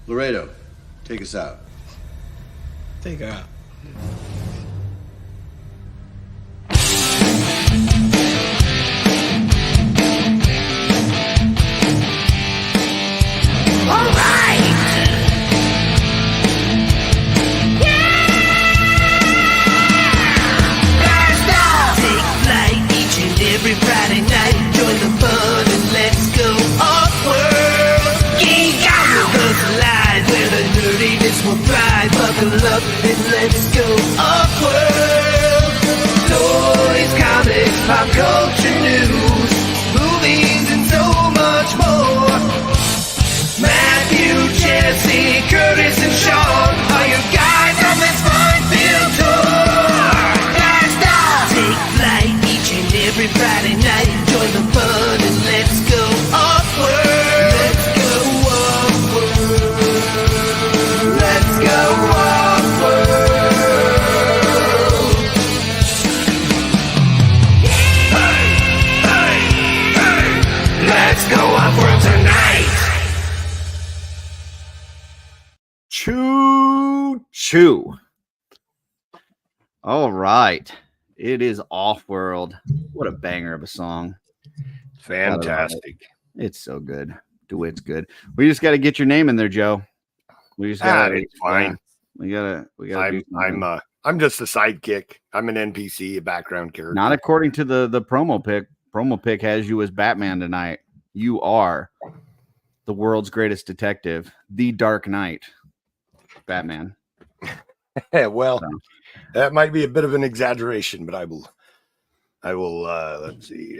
Laredo, take us out. Take her out. All right. Take flight each and every Friday night. Join the fun and let's go off-world. Geek out with us live where the nerdiness will thrive. Buckle up and let's go off-world. Toys, comics, pop culture news, movies and so much more. Matthew, Jesse, Curtis, and Sean are your guides on this fun-filled tour. Take flight each and every Friday night. Join the fun and let's go off-world. Let's go off-world. Let's go off-world. Hey, hey, hey. Let's go off-world tonight. Choo choo. All right. It is Off-World. What a banger of a song. Fantastic. It's so good. DeWitt's good. We just got to get your name in there, Joe. We just got to. It's fine. We gotta. I'm just a sidekick. I'm an NPC, a background character. Not according to the promo pic. Promo pic has you as Batman tonight. You are the world's greatest detective, the Dark Knight, Batman. Well, So. that might be a bit of an exaggeration, but I will let's see,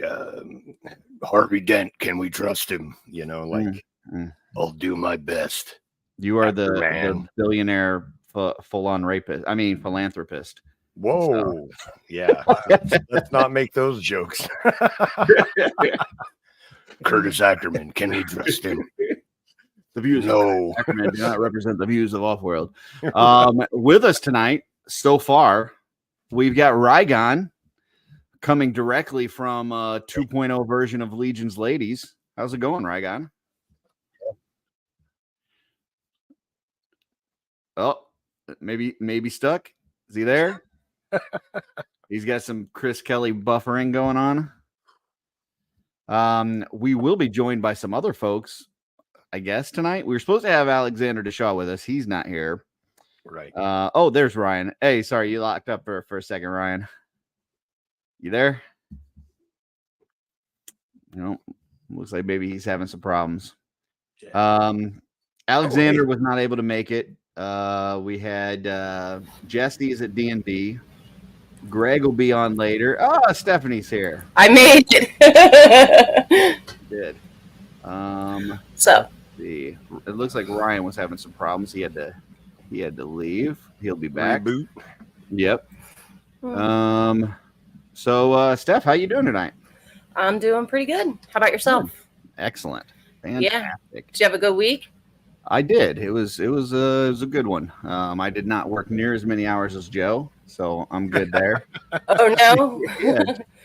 Harvey Dent, can we trust him? You know, like I'll do my best. You are the man. billionaire full-on rapist. I mean, philanthropist. Whoa. So. Yeah. Let's not make those jokes. Curtis Ackerman, can we trust him? The views No. of Ackerman do not represent the views of Off-World. With us tonight, so far, we've got Rygon coming directly from 2.0 version of Legion's Ladies. How's it going, Rygon? Oh, maybe stuck. Is he there? He's got some Chris Kelly buffering going on. We will be joined by some other folks, I guess, tonight. We were supposed to have Alexander Deshaw with us. He's not here. Right. Oh, there's Ryan. Hey, sorry, you locked up for a second, Ryan. You there? No, looks like maybe he's having some problems. Alexander was not able to make it. We had Jesse's at D&D. Greg will be on later. Oh, Stephanie's here. I made it. Did. So See, it looks like Ryan was having some problems. He had to leave. He'll be back. Reboot. Yep. So Steph, how you doing tonight? I'm doing pretty good. How about yourself? Excellent. Fantastic. Did you have a good week? I did. It was a good one. I did not work near as many hours as Joe, so I'm good there. Oh no.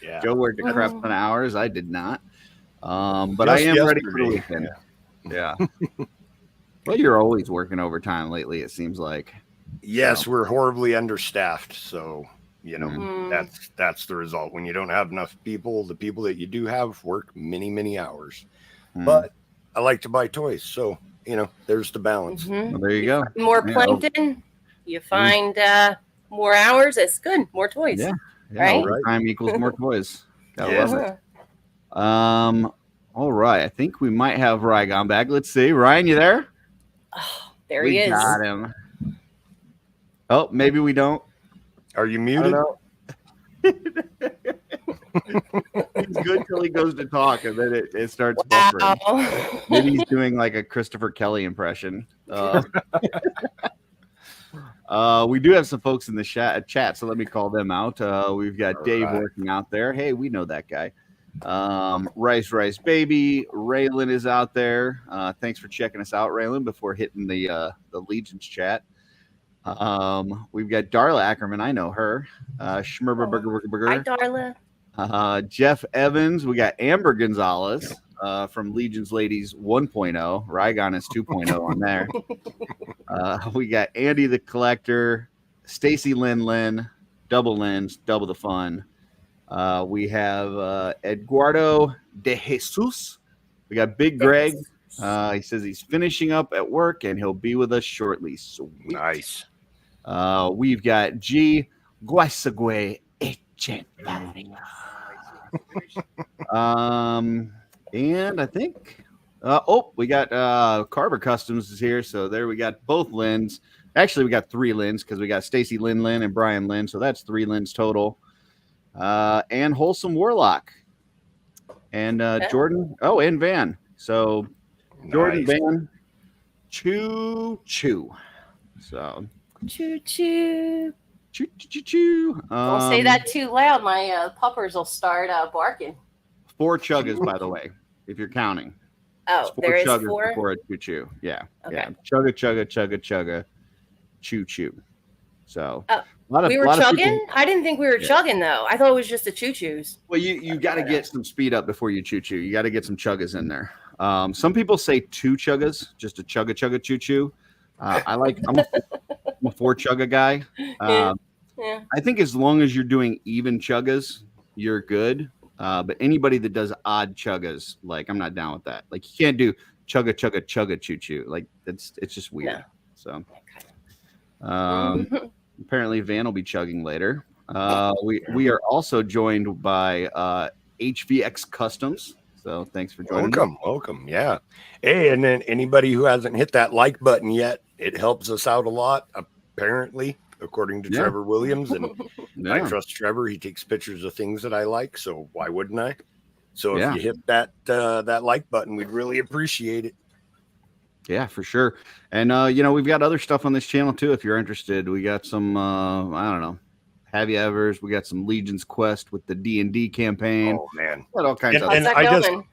Yeah. Joe worked a crap ton of hours. I did not. But I am ready for the weekend. Yeah. Well, you're always working overtime lately, it seems like. Yes, we're horribly understaffed, so you know that's the result. When you don't have enough people, the people that you do have work many hours. But I like to buy toys, so you know there's the balance. Well, there you go. More plankton. You find more hours. It's good. More toys. Yeah. Right? Time equals more toys. Gotta Yeah. love it. All right. I think we might have Rygon back. Let's see. Ryan, you there? Oh, there We he is. got him. Oh, maybe we don't. Are you muted? He's good till he goes to talk, and then it starts buffering. Wow. Maybe he's doing like a Christopher Kelly impression. We do have some folks in the chat, so let me call them out. We've got Dave working out there. Hey, we know that guy. Rice Baby. Raylan is out there. Thanks for checking us out, Raylan, before hitting the Legion's chat. We've got Darla Ackerman. I know her. Schmerberberger. Hi, Darla. Jeff Evans. We got Amber Gonzalez. from Legion's Ladies 1.0. Rygon is 2.0 on there. We got Andy the Collector, Stacy Lynn, double Lynn's, double the fun. We have Eduardo de Jesus. We got Big Greg. He says he's finishing up at work and he'll be with us shortly. Sweet. Nice. We've got G. Guasague and I think we got Carver Customs is here. So there we got both Lynn's. Actually, we got 3 Lynn's because we got Stacy Lynn and Brian Lynn. So that's 3 Lynn's total. And Wholesome Warlock. And Jordan. Oh, and Van. So Jordan, Nice. Van, choo. So Choo choo. choo. Don't say that too loud. My puppers will start barking. 4 chuggas, by the way, if you're counting. Oh, It's 4 there is chuggas 4. before a choo. Yeah. Okay. Yeah. Chugga, choo. So Oh, lot We were of chugging? people- I didn't think we were Yeah. chugging though. I thought it was just the choo choos. Well, you got to get some speed up before you choo. You got to get some chuggas in there. Some people say 2 chuggas, just a chugga choo. I'm a 4 chugga guy. Yeah. I think as long as you're doing even chuggas, you're good. But anybody that does odd chuggas, like I'm not down with that. Like you can't do chugga choo. Like it's just weird. No. So Okay. apparently Van will be chugging later. We are also joined by HVX Customs. So thanks for joining. Welcome. Yeah. Hey, and then anybody who hasn't hit that like button yet, it helps us out a lot, apparently, according to Yeah. Trevor Williams. And I Yeah. trust Trevor. He takes pictures of things that I like. So why wouldn't I? So Yeah. if you hit that like button, we'd really appreciate it. Yeah, for sure. And we've got other stuff on this channel too. If you're interested, we got some I don't know, have you ever's. We got some Legion's Quest with the D&D campaign. Oh man. Got all kinds And- of How's that I just- going?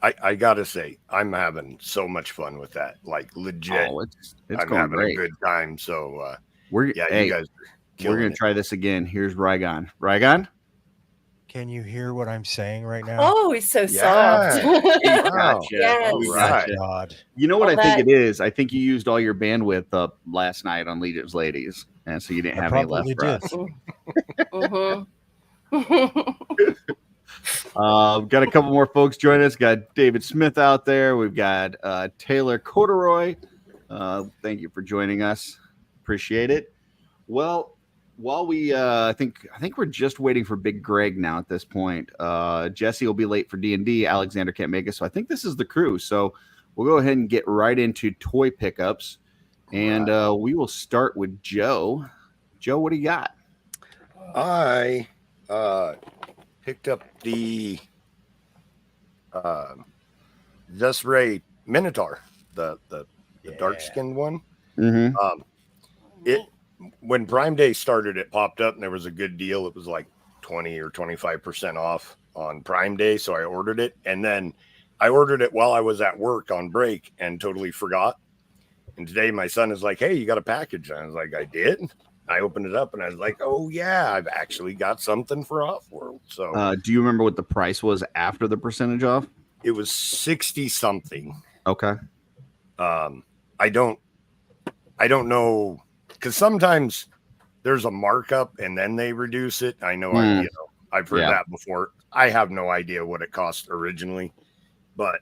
I gotta say, I'm having so much fun with that. Like legit. Oh, it's I'm going having great. a good time. So We're yeah, hey, you guys are we're killing gonna it. try this again. Here's Rygon. Rygon? Can you hear what I'm saying right now? Oh, he's so Yeah. soft. Wow. Yes. All Oh, right. God. You know what Well, I think that- it is? I think you used all your bandwidth up last night on Legion's Ladies, and so you didn't I have any left probably for did. us. Mhm. We've got a couple more folks joining us. Got David Smith out there. We've got Taylor Corduroy. Thank you for joining us. Appreciate it. Well, while we, I think we're just waiting for Big Greg now at this point. Jesse will be late for D&D. Alexander can't make it, so I think this is the crew. So we'll go ahead and get right into toy pickups, and we will start with Joe. Joe, what do you got? I picked up the Desiree Minotaur, the dark skinned one. Mm-hmm. It when Prime Day started, it popped up and there was a good deal. It was like 20 or 25% off on Prime Day, so I ordered it, and then I ordered it while I was at work on break and totally forgot. And today my son is like, "Hey, you got a package?" And I was like, "I did." I opened it up and I was like, "Oh yeah, I've actually got something for OffWorld." So Do you remember what the price was after the percentage off? it was 60 something. Okay. I don't know, because sometimes there's a markup and then they reduce it. I know, I've heard Yeah. that before. I have no idea what it cost originally, but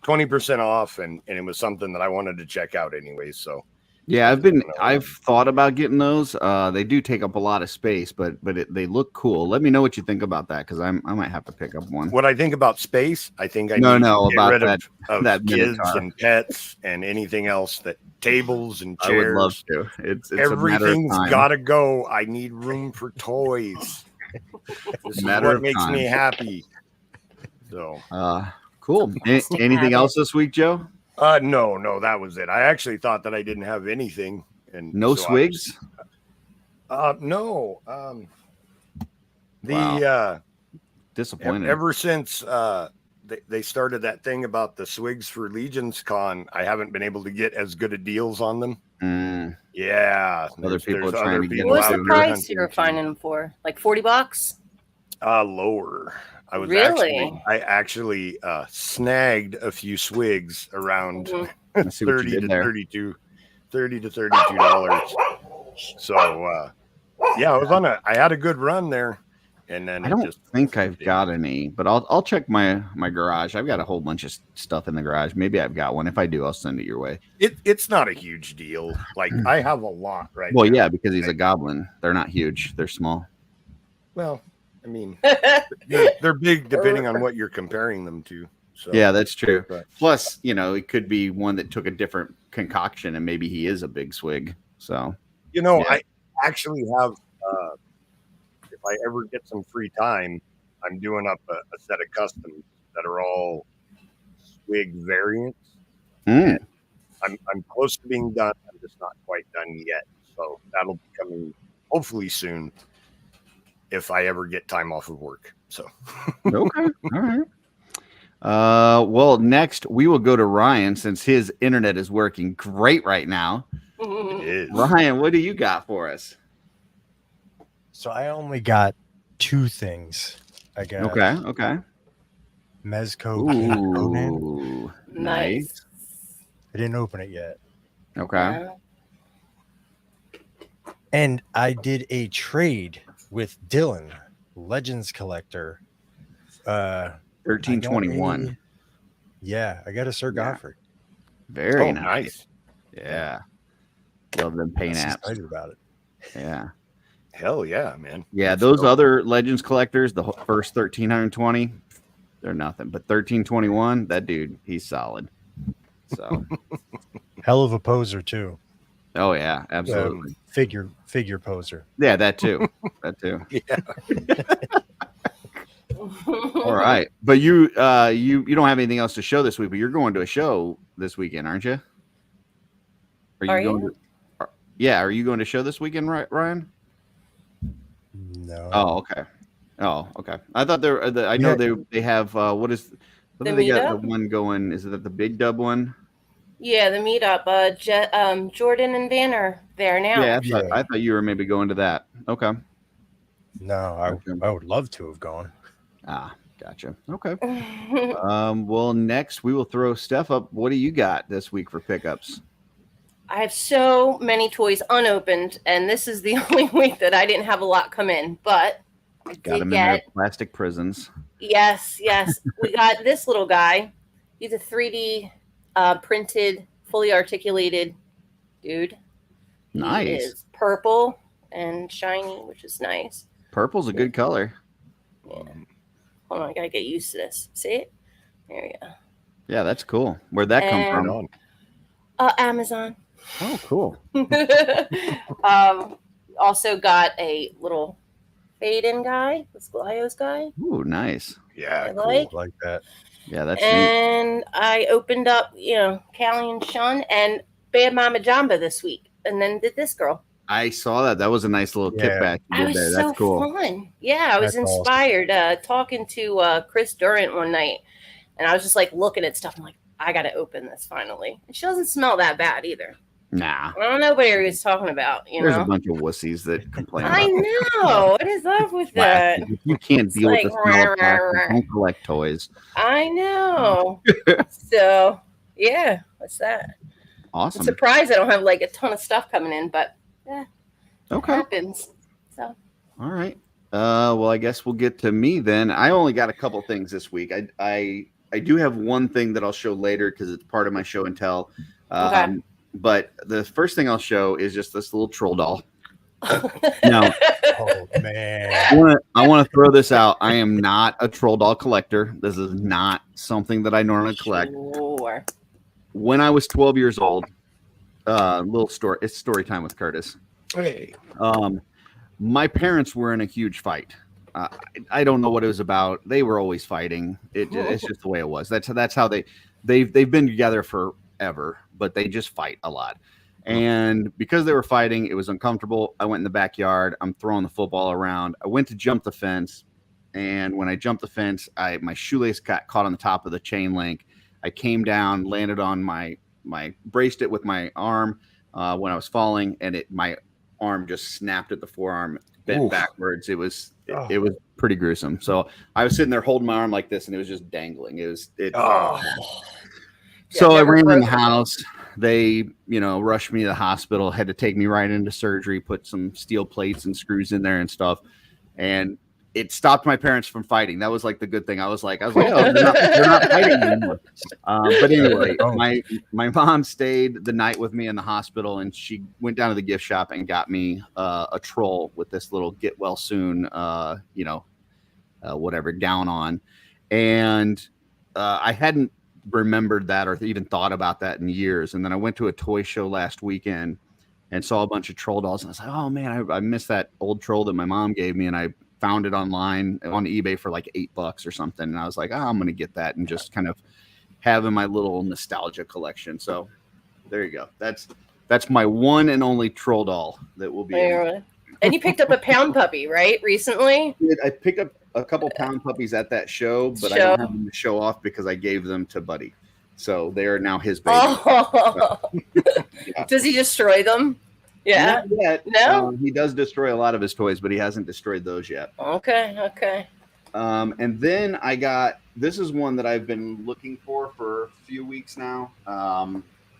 20% off, and it was something that I wanted to check out anyway. So Yeah, I've thought about getting those. They do take up a lot of space, but they look cool. Let me know what you think about that, because I might have to pick up one. what I think about space, I think I No, need no, to get about rid that- of that kids Minotaur. and pets and anything else, that tables and I chairs. would love to. It's Everything's a matter of time. got to go. I need room for toys. This is Matter what of makes me time. happy. So, Cool. Plastic Anything habit. else this week, Joe? no, that was it. I actually thought that I didn't have anything, and No so swigs? No. Disappointed. Ever since they started that thing about the swigs for Legion's Con, I haven't been able to get as good of deals on them. Mm, Yeah, Other people are trying to get people What was out the there price hunting you were too. finding them for? Like $40? Lower. Really? I actually snagged a few swigs around Mhm. I see what you 30 did to there. 32 $30 to $32. So yeah, I had a good run there, and then I it don't just think I've got any, but I'll check my garage. I've got a whole bunch of stuff in the garage. Maybe I've got one. If I do, I'll send it your way. It's not a huge deal. Like I have a lot right Well, now. yeah, because he's a goblin. They're not huge. They're small. Well, I mean, they're big depending on what you're comparing them to. So Yeah, that's true. but- Plus, it could be one that took a different concoction, and maybe he is a big swig. So, Yeah. I actually have. If I ever get some free time, I'm doing up a set of customs that are all swig variants. mm, I'm close to being done. I'm just not quite done yet. So that'll be coming hopefully soon if I ever get time off of work. So okay, all right. Well, next we will go to Ryan since his internet is working great right now. it is. Ryan, what do you got for us? So I only got 2 things. I got Okay. Mezco Conan. Ooh, Nice. I didn't open it yet. Okay. Yeah. And I did a trade with Dylan, Legends Collector. 1321. Yeah, I got a Sir Yeah. Godfrey. Very Oh, nice. nice. Yeah. Love them paint I'm apps. excited about it. Yeah. Hell yeah, man. Yeah, Let's those go. other Legends collectors, the first 1320, they're nothing. But 1321, that dude, he's solid. So, Hell of a poser too. oh yeah, absolutely. Figure poser. Yeah, that too. That too. All right. But you don't have anything else to show this week, but you're going to a show this weekend, aren't you? Are going you? to, yeah, are you going to show this weekend, Ryan? No. Oh, okay. Oh, okay. I thought I know they have what The do they got meetup? the one going? Is it the Big Dub one? Yeah, the meetup. Jordan and Van are there now. Yeah, Yeah. I thought you were maybe going to that. Okay. No, Okay. I would love to have gone. Ah, gotcha. Okay. Well, next we will throw Steph up. What do you got this week for pickups? I have so many toys unopened, and this is the only week that I didn't have a lot come in. But I Got did them in their get plastic prisons. yes. We got this little guy. He's a 3D printed, fully articulated dude. He Nice. is purple and shiny, which is nice. Purple's a good color. Yeah. Hold on, I gotta get used to this. See it? There we go. Yeah, that's cool. Where'd that come And- from? Amazon. Oh, cool. Also got a little fade-in guy, this Glyos guy. Ooh, nice. Yeah, I cool. like. Like that. Yeah, that's neat. And I opened up, Callie and Sean and Bad Mama Jamba this week, and then did this girl. I saw that. That was a nice little Yeah. kickback you I did was there. so That's cool. fun. Yeah, I was That's awesome. inspired talking to Chris Durant one night, and I was just like looking at stuff. I'm like, I got to open this finally. And she doesn't smell that bad either. Nah. I don't know what he was talking about. There's a know. bunch of wussies that complain I about know. What is up with that? plastic. If you can't deal with like, the smell of rah, rah, plastic, rah. don't collect toys. I know. So yeah, what's that? I'm Awesome. surprised I don't have like a ton of stuff coming in, but it Okay. happens. So All right. Well, I guess we'll get to me then. I only got a couple things this week. I do have one thing that I'll show later because it's part of my show and tell. Okay. But the first thing I'll show is just this little troll doll. Now, Oh man. I want to throw this out. I am not a troll doll collector. This is not something that I normally collect. Sure. When I was 12 years old, little story. It's story time with Curtis. Hey. My parents were in a huge fight. I don't know what it was about. They were always fighting. It's just the way it was. That's how they've been together forever, but they just fight a lot. And because they were fighting, it was uncomfortable. I went in the backyard. I'm throwing the football around. I went to jump the fence, and when I jumped the fence, my shoelace got caught on the top of the chain link. I came down, landed on braced it with my arm when I was falling, and my arm just snapped at the forearm, bent Oof. backwards. It was pretty gruesome. So I was sitting there holding my arm like this, and it was just dangling. Oh, So I never ran in broke the it. house. They, rushed me to the hospital, had to take me right into surgery, put some steel plates and screws in there and stuff. And it stopped my parents from fighting. That was like the good thing. I was like, oh, they're not fighting anymore. But anyway, my mom stayed the night with me in the hospital, and she went down to the gift shop and got me a troll with this little get well soon, whatever down on. And I hadn't remembered that or even thought about that in years. And then I went to a toy show last weekend and saw a bunch of troll dolls. And I was like, oh man, I missed that old troll that my mom gave me. And I found it online on eBay for like $8 or something. And I was like, I'm going to get that and just kind of have in my little nostalgia collection. So there you go. That's my one and only troll doll that will be. And you picked up a pound puppy, right? Recently? I picked up a couple pound puppies at that show, but I don't have them to show off because I gave them to Buddy. So they are now his baby. Oh. Yeah. Does he destroy them? Yeah. Not yet. No? He does destroy a lot of his toys, but he hasn't destroyed those yet. Okay. And then I got, this is one that I've been looking for a few weeks now.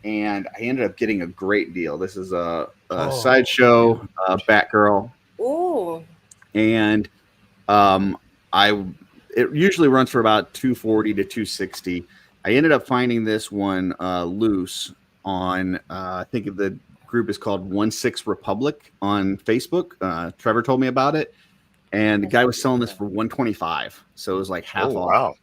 And I ended up getting a great deal. This is a Sideshow Batgirl. Ooh. And it usually runs for about $240 to $260. I ended up finding this one loose on I think the group is called 16 Republic on Facebook. Trevor told me about it, and the guy was selling this for $125, so it was like half off.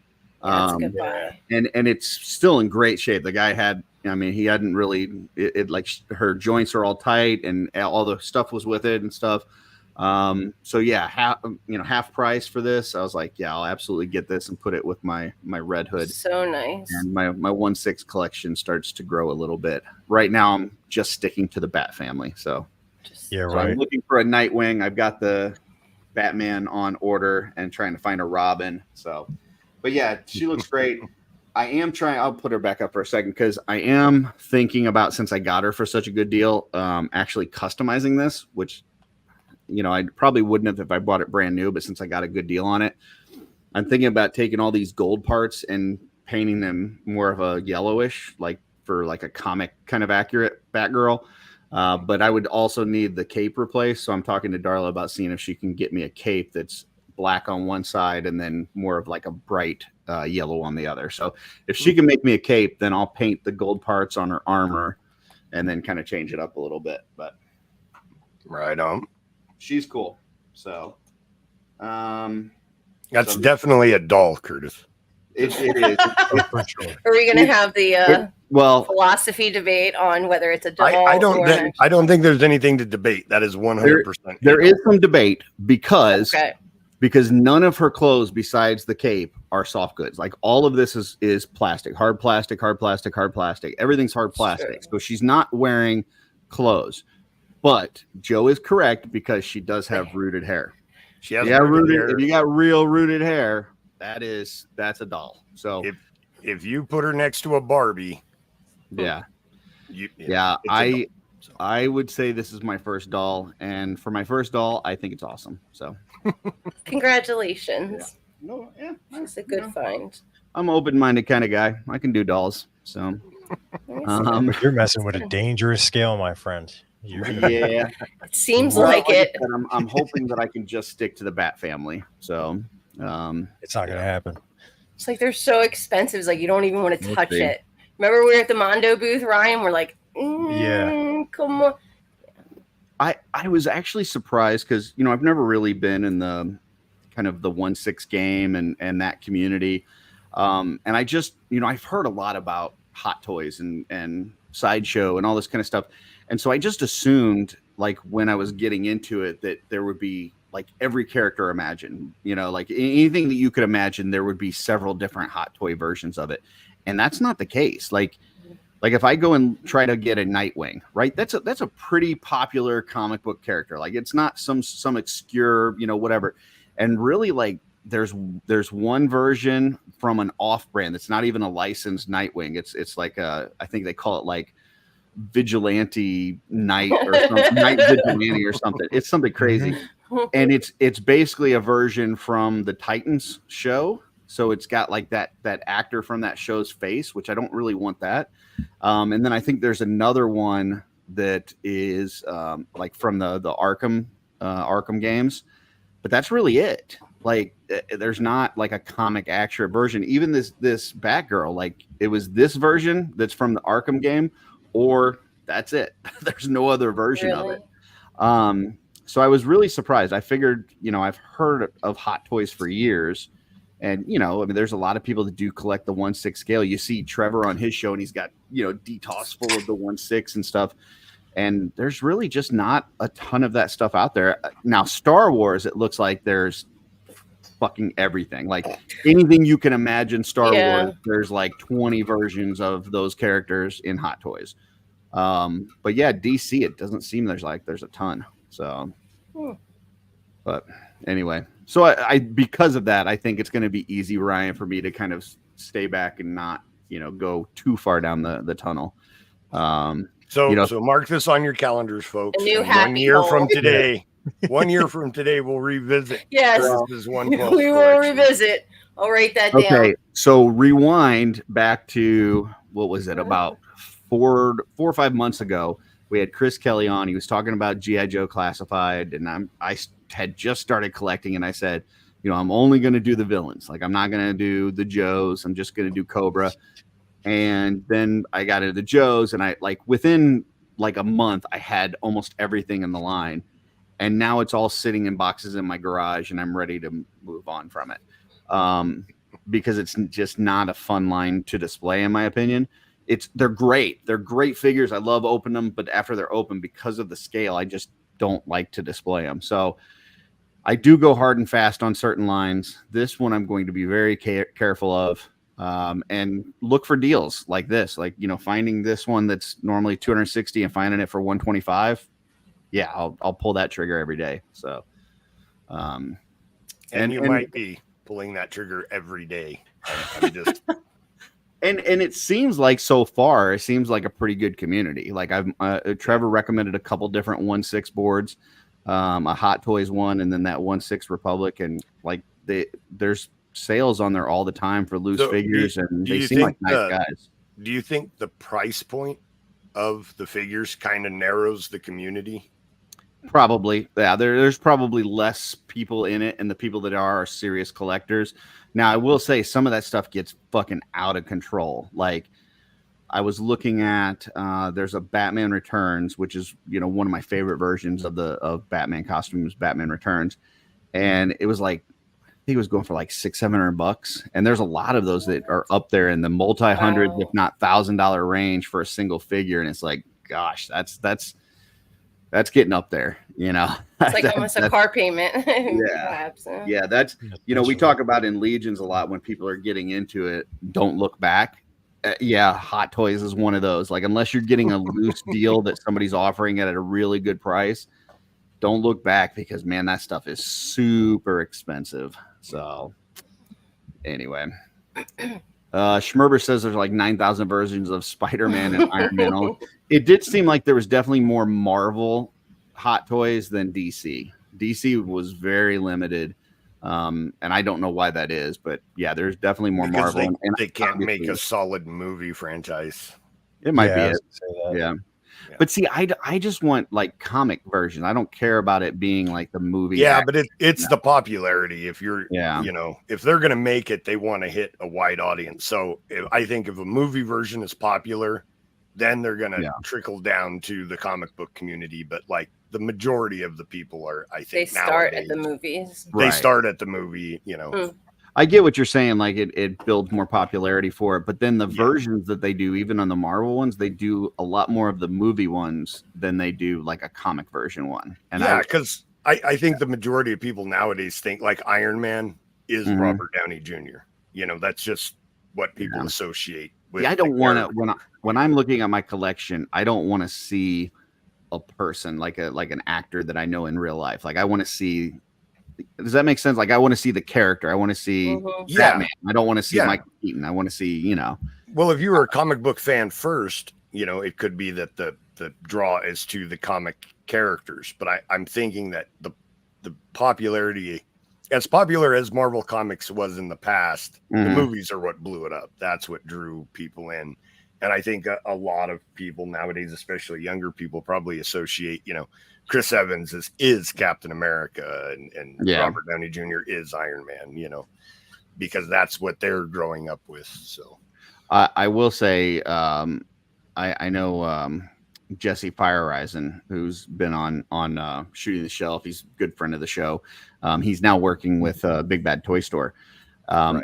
That's a good buy. And it's still in great shape. The guy had, he hadn't really like her joints are all tight and all the stuff was with it and stuff. So yeah, half price for this. I was like, yeah, I'll absolutely get this and put it with my Red Hood. So nice. And my 1/6 collection starts to grow a little bit. Right now, I'm just sticking to the Bat family. So I'm looking for a Nightwing. I've got the Batman on order and trying to find a Robin. So, but yeah, she looks great. I am trying. I'll put her back up for a second because I am thinking about, since I got her for such a good deal, actually customizing this, which. I probably wouldn't have if I bought it brand new, but since I got a good deal on it, I'm thinking about taking all these gold parts and painting them more of a yellowish, like for like a comic kind of accurate Batgirl. But I would also need the cape replaced. So I'm talking to Darla about seeing if she can get me a cape that's black on one side and then more of like a bright yellow on the other. So if she can make me a cape, then I'll paint the gold parts on her armor and then kind of change it up a little bit. But right on. She's cool. So that's definitely a doll, Curtis. It is. For sure. Are we going to have the well philosophy debate on whether it's a doll? I don't think there's anything to debate. That is 100%. There is some debate because none of her clothes besides the cape are soft goods. Like all of this is plastic, hard plastic. Everything's hard plastic. So she's not wearing clothes. But Joe is correct because she does have rooted hair. She has rooted hair. If you got real rooted hair, that's a doll. So if you put her next to a Barbie, I would say this is my first doll, and for my first doll, I think it's awesome. So congratulations. It's a good find. I'm an open-minded kind of guy. I can do dolls. So you're messing with a dangerous scale, my friend. Yeah, it seems like it. I'm hoping that I can just stick to the Bat family. So it's not gonna happen. It's like they're so expensive. It's like you don't even want to touch it. Remember we were at the Mondo booth, Ryan? We're like, come on. I was actually surprised because I've never really been in the kind of the 1/6 game and that community, and I just I've heard a lot about Hot Toys and Sideshow and all this kind of stuff. And so I just assumed, like, when I was getting into it, that there would be, like, every character imagined, like anything that you could imagine, there would be several different Hot Toy versions of it. And that's not the case. Like if I go and try to get a Nightwing, right, that's a pretty popular comic book character. Like, it's not some obscure, whatever. And really, like, there's one version from an off brand that's not even a licensed Nightwing. It's like I think they call it, like, Vigilante Night or something, Night Vigilante or something. It's something crazy. and it's basically a version from the Titans show. So it's got like that actor from that show's face, which I don't really want that. And then I think there's another one that is like from the Arkham games, but that's really it. Like there's not like a comic accurate version. Even this Batgirl, like it was this version that's from the Arkham game, or that's it. There's no other version of it. So I was really surprised. I figured, I've heard of Hot Toys for years. And, there's a lot of people that do collect the 1/6 scale. You see Trevor on his show and he's got, DTOS full of the 1/6 and stuff. And there's really just not a ton of that stuff out there. Now, Star Wars, it looks like there's fucking everything. Like anything you can imagine Star Wars, there's like 20 versions of those characters in Hot Toys. But yeah, DC, it doesn't seem there's a ton. So, but anyway, so I because of that, I think it's going to be easy, Ryan, for me to kind of stay back and not, go too far down the tunnel. So mark this on your calendars, folks. A new And happy 1 year hole. from today, 1 year from today, we'll revisit. Yes, Chris's 1/12 we will collection. revisit. I'll write that down. Okay, so rewind back to what was it, about 4 or 5 months ago? We had Chris Kelly on. He was talking about G.I. Joe Classified, and I had just started collecting, and I said, I'm only going to do the villains. Like, I'm not going to do the Joes. I'm just going to do Cobra. And then I got into the Joes, and I within like a month, I had almost everything in the line, and now it's all sitting in boxes in my garage, and I'm ready to move on from it. Because it's just not a fun line to display, in my opinion. They're great. They're great figures. I love opening them, but after they're open, because of the scale, I just don't like to display them. So I do go hard and fast on certain lines. This one I'm going to be very careful of, and look for deals like this. Like, finding this one that's normally 260 and finding it for 125. Yeah, I'll pull that trigger every day. So, and you might be pulling that trigger every day. I'm just. And it seems like so far, it seems like a pretty good community. Like Trevor recommended a couple different 1/6 boards, a Hot Toys one, and then that 1/6 Republic, and like there's sales on there all the time for loose figures, and they seem like nice guys. Do you think the price point of the figures kind of narrows the community? Probably, yeah. There's probably less people in it, and the people that are serious collectors. Now, I will say some of that stuff gets fucking out of control. Like, I was looking at there's a Batman Returns, which is one of my favorite versions of Batman costumes, Batman Returns, and it was like I think it was going for like $600-700, and there's a lot of those that are up there in the multi-hundreds, if not $1,000 range for a single figure, and it's like, gosh, that's getting up there, It's like almost a car payment. Yeah. Perhaps. Yeah, that's, we talk about in Legions a lot when people are getting into it, don't look back. Yeah, Hot Toys is one of those. Like, unless you're getting a loose deal that somebody's offering it at a really good price, don't look back, because, man, that stuff is super expensive. So, anyway. Schmerber says there's like 9,000 versions of Spider-Man and Iron Man. It did seem like there was definitely more Marvel Hot Toys than DC. DC was very limited, and I don't know why that is, but yeah, there's definitely more Because Marvel. they can't make a solid movie franchise. It might be I it. was gonna say that. Yeah. But see, I just want like comic version. I don't care about it being like the movie. Yeah, but it's the popularity. If you're, Yeah. if they're going to make it, they want to hit a wide audience. So I think if a movie version is popular, then they're going to trickle down to the comic book community. But like the majority of the people are, I think, They start nowadays, at the movies. They Right. start at the movie, I get what you're saying. Like it builds more popularity for it, but then the versions that they do, even on the Marvel ones, they do a lot more of the movie ones than they do like a comic version one. And yeah, because I think the majority of people nowadays think like Iron Man is Robert Downey Jr. That's just what people associate with. I don't want to when I'm looking at my collection, I don't want to see a person like an actor that I know in real life. Like I want to see. Does that make sense? Like I want to see the character. I want to see Batman. I don't want to see Michael Keaton. I want to see, Well, if you were a comic book fan first, it could be that the draw is to the comic characters. But I'm thinking that the the popularity, as popular as Marvel Comics was in the past, the movies are what blew it up. That's what drew people in. And I think a lot of people nowadays, especially younger people, probably associate, Chris Evans is Captain America and Robert Downey Jr. is Iron Man, because that's what they're growing up with. So I will say, I know Jesse Fireisen, who's been on Shooting the Shelf. He's a good friend of the show. He's now working with Big Bad Toy Store.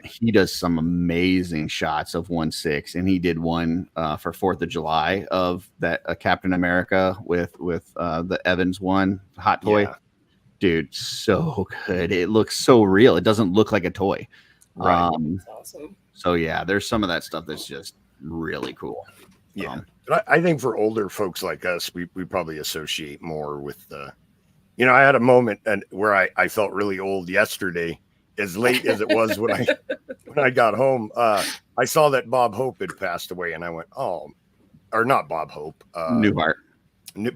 He does some amazing shots of 1/6, and he did one for 4th of July of that Captain America with the Evans one hot toy. Yeah. Dude, so good. It looks so real. It doesn't look like a toy. Right. That's awesome. So yeah, there's some of that stuff that's just really cool. Yeah. But I think for older folks like us, we probably associate more with the, I had a moment where I felt really old yesterday, as late as it was when I got home. I saw that Bob Hope had passed away, and I went, oh, or not Bob Hope, Newhart.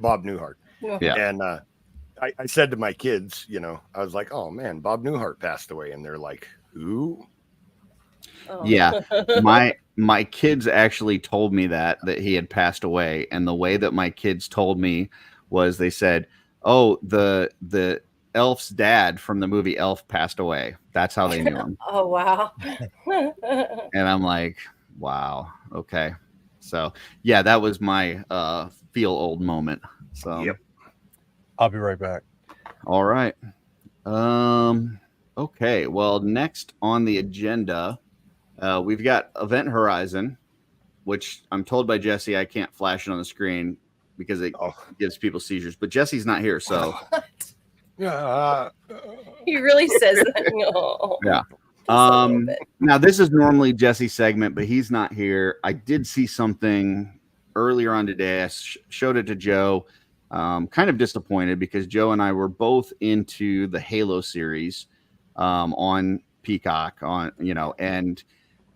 Bob Newhart. Yeah. And I said to my kids, I was like, oh man, Bob Newhart passed away, and they're like, who? Oh. Yeah, my kids actually told me that he had passed away, and the way that my kids told me was they said, "Oh, the Elf's dad from the movie Elf passed away." That's how they knew him. Oh wow! And I'm like, wow, okay. So yeah, that was my feel old moment. So yep. I'll be right back. All right. Okay. Well, next on the agenda. We've got Event Horizon, which I'm told by Jesse I can't flash it on the screen because it gives people seizures. But Jesse's not here, so He really says that. Oh. yeah. Now this is normally Jesse's segment, but he's not here. I did see something earlier on today. I showed it to Joe. Kind of disappointed because Joe and I were both into the Halo series on Peacock and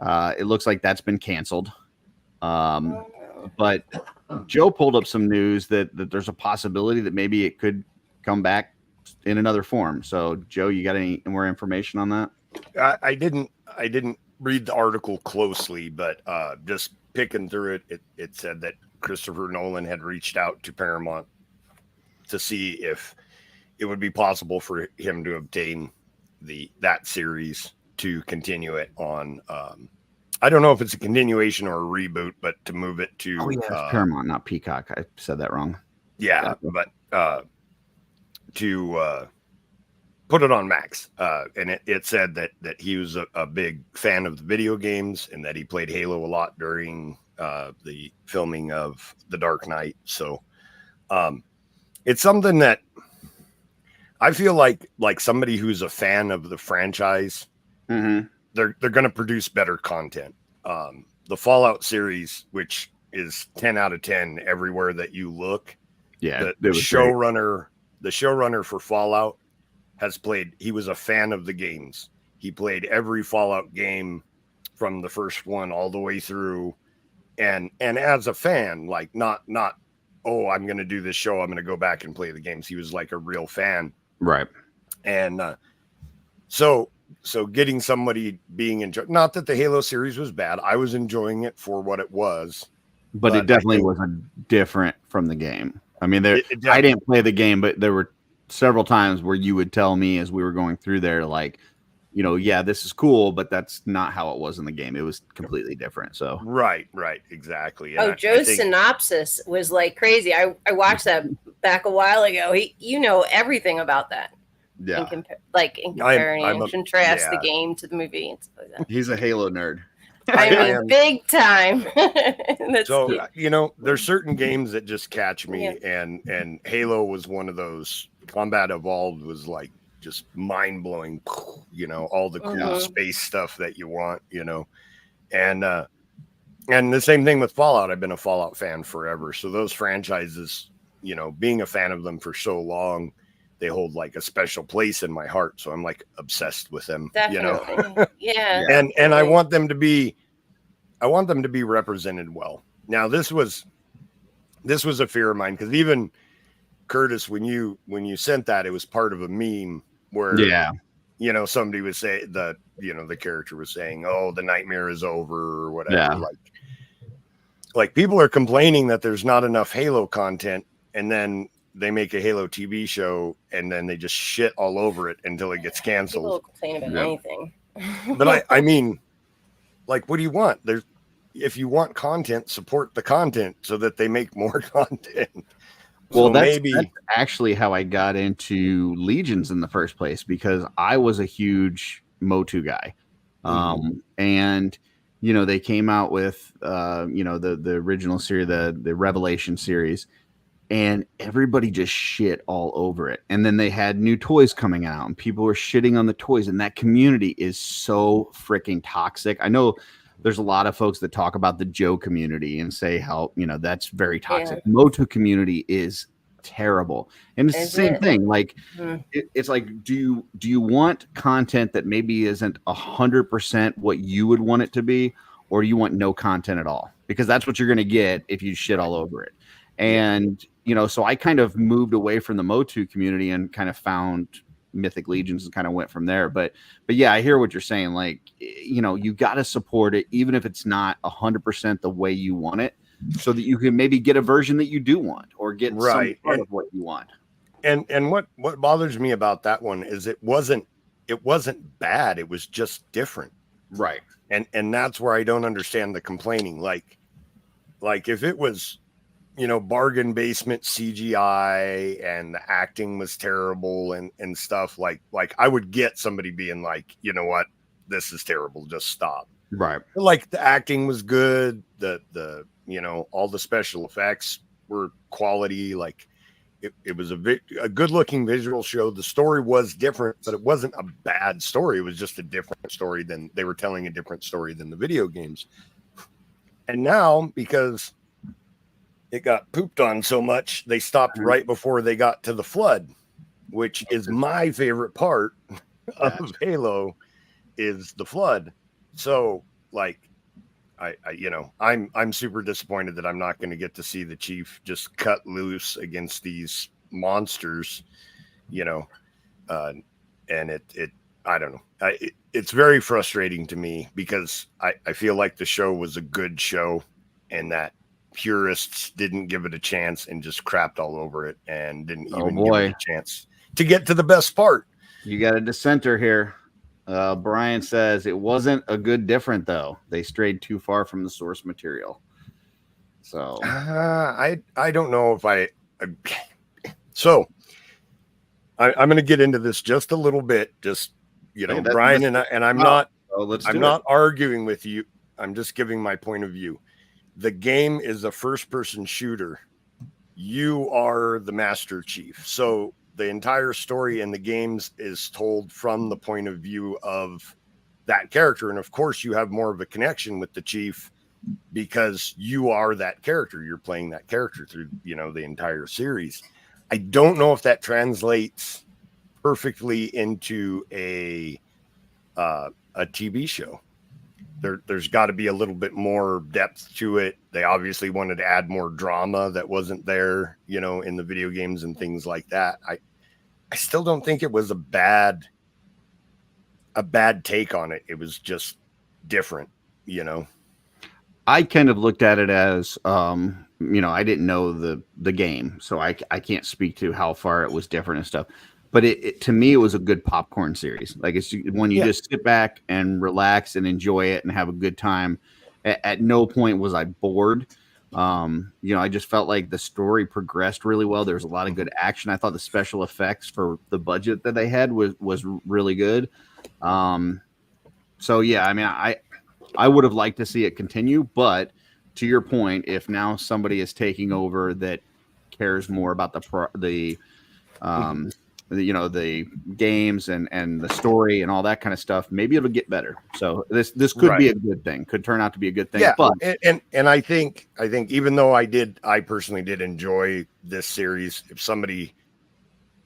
it looks like that's been canceled. But Joe pulled up some news that there's a possibility that maybe it could come back in another form. So Joe, you got any more information on that? I didn't read the article closely, but just picking through it said that Christopher Nolan had reached out to Paramount to see if it would be possible for him to obtain that series to continue it on. I don't know if it's a continuation or a reboot, but to move it to Paramount, not Peacock. I said that wrong. Yeah, but to put it on Max, and it said that he was a big fan of the video games and that he played Halo a lot during the filming of The Dark Knight. So it's something that I feel like somebody who's a fan of the franchise, they're going to produce better content. The Fallout series, which is 10 out of 10 everywhere that you look. Yeah, the showrunner for Fallout he was a fan of the games. He played every Fallout game from the first one all the way through. And as a fan, like not, oh, I'm going to do this show, I'm going to go back and play the games. He was like a real fan. Right. And so getting somebody being enjoyed, not that the Halo series was bad. I was enjoying it for what it was. But it definitely wasn't different from the game. I mean, I didn't play the game, but there were several times where you would tell me as we were going through there, like, yeah, this is cool, but that's not how it was in the game. It was completely different. So right, exactly. And Joe's synopsis was like crazy. I watched that back a while ago. You know everything about that. Yeah, in comparing and contrast the game to the movie and stuff like that. He's a Halo nerd. I mean, big time. So there's certain games that just catch me, and Halo was one of those. Combat Evolved was like just mind blowing. All the cool space stuff that you want. And the same thing with Fallout. I've been a Fallout fan forever. So those franchises, being a fan of them for so long, they hold like a special place in my heart. So I'm like obsessed with them. Definitely. Yeah. And I want them to be represented well. Now this was a fear of mine because even Curtis, when you sent that, it was part of a meme where somebody was saying the character was saying, "Oh, the nightmare is over" or whatever. Yeah. Like people are complaining that there's not enough Halo content, and then they make a Halo TV show, and then they just shit all over it until it gets canceled. People complain about anything. But I mean, like, what do you want? If you want content, support the content so that they make more content. Well, So that's actually how I got into Legions in the first place, because I was a huge Motu guy. And, they came out with, the original series, the Revelation series, and everybody just shit all over it. And then they had new toys coming out and people were shitting on the toys. And that community is so freaking toxic. I know there's a lot of folks that talk about the Joe community and say how, that's very toxic. Yeah. Motu community is terrible. And it's the same thing. Like, it's like, do you want content that maybe isn't 100% what you would want it to be, or do you want no content at all? Because that's what you're going to get if you shit all over it. And, so I kind of moved away from the Motu community and kind of found Mythic Legions and kind of went from there. But yeah, I hear what you're saying. Like, you got to support it, even if it's not 100% the way you want it, so that you can maybe get a version that you do want, or get some part of what you want. And what bothers me about that one is it wasn't bad. It was just different. Right. And that's where I don't understand the complaining. Like if it was, bargain basement CGI and the acting was terrible and stuff, like I would get somebody being like, you know what, this is terrible, just stop. Right. But like the acting was good, the all the special effects were quality. Like it was a good looking visual show. The story was different, but it wasn't a bad story. It was just a different story than they were telling, a different story than the video games. And now, because it got pooped on so much, they stopped right before they got to the flood, which is my favorite part of Halo, is the flood. So like, I'm super disappointed that I'm not going to get to see the Chief just cut loose against these monsters, and it I don't know. It's very frustrating to me, because I feel like the show was a good show, and that purists didn't give it a chance and just crapped all over it and didn't even give it a chance to get to the best part. You got a dissenter here. Brian says it wasn't a good different, though. They strayed too far from the source material. So I don't know if so I'm going to get into this just a little bit. Just Brian, and I'm not arguing with you. I'm just giving my point of view. The game is a first-person shooter. You are the Master Chief, so the entire story in the games is told from the point of view of that character. And of course you have more of a connection with the Chief because you are that character. You're playing that character through, the entire series. I don't know if that translates perfectly into a TV show. There's got to be a little bit more depth to it. They obviously wanted to add more drama that wasn't there, in the video games and things like that. I still don't think it was a bad take on it. It was just different, I kind of looked at it as, I didn't know the game, so I can't speak to how far it was different and stuff. But it to me, it was a good popcorn series. Like, it's when you just sit back and relax and enjoy it and have a good time. At no point was I bored. I just felt like the story progressed really well. There was a lot of good action. I thought the special effects for the budget that they had was really good. So yeah, I mean, I would have liked to see it continue, but to your point, if now somebody is taking over that cares more about the games and the story and all that kind of stuff, maybe it'll get better. So this could be a good thing, could turn out to be a good thing. Yeah. But and I think even though I personally did enjoy this series, if somebody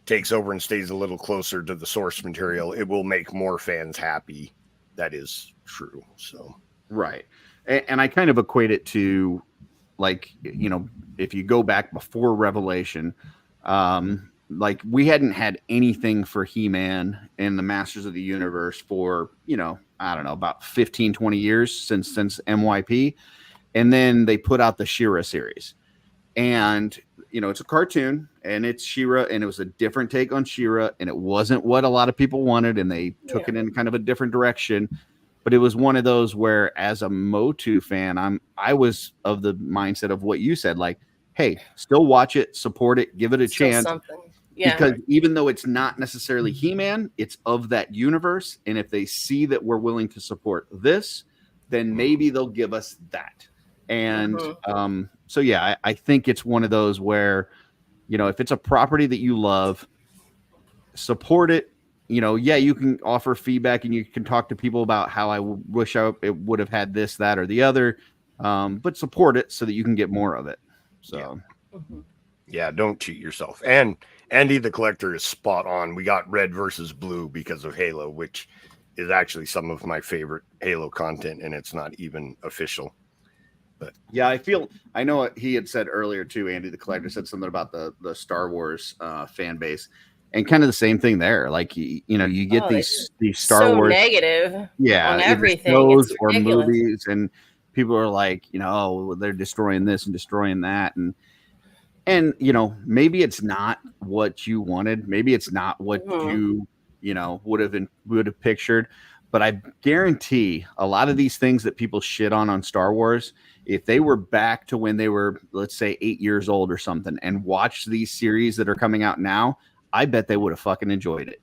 takes over and stays a little closer to the source material, it will make more fans happy. That is true. So, right. And I kind of equate it to, like, if you go back before Revelation, Like we hadn't had anything for He-Man and the Masters of the Universe for, I don't know, about 15, 20 years since MYP. And then they put out the She-Ra series. And, it's a cartoon and it's She-Ra, and it was a different take on She-Ra, and it wasn't what a lot of people wanted, and they took it in kind of a different direction. But it was one of those where, as a Motu fan, I was of the mindset of what you said, like, hey, still watch it, support it, give it a chance. Something. Yeah. Because even though it's not necessarily He-Man, it's of that universe. And if they see that we're willing to support this, then maybe they'll give us that. And so, yeah, I think it's one of those where, if it's a property that you love, support it. You can offer feedback and you can talk to people about how I wish it would have had this, that, or the other. But support it so that you can get more of it. So, yeah, don't cheat yourself. And Andy the Collector is spot on. We got red versus blue because of Halo, which is actually some of my favorite Halo content, and it's not even official. But yeah, I know what he had said earlier too. Andy the Collector said something about the Star Wars fan base, and kind of the same thing there. Like you get these Star Wars negative, on everything, shows or movies, and people are like, they're destroying this and destroying that, and maybe it's not what you wanted, maybe it's not what you would have pictured. But I guarantee a lot of these things that people shit on Star Wars, if they were back to when they were, let's say, 8 years old or something, and watched these series that are coming out now, I bet they would have fucking enjoyed it.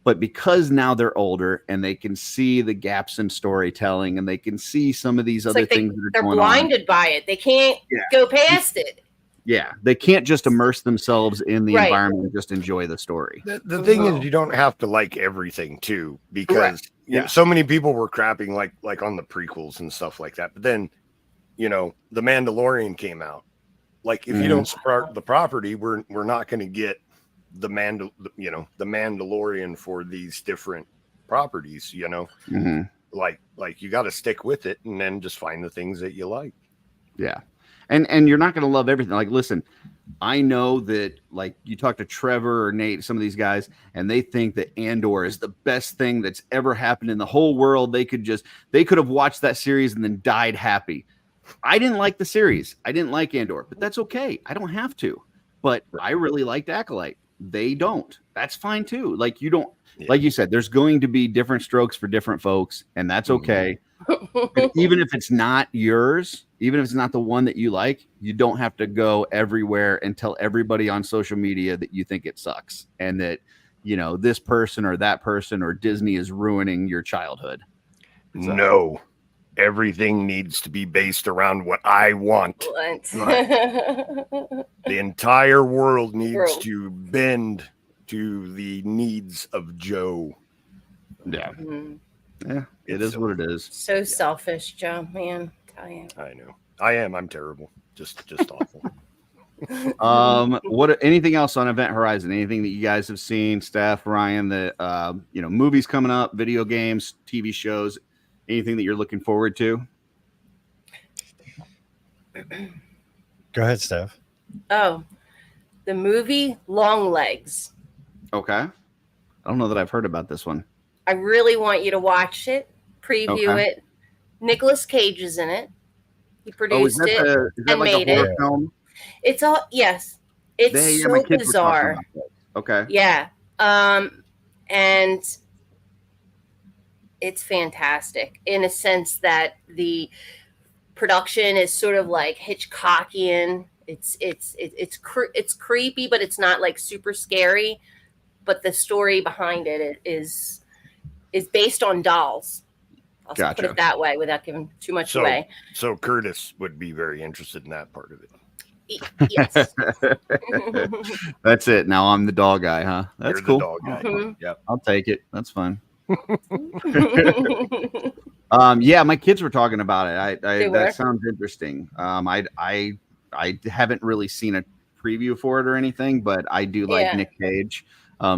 But because now they're older and they can see the gaps in storytelling, and they can see some of these other things that are going on. They're blinded by it. They can't go past it. Yeah, they can't just immerse themselves in the environment and just enjoy the story. The thing is, you don't have to like everything too, because so many people were crapping like on the prequels and stuff like that. But then, The Mandalorian came out. Like, if you don't support the property, we're not going to get the Mandalorian for these different properties. Like you got to stick with it, and then just find the things that you like. Yeah. And you're not going to love everything. Like, listen, I know that, like, you talk to Trevor or Nate, some of these guys, and they think that Andor is the best thing that's ever happened in the whole world. They could have watched that series and then died happy. I didn't like the series. I didn't like Andor, but that's okay. I don't have to. But I really liked Acolyte. They don't. That's fine too. Like, you don't, like you said, there's going to be different strokes for different folks, and that's okay. Even if it's not yours, even if it's not the one that you like, you don't have to go everywhere and tell everybody on social media that you think it sucks and that, this person or that person or Disney is ruining your childhood. So, no, everything needs to be based around what I want. The entire world needs to bend to the needs of Joe. Yeah. Yeah, it is what it is. So selfish, Joe, man. Tell you. I know. I am. I'm terrible. Just awful. What? Anything else on Event Horizon? Anything that you guys have seen, Steph, Ryan? That movies coming up, video games, TV shows. Anything that you're looking forward to? Go ahead, Steph. Oh, the movie Long Legs. Okay. I don't know that I've heard about this one. I really want you to watch it, preview it. Nicolas Cage is in it. He produced it and like made it. Film? It's all It's so bizarre. Okay. Yeah. And it's fantastic in a sense that the production is sort of like Hitchcockian. It's creepy, but it's not like super scary. But the story behind it is based on dolls. I'll put it that way without giving too much away. So Curtis would be very interested in that part of it. Yes. That's it. Now I'm the doll guy, huh? That's cool. The dog guy. Mm-hmm. Yep. I'll take it. That's fun. Yeah, my kids were talking about it. That sounds interesting. I haven't really seen a preview for it or anything, but I do like Nick Cage.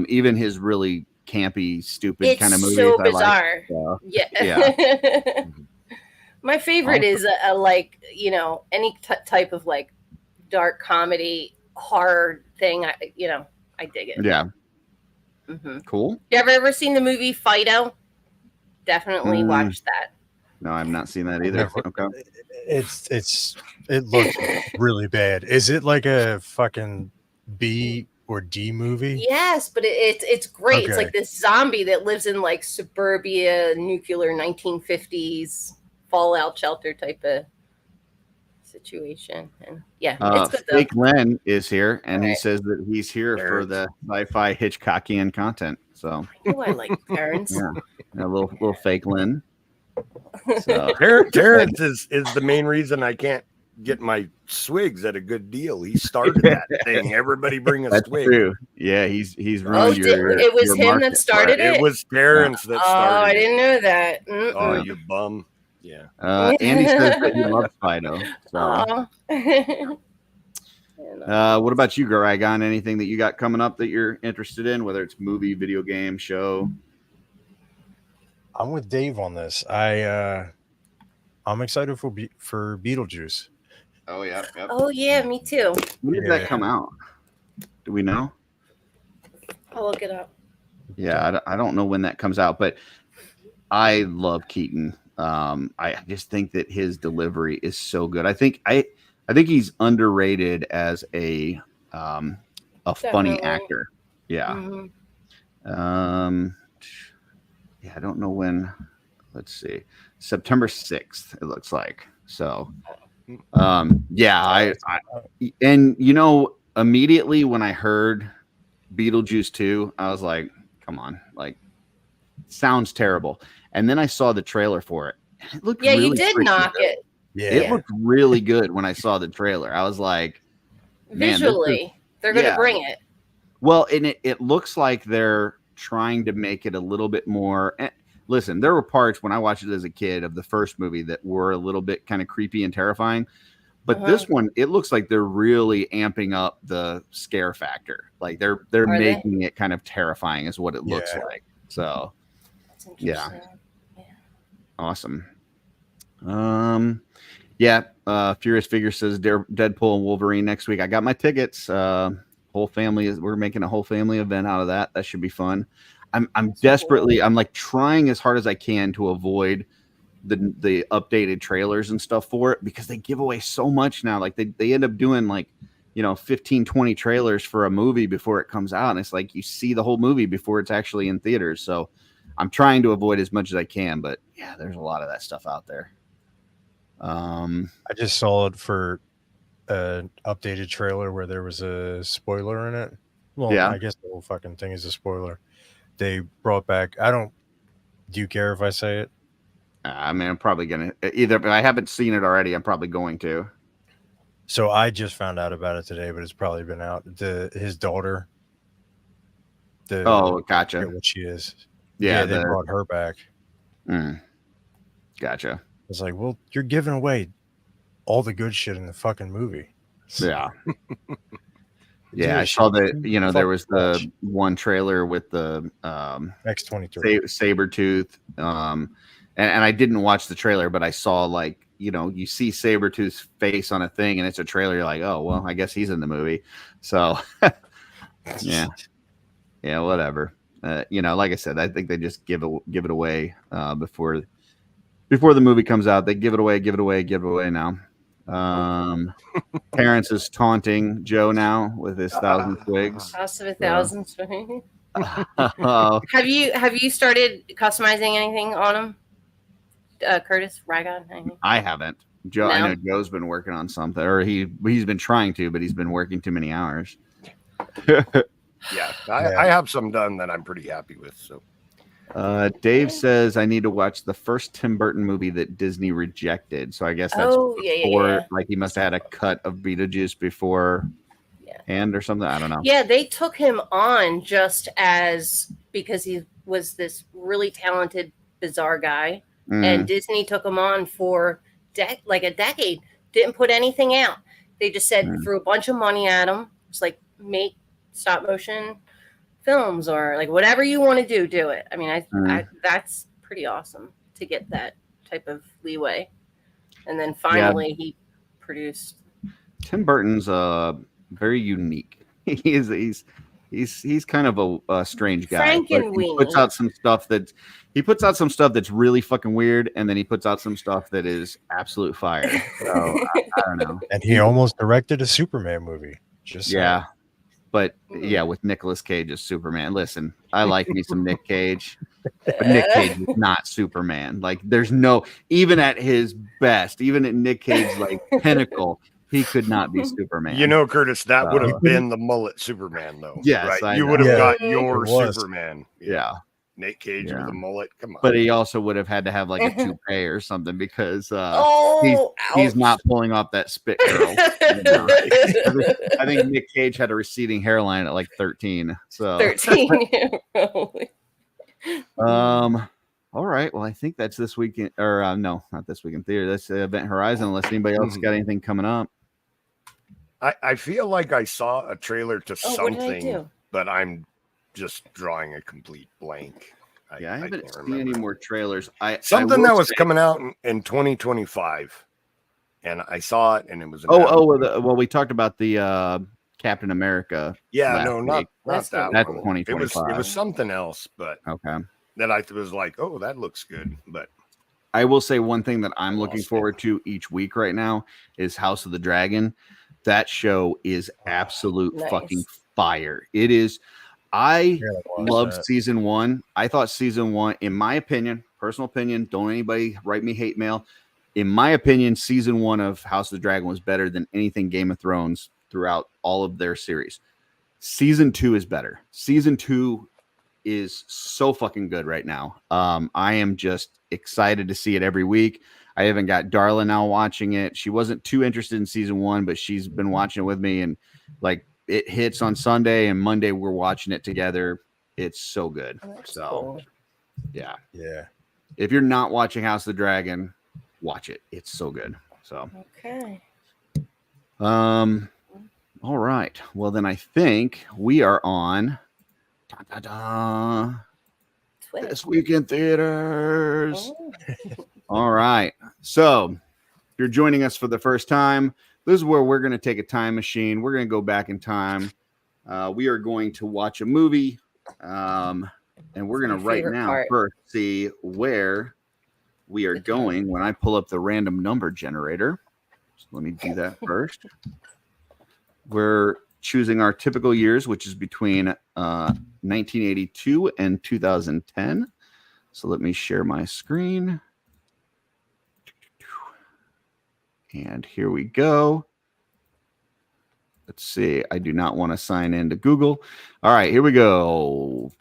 Even his really campy, stupid kind of movies. It's so bizarre. Yeah. My favorite is any type of like dark comedy horror thing. I dig it. Yeah. Mm-hmm. Cool. You ever seen the movie Fido? Definitely watch that. No, I've not seen that either. Never. Okay. It looks really bad. Is it like a fucking B or D movie? Yes, but it's great. Okay. It's like this zombie that lives in like suburbia, nuclear 1950s fallout shelter type of situation. And yeah, it's good though. Fake Len is here, and he Right. says that he's here for the sci-fi Hitchcockian content. So I know I like Terrence. yeah, a little fake Len. So Terrence is the main reason I can't get my swigs at a good deal. He started that thing. Everybody bring a that's swig. true. Yeah, he's ruined Oh, your. it was your him market. that started it? It was Terrence that Oh, started I it. didn't know that. Oh, you bum. Yeah. Andy says that he loves Fido. So. What about you, Garagon? Anything that you got coming up that you're interested in, whether it's movie, video game, show? I'm with Dave on this. I'm excited for Beetlejuice. Oh yeah. Yep. Oh yeah, me too. When did that come out? Do we know? I'll look it up. Yeah, I don't know when that comes out, but I love Keaton. I just think that his delivery is so good. I think he's underrated as a funny Definitely. actor. Yeah. Mhm. Yeah, I don't know when. Let's see. September 6th, it looks like. So yeah, and immediately when I heard Beetlejuice 2, I was like, come on, like sounds terrible. And then I saw the trailer for it. It looked Yeah, really you did freaking knock good. it. Yeah. It looked really good when I saw the trailer. I was like, man, Visually. They're going to bring it. well, and it looks like they're trying to make it a little bit more. Listen, there were parts when I watched it as a kid of the first movie that were a little bit kind of creepy and terrifying. But this one, it looks like they're really amping up the scare factor. Like they're making it kind of terrifying is what it looks like. So That's interesting. yeah. Awesome. Furious Figure says Deadpool and Wolverine next week. I got my tickets. Whole family we're making a whole family event out of that. That should be fun. I'm like trying as hard as I can to avoid the updated trailers and stuff for it because they give away so much now. Like they end up doing like 15, 20 trailers for a movie before it comes out, and it's like you see the whole movie before it's actually in theaters. So I'm trying to avoid as much as I can, but yeah, there's a lot of that stuff out there. I just saw it for an updated trailer where there was a spoiler in it. Well, yeah, I guess the whole fucking thing is a spoiler. They brought back. Do you care if I say it? I mean, I'm probably gonna either, but I haven't seen it already. I'm probably going to. So I just found out about it today, but it's probably been out. His daughter. Oh, gotcha. I forget what she is. Yeah, they brought her back. Gotcha. It's like, well, you're giving away all the good shit in the fucking movie. Yeah. Yeah, I saw that. There was the one trailer with the X-23 Sabretooth, and I didn't watch the trailer, but I saw you see Sabretooth's face on a thing, and it's a trailer. You're like, oh well, I guess he's in the movie. So yeah, whatever. Like I said, I think they just give it away before the movie comes out. They give it away now. Terrence is taunting Joe now with his 1,000 swigs. Cost of 1,000 swigs. Have you started customizing anything on them, Curtis Ragon? I haven't. Joe, no. I know Joe's been working on something, or he's been trying to, but he's been working too many hours. Yeah, I have some done that I'm pretty happy with. So. Dave says I need to watch the first Tim Burton movie that Disney rejected. So I guess that's before, like he must have had a cut of Beetlejuice before and or something. I don't know. Yeah, they took him on just because he was this really talented, bizarre guy. And Disney took him on for a decade. Didn't put anything out. They just said threw a bunch of money at him. It's like make stop motion films or like whatever you want to do it. I mean, that's pretty awesome to get that type of leeway. And then finally he produced. Tim Burton's very unique. He's kind of a strange guy. But he Frankenweenie. puts out some stuff that's really fucking weird, and then he puts out some stuff that is absolute fire. So I don't know. And he almost directed a Superman movie. Just Yeah. But yeah, with Nicolas Cage as Superman. Listen, I like me some Nick Cage, but Nick Cage is not Superman. Like, there's no, even at his best, even at Nick Cage's like pinnacle, he could not be Superman. You know, Curtis, that would have been the mullet Superman, though. Yes, right? I You know. would have Yeah, got your it was. Superman. Yeah. Nick Cage Yeah. with a mullet. Come on. But he also would have had to have like a toupee or something because Oh, he's ouch. not pulling off that spit curl. I think Nick Cage had a receding hairline at like 13. So 13. all right. Well, I think that's this weekend, or no, not this week in theater. That's Event Horizon. Unless anybody else got anything coming up. I feel like I saw a trailer to What did I something, do? but I'm just drawing a complete blank. I haven't can't seen remember. any more trailers. Something will that was say- coming out in 2025, and I saw it, and it was well, we talked about the Captain America. yeah, last no, not week. That's that That's one. 2025. It was something else, but Okay. that I was like, oh, that looks good, but I will say one thing that I'm looking Lost it. forward to each week right now is House of the Dragon. That show is absolute Nice. fucking fire. It is. I Yeah, I watched loved that. season one. I thought season one, in my opinion, personal opinion, don't anybody write me hate mail. In my opinion, season one of House of the Dragon was better than anything Game of Thrones throughout all of their series. Season two is better. Season two is so fucking good right now. I am just excited to see it every week. I even got Darla now watching it. She wasn't too interested in season one, but she's been watching it with me, and like it hits on Sunday and Monday we're watching it together. It's so good. That's So cool. yeah. Yeah. If you're not watching House of the Dragon, watch it. It's so good. So Okay. all right. Well, then I think we are on Twitter. this week in theaters. Oh. All right. So if you're joining us for the first time, this is where we're going to take a time machine. We're going to go back in time. We are going to watch a movie. And we're going to My right favorite now part. first see where we are going when I pull up the random number generator. So let me do that first. We're choosing our typical years, which is between 1982 and 2010. So let me share my screen. And here we go. Let's see. I do not want to sign into Google. All right, here we go.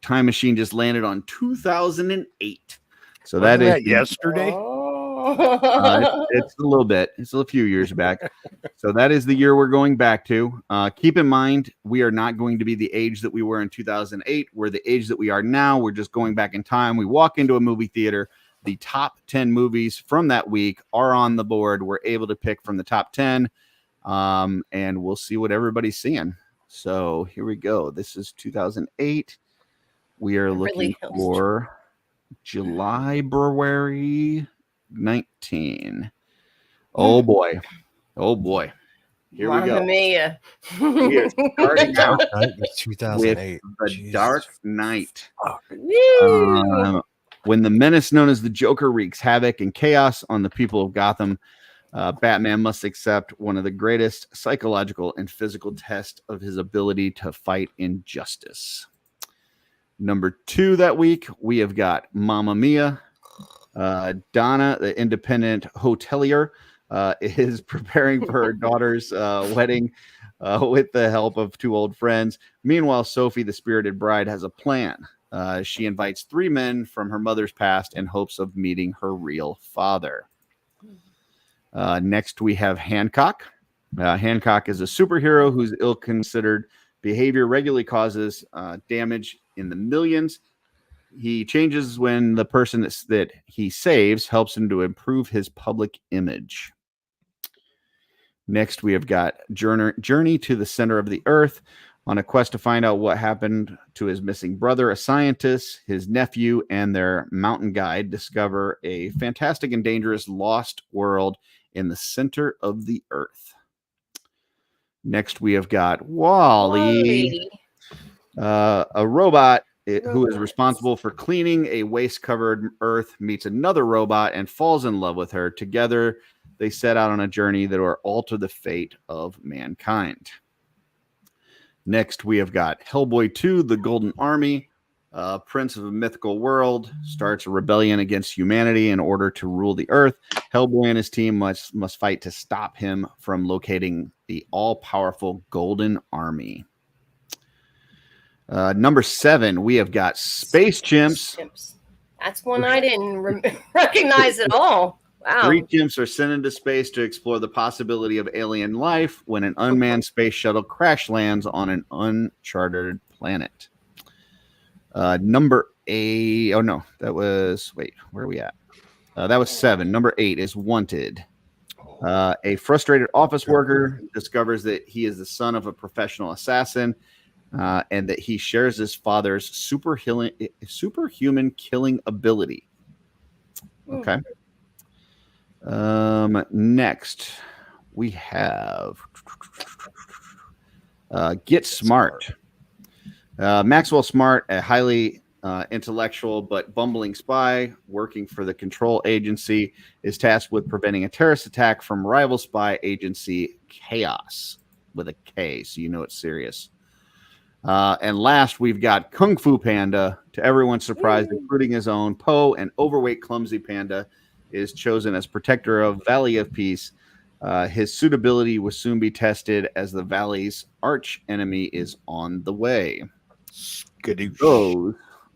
Time machine just landed on 2008. So wasn't that is that yesterday. Oh. it's a little bit. It's a few years back. So that is the year we're going back to. Keep in mind, we are not going to be the age that we were in 2008. We're the age that we are now. We're just going back in time. We walk into a movie theater. The top 10 movies from that week are on the board. We're able to pick from the top 10, and we'll see what everybody's seeing. So here we go. This is 2008. We are looking for July 19. Oh boy. Oh boy. Here we go. Mamma mia. We are starting out Night was 2008. The Jesus. Dark Knight. Woo! When the menace known as the Joker wreaks havoc and chaos on the people of Gotham, Batman must accept one of the greatest psychological and physical tests of his ability to fight injustice. Number 2 that week, we have got Mamma Mia. Donna, the independent hotelier, is preparing for her daughter's wedding with the help of 2 old friends. Meanwhile, Sophie, the spirited bride, has a plan. She invites 3 men from her mother's past in hopes of meeting her real father. Next, we have Hancock. Hancock is a superhero whose ill-considered behavior regularly causes damage in the millions. He changes when the person that he saves helps him to improve his public image. Next, we have got Journey to the Center of the Earth. On a quest to find out what happened to his missing brother, a scientist, his nephew, and their mountain guide discover a fantastic and dangerous lost world in the center of the earth. Next, we have got Wally. A robot who is responsible for cleaning a waste-covered Earth meets another robot and falls in love with her. Together, they set out on a journey that will alter the fate of mankind. Next, we have got Hellboy 2, The Golden Army. Prince of a mythical world starts a rebellion against humanity in order to rule the Earth. Hellboy and his team must fight to stop him from locating the all-powerful Golden Army. Number 7, we have got Space Chimps. That's one I didn't recognize at all. Wow. 3 chimps are sent into space to explore the possibility of alien life when an unmanned space shuttle crash lands on an uncharted planet. Number 8. Oh, no. That was... Wait, where are we at? That was 7. Number 8 is Wanted. A frustrated office worker discovers that he is the son of a professional assassin and that he shares his father's superhuman killing ability. Okay. Next, we have Get Smart. Maxwell Smart, a highly intellectual but bumbling spy working for the Control Agency, is tasked with preventing a terrorist attack from rival spy agency Chaos with a K, so you know it's serious. And last, we've got Kung Fu Panda. To everyone's surprise, including his own, Poe, an overweight, clumsy panda, is chosen as protector of Valley of Peace. His suitability will soon be tested as the Valley's arch enemy is on the way. Those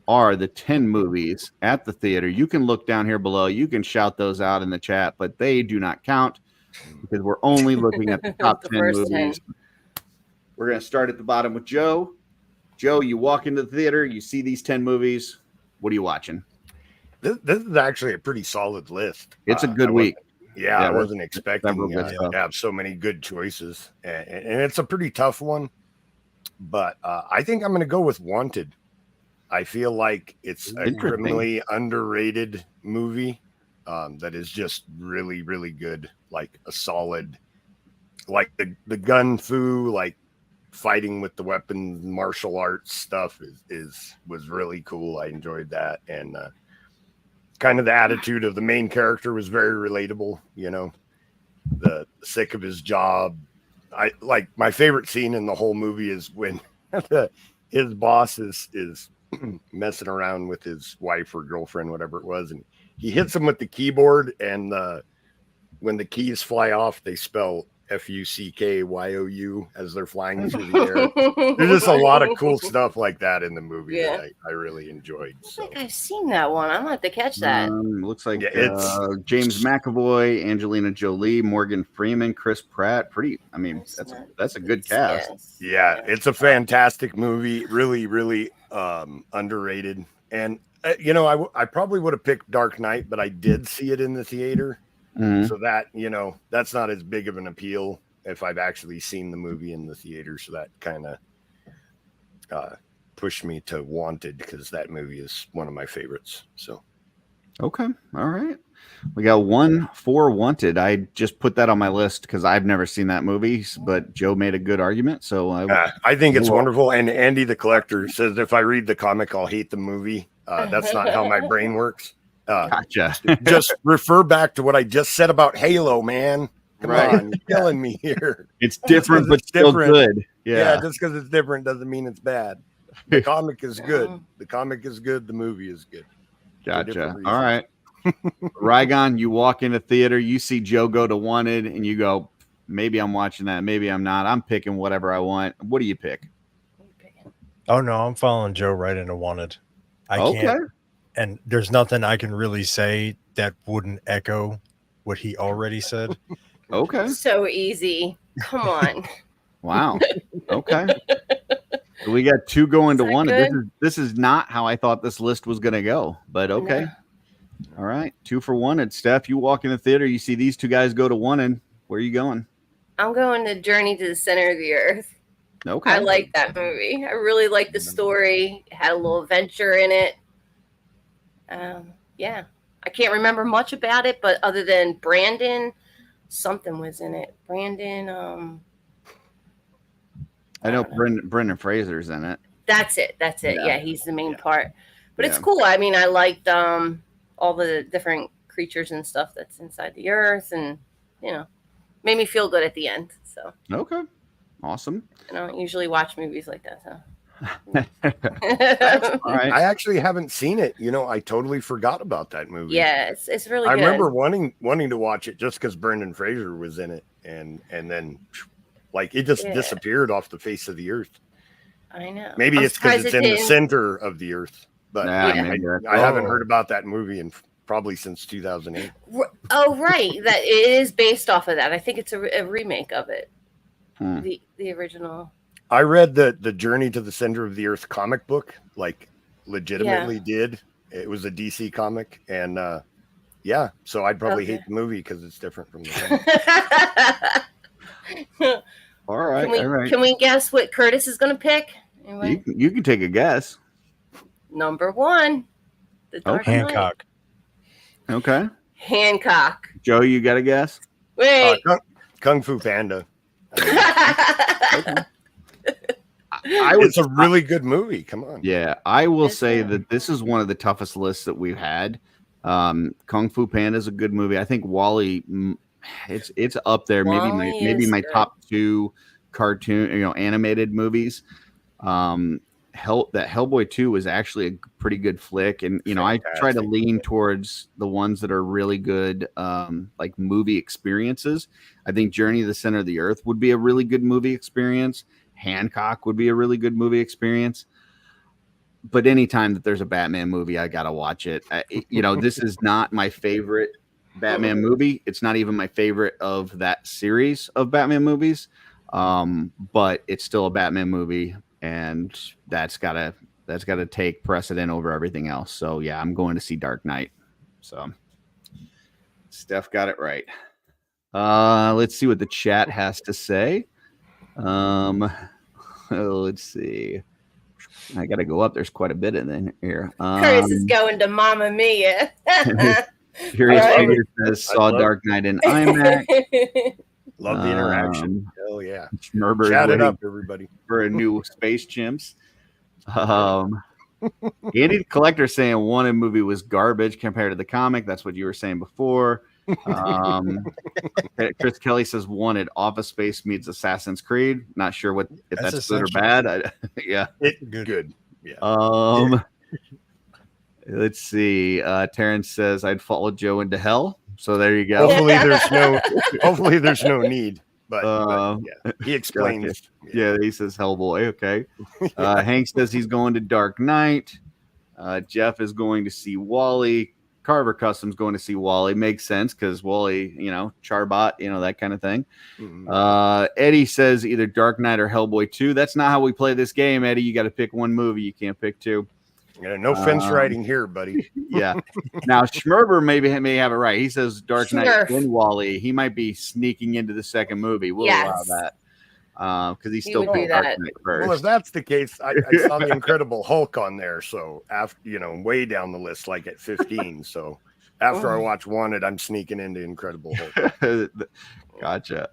are the 10 movies at the theater. You can look down here below. You can shout those out in the chat, but they do not count because we're only looking at the top 10 movies. 10. We're going to start at the bottom with Joe. Joe, you walk into the theater, you see these 10 movies. What are you watching? This is actually a pretty solid list. It's a good week. I wasn't expecting to have so many good choices. And it's a pretty tough one. But I think I'm going to go with Wanted. I feel like it's a criminally underrated movie that is just really, really good. Like a solid, like the gun fu, like fighting with the weapons, martial arts stuff was really cool. I enjoyed that. And kind of the attitude of the main character was very relatable. You know, the sick of his job. I like my favorite scene in the whole movie is when his boss is messing around with his wife or girlfriend, whatever it was, and he hits him with the keyboard, and when the keys fly off, they spell FUCKYOU as they're flying through the air. There's just a lot of cool stuff like that in the movie that I really enjoyed. I think I've seen that one. I'm gonna have to catch that. Looks like it's James McAvoy, Angelina Jolie, Morgan Freeman, Chris Pratt. That's a good cast. Yeah, it's a fantastic movie. Really, really underrated. And I probably would have picked Dark Knight, but I did see it in the theater. Mm-hmm. So that, that's not as big of an appeal if I've actually seen the movie in the theater. So that kind of pushed me to Wanted because that movie is one of my favorites. So, okay. All right. We got 1 for Wanted. I just put that on my list because I've never seen that movie, but Joe made a good argument. So I think it's wonderful. And Andy the Collector says, if I read the comic, I'll hate the movie. That's not how my brain works. Gotcha. Just refer back to what I just said about Halo, man. Come on, you're killing me here. It's different, but still good. Yeah, just because it's different doesn't mean it's bad. The comic is good. The comic is good. The movie is good. Gotcha. All right. Rygon, you walk into theater, you see Joe go to Wanted, and you go, maybe I'm watching that, maybe I'm not. I'm picking whatever I want. What do you pick? Oh, no, I'm following Joe right into Wanted. I can't. And there's nothing I can really say that wouldn't echo what he already said. Okay. So easy. Come on. Wow. Okay. So we got 2 going to Wanted. This is not how I thought this list was going to go, but okay. No. All right. 2 for Wanted. Steph, you walk in the theater, you see these 2 guys go to Wanted. Where are you going? I'm going to Journey to the Center of the Earth. Okay. I like that movie. I really like the story. It had a little adventure in it. I can't remember much about it, but other than Brandon, something was in it. Brandon, I know Brendan Fraser's in it. That's it. Yeah, he's the main part. But it's cool. I mean, I liked all the different creatures and stuff that's inside the earth, and made me feel good at the end. So okay, awesome. I don't usually watch movies like that. So. All right. I actually haven't seen it. I totally forgot about that movie. Yeah, it's really good. I remember wanting to watch it just because Brendan Fraser was in it, and then like it just disappeared off the face of the earth. I know. Maybe it's because it's in the center of the earth, but I haven't heard about that movie in probably since 2008. Oh, right. That it is based off of that. I think it's a remake of it. The original. I read the Journey to the Center of the Earth comic book, like legitimately did. It was a DC comic, and so I'd probably hate the movie because it's different from the comic. All right. Can we guess what Curtis is going to pick? Anyway? You can take a guess. Number 1, The Dark Knight. Hancock. Okay. Hancock. Joe, you got a guess? Wait. Kung Fu Panda. It's a really good movie. Come on. Yeah, I will say that this is one of the toughest lists that we've had. Kung Fu Panda is a good movie. I think Wall-E, it's up there. Maybe my top 2 cartoon, animated movies. That Hellboy 2 was actually a pretty good flick, and I try to lean towards the ones that are really good, like movie experiences. I think Journey to the Center of the Earth would be a really good movie experience. Hancock would be a really good movie experience. But anytime that there's a Batman movie, I gotta watch it. This is not my favorite Batman movie. It's not even my favorite of that series of Batman movies. But it's still a Batman movie, and that's gotta take precedent over everything else. So yeah, I'm going to see Dark Knight. So Steph got it right. Let's see what the chat has to say. Let's see. I gotta go up. There's quite a bit in here. Curtis is going to Mamma Mia. Curious Finger says saw Dark Knight in IMAX. Love the interaction. Hell yeah. Schmerber Chat it up, everybody. For a new Space Chimps. Andy the Collector saying Wanted movie was garbage compared to the comic. That's what you were saying before. Chris Kelly says Wanted Office Space meets Assassin's Creed. Not sure if that's good or bad. Good. Yeah. Let's see. Terrence says I'd follow Joe into hell. So there you go. Hopefully there's no need. But he explains. Yeah, he says Hellboy. Okay. Hank says he's going to Dark Knight. Jeff is going to see Wall-E. Carver Customs going to see Wall-E. Makes sense because Wall-E, Charbot, that kind of thing. Mm-hmm. Eddie says either Dark Knight or Hellboy 2. That's not how we play this game, Eddie. You got to pick one movie. You can't pick 2. Yeah, no fence riding here, buddy. Yeah. Now Schmerber may have it right. He says Dark Knight and Wall-E. He might be sneaking into the second movie. We'll allow that. Because he's still playing Dark Knight first. Well, if that's the case, I saw the Incredible Hulk on there. So after way down the list, like at 15. So after I watch Wanted, I'm sneaking into Incredible Hulk. Gotcha.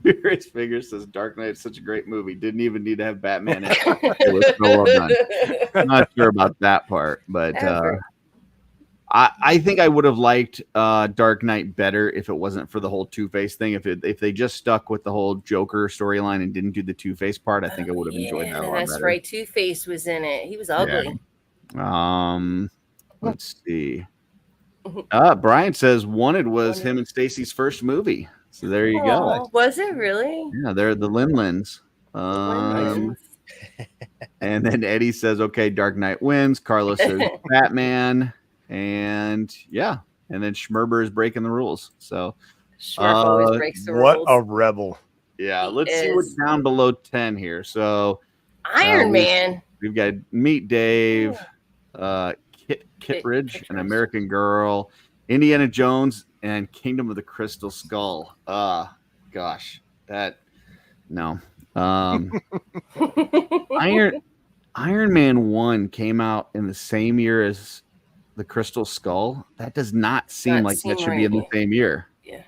Curious Figure says Dark Knight is such a great movie. Didn't even need to have Batman in it. It was so well done. I'm not sure about that part, but I think I would have liked Dark Knight better if it wasn't for the whole Two-Face thing. If they just stuck with the whole Joker storyline and didn't do the Two-Face part, I think I would have enjoyed that a lot that's better. Right. Two-Face was in it. He was ugly. Yeah. Let's see. Brian says Wanted was him and Stacy's first movie. So there you go. Was it really? Yeah, they're the Lin-Lins. And then Eddie says, okay, Dark Knight wins. Carlos says Batman. And and then Schmerber is breaking the rules. So Schmerber always breaks the rules. What a rebel. Yeah, let's see what's down below 10 here. So Iron Man. We've got Meet Dave, Kittredge, An American Girl, Indiana Jones, and Kingdom of the Crystal Skull. Gosh, no. Iron Man 1 came out in the same year as the Crystal Skull. That does not seem like that should be in the same year. Yeah.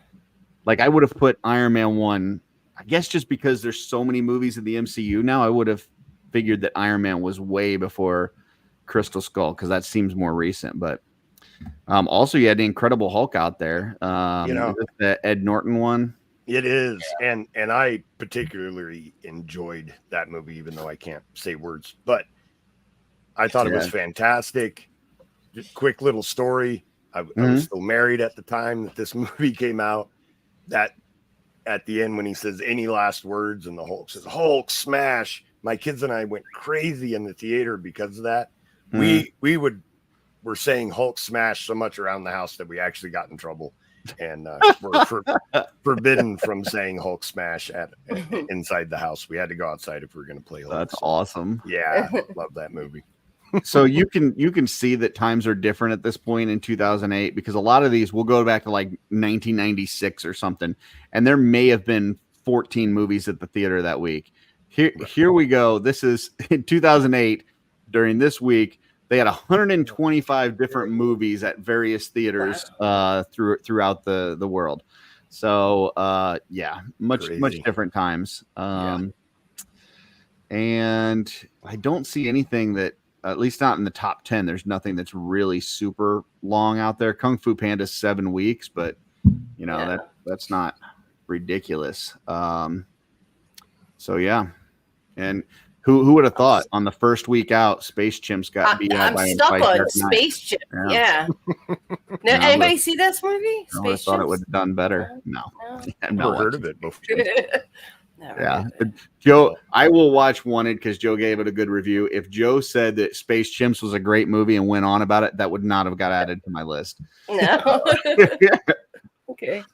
Like I would have put Iron Man 1. I guess just because there's so many movies in the MCU now, I would have figured that Iron Man was way before Crystal Skull because that seems more recent. But also, you had the Incredible Hulk out there. Is it the Ed Norton one? It is, and I particularly enjoyed that movie, even though I can't say words. But I thought it was fantastic. Just quick little story. I was still married at the time that this movie came out. That at the end when he says any last words and the Hulk says Hulk smash, my kids and I went crazy in the theater because of that. We were saying Hulk smash so much around the house that we actually got in trouble and were forbidden from saying Hulk smash inside the house. We had to go outside if we were going to play Hulk. That's awesome. Yeah, love that movie. So you can see that times are different at this point in 2008 because a lot of these will go back to like 1996 or something, and there may have been 14 movies at the theater that week. Here we go. This is in 2008. During this week, they had 125 different movies at various theaters throughout the world. So much different times. And I don't see anything that, at least not in the top 10. There's nothing that's really super long out there. Kung Fu Panda 7 weeks, but that's not ridiculous. So yeah, and who would have thought on the first week out, Space Chimps got beat out by stuck on Space Chimp. Yeah. No, anybody see this movie? I would have thought it would have done better. No. I've never heard of it before. Yeah, Joe, I will watch Wanted because Joe gave it a good review. If Joe said that Space Chimps was a great movie and went on about it, that would not have got added to my list. No. Okay.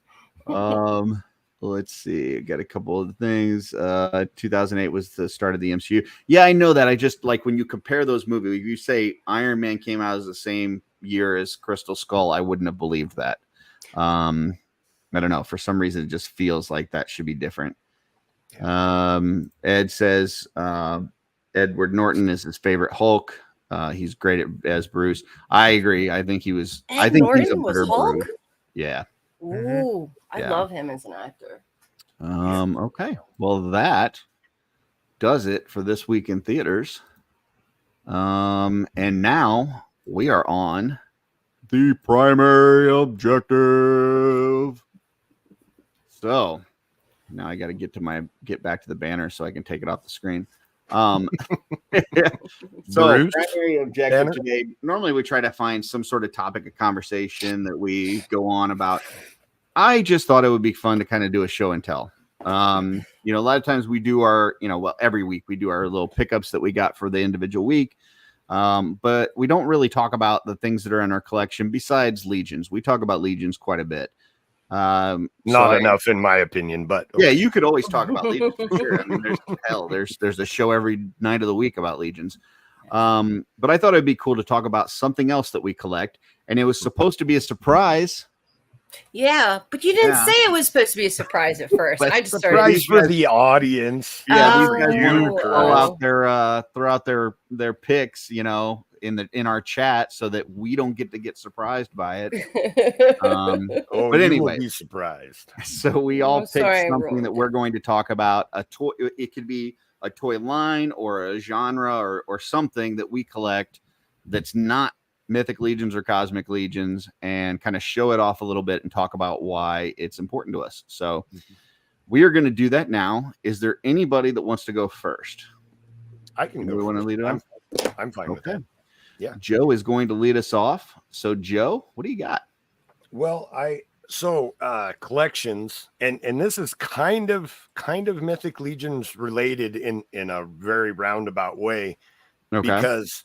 Let's see. I got a couple of things. 2008 was the start of the MCU. Yeah, I know that. I just like when you compare those movies. If you say Iron Man came out as the same year as Crystal Skull, I wouldn't have believed that. I don't know. For some reason, it just feels like that should be different. Ed says Edward Norton is his favorite Hulk. He's great as Bruce. I agree. I think he was. I think Norton he's a better Hulk? Bruce. Yeah. Ooh, I love him as an actor. Okay. Well, that does it for this week in theaters. And now we are on the primary objective. So now I got to get back to the banner so I can take it off the screen. So primary objective today, normally we try to find some sort of topic of conversation that we go on about. I just thought it would be fun to kind of do a show and tell. A lot of times we do our, every week we do our little pickups that we got for the individual week. But we don't really talk about the things that are in our collection besides Legions. We talk about Legions quite a bit. Not enough in my opinion, but okay. Yeah, you could always talk about Legions for sure. I mean, there's a show every night of the week about Legions. But I thought it'd be cool to talk about something else that we collect, and it was supposed to be a surprise. Yeah, but you didn't say it was supposed to be a surprise at first. I just started surprise for the audience. Yeah, these guys wanted to throw out their picks, in our chat so that we don't get surprised by it. But anyway, be surprised. So we all picked something that we're going to talk about. A toy. It could be a toy line or a genre or something that we collect that's not Mythic Legions or Cosmic Legions, and kind of show it off a little bit and talk about why it's important to us. So we are going to do that now. Is there anybody that wants to go first? I can go. We want to lead it off? I'm fine with that. Yeah. Joe is going to lead us off. So Joe, what do you got? Well, collections, and this is kind of Mythic Legions related in a very roundabout way, because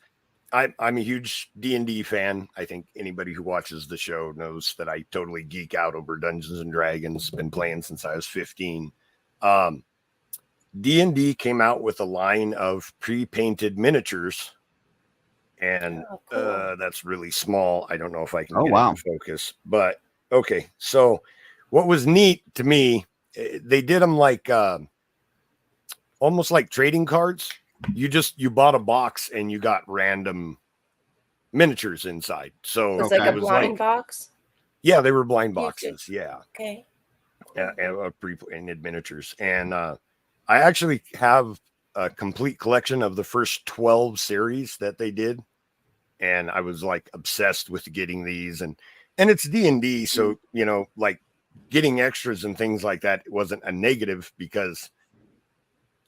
I'm a huge D&D fan. I think anybody who watches the show knows that I totally geek out over Dungeons and Dragons. Been playing since I was 15. D&D came out with a line of pre-painted miniatures, and that's really small. I don't know if I can get it in focus, but okay. So what was neat to me, they did them like almost like trading cards. You bought a box and you got random miniatures inside. So it's like a blind box. Yeah, they were blind boxes. Yeah. Okay. pre-painted miniatures. And I actually have a complete collection of the first 12 series that they did. And I was like obsessed with getting these, and it's D&D. So, you know, like getting extras and things like that wasn't a negative, because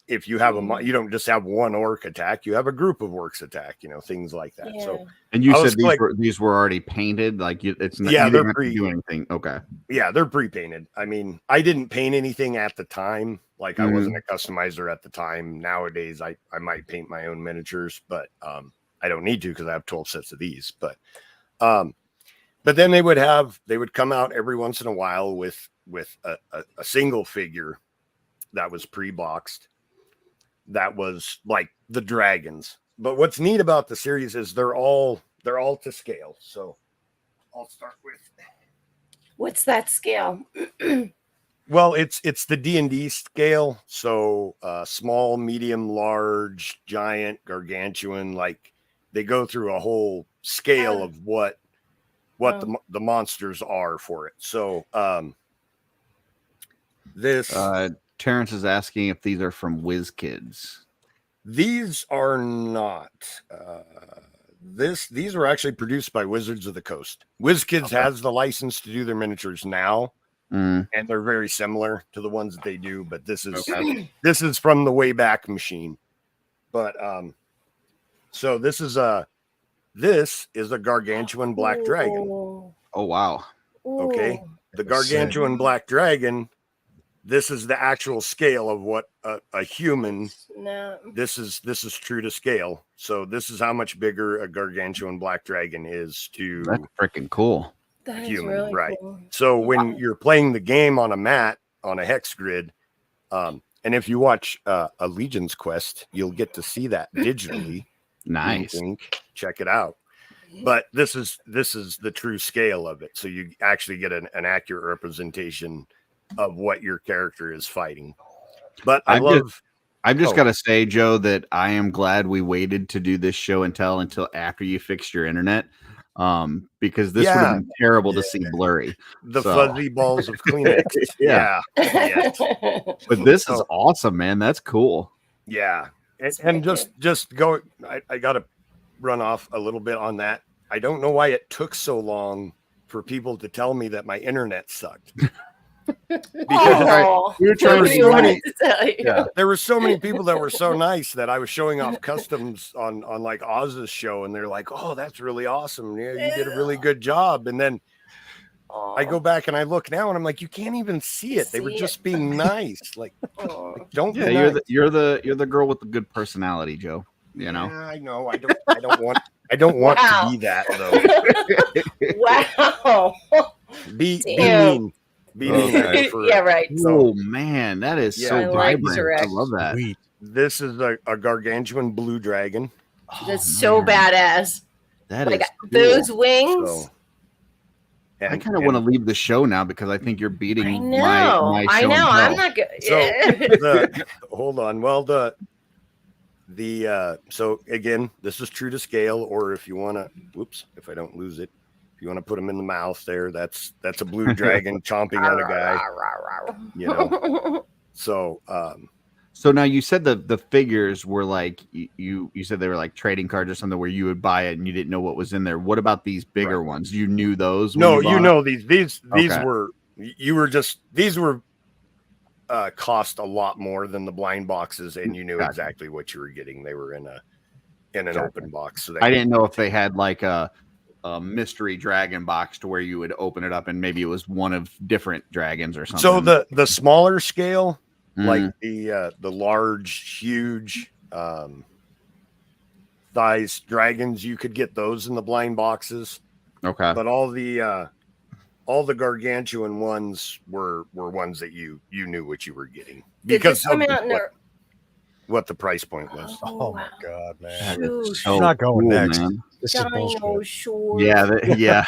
if you have you don't just have one orc attack, you have a group of orcs attack, you know, things like that. Yeah. So, and you said these were already painted, like it's not, yeah, you they're didn't have to do anything. Okay. Yeah, they're pre-painted. I mean, I didn't paint anything at the time. Like I wasn't a customizer at the time. Nowadays, I might paint my own miniatures, but I don't need to because I have 12 sets of these. But then they would come out every once in a while with a single figure that was pre-boxed. That was like the dragons. But what's neat about the series is they're all to scale. So I'll start with. What's that scale? Well, it's the D&D scale. So small, medium, large, giant, gargantuan. Like they go through a whole scale of what the monsters are for it. So this. Terrence is asking if these are from WizKids. These are not. These were actually produced by Wizards of the Coast. WizKids has the license to do their miniatures now, and they're very similar to the ones that they do. But this is from the Wayback Machine. But so this is a gargantuan black dragon. Oh wow! Okay, the gargantuan black dragon. This is the actual scale of what a human. No. This is true to scale. So this is how much bigger a gargantuan black dragon is to. That's freaking cool. That is human, really right? Cool. So when you're playing the game on a mat on a hex grid, and if you watch Legion's Quest, you'll get to see that digitally. Nice. Check it out. But this is the true scale of it. So you actually get an accurate representation of what your character is fighting. But I've just got to say, Joe, that I am glad we waited to do this show until after you fixed your internet, because this would have been terrible to see blurry. The fuzzy balls of Kleenex. Yeah. But this is awesome, man. That's cool. Yeah. And just go. I got to run off a little bit on that. I don't know why it took so long for people to tell me that my internet sucked. Because we were trying to tell you. There were so many people that were so nice that I was showing off customs on like Oz's show, and they're like, "Oh, that's really awesome! Yeah, you did a really good job." And then I go back and I look now, and I'm like, "You can't even see it. They were just being nice. Like don't." Yeah, nice. you're the girl with the good personality, Joe. You know. Yeah, I know. I don't want to be that though. Wow. Be mean. Yeah, right. Oh man, that is so vibrant. I love that. Sweet. This is a gargantuan blue dragon. That's so badass. That is cool. Those wings. So, I kind of want to leave the show now because I think you're beating my show. I know. I'm not good. So hold on. Well, so again, this is true to scale, or if you want to, if I don't lose it. If you want to put them in the mouth there, that's a blue dragon chomping on a guy, you know. So, so now you said the figures were like you said they were like trading cards or something where you would buy it and you didn't know what was in there. What about these bigger ones? You knew those? No, these were these were cost a lot more than the blind boxes, and you knew exactly what you were getting. They were in an open box. So I didn't know if they had like a mystery dragon box to where you would open it up and maybe it was one of different dragons or something. So the smaller scale, like the large, huge size dragons, you could get those in the blind boxes. Okay. But all the gargantuan ones were ones that you knew what you were getting because of what the price point was. Oh my god, man! So not going cool, next. Man. This is bullshit. Yeah.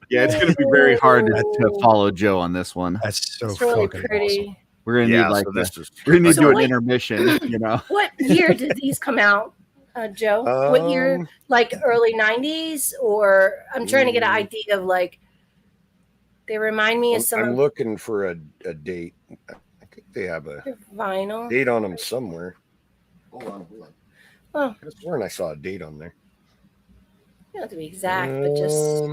It's going to be very hard to follow Joe on this one. That's so really fucking pretty. awesome. We're going to need to do an intermission. You know, what year did these come out, Joe? What year? Like early '90s, or I'm trying to get an idea of like. They remind me of some I'm of looking for a date. I think they have a their vinyl. date on them somewhere. Hold on. Oh, I could have sworn I saw a date on there. you don't have to be exact, but just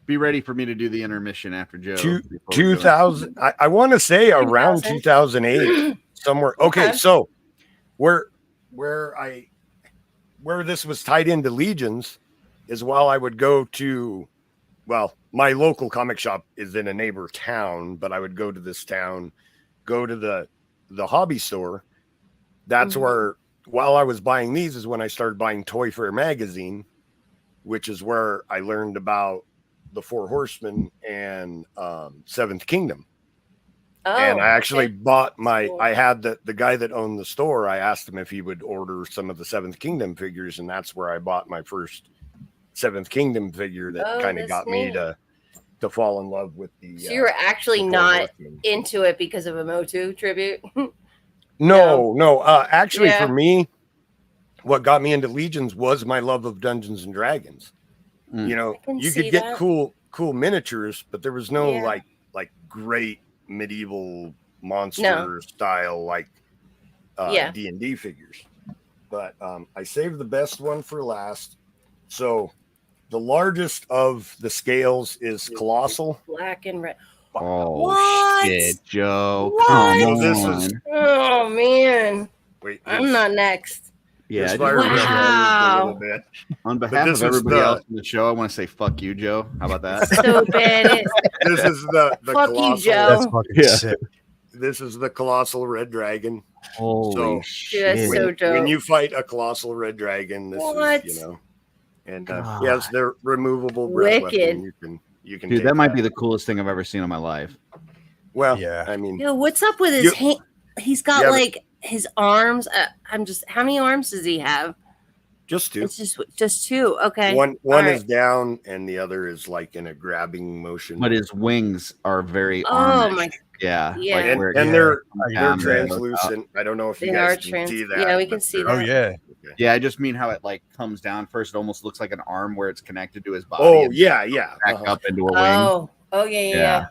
Be ready for me to do the intermission after Joe. Two, before we do it. 2000. I want to say around 2000? 2008 somewhere. Okay, Okay. so where this was tied into Legions is while I would go to, well, my local comic shop is in a neighbor town, but I would go to this town, go to the hobby store. That's where, while I was buying these, is when I started buying Toy Fair magazine, which is where I learned about the Four Horsemen and Seventh Kingdom. oh, And I actually okay. bought Cool. I had the guy that owned the store. I asked him if he would order some of the Seventh Kingdom figures, and that's where I bought my first Seventh Kingdom figure that Oh, kind of that's got me neat. to fall in love with the. So you were actually the Four not Horsemen. into it because of a Motu tribute. No. Actually, Yeah. for me, what got me into Legions was my love of Dungeons and Dragons. Mm. You know, can you see could get that. cool miniatures, but there was no Yeah. like great medieval monster style like Yeah. D&D figures. But I saved the best one for last. So the largest of the scales is Colossal. Black and red. Oh What? shit, Joe! What? Come So on. this is- Oh man, Wait, I'm not next. Yeah, His I fire just- red Wow. a little bit. on behalf this of is everybody the- else in the show, I want to say fuck you, Joe. How about that? So bad. This is the Fuck you, Colossal. Joe. That's fucking Yeah. sick. This is the Colossal Red Dragon. Holy So- Dude, shit! that's so dope. When you fight a Colossal Red Dragon, this What? is, and God. yes, they're removable breath Wicked. weapon. You can Dude, take that might be the coolest thing I've ever seen in my life. Well, Yeah. I mean, Yo, what's up with his You- hand? He's got Yeah, but- like his arms. How many arms does he have? just two. It's just two. Okay. One All is right. down, and the other is like in a grabbing motion. But his wings are very Oh armored. my, Yeah, Yeah. like and, where and it they're comes they're down there. translucent. I don't know if you They guys are can see that. yeah, we can but see they're- Oh that. yeah. Yeah, I just mean how it like comes down first. It almost looks like an arm where it's connected to his body. Oh and yeah. back uh-huh. up into a wing. Oh yeah, yeah, yeah.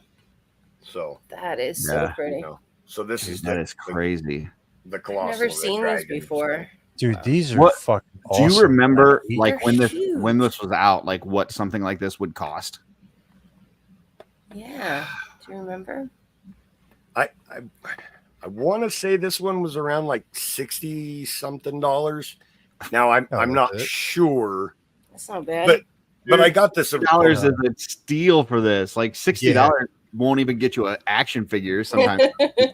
So That is Yeah. so pretty. so this Dude, is that is crazy. the I've Colossal. never Red seen Dragon, these before. Dude, these are What- fucking Do awesome. you remember They're like when huge. this was out, like what something like this would cost? Yeah. Do you remember? I want to say this one was around like $60 something. Now I'm Oh, I'm not that's it. sure, That's not bad. but I got this. $60 is a steal for this. Like $60 won't even get you an action figure sometimes.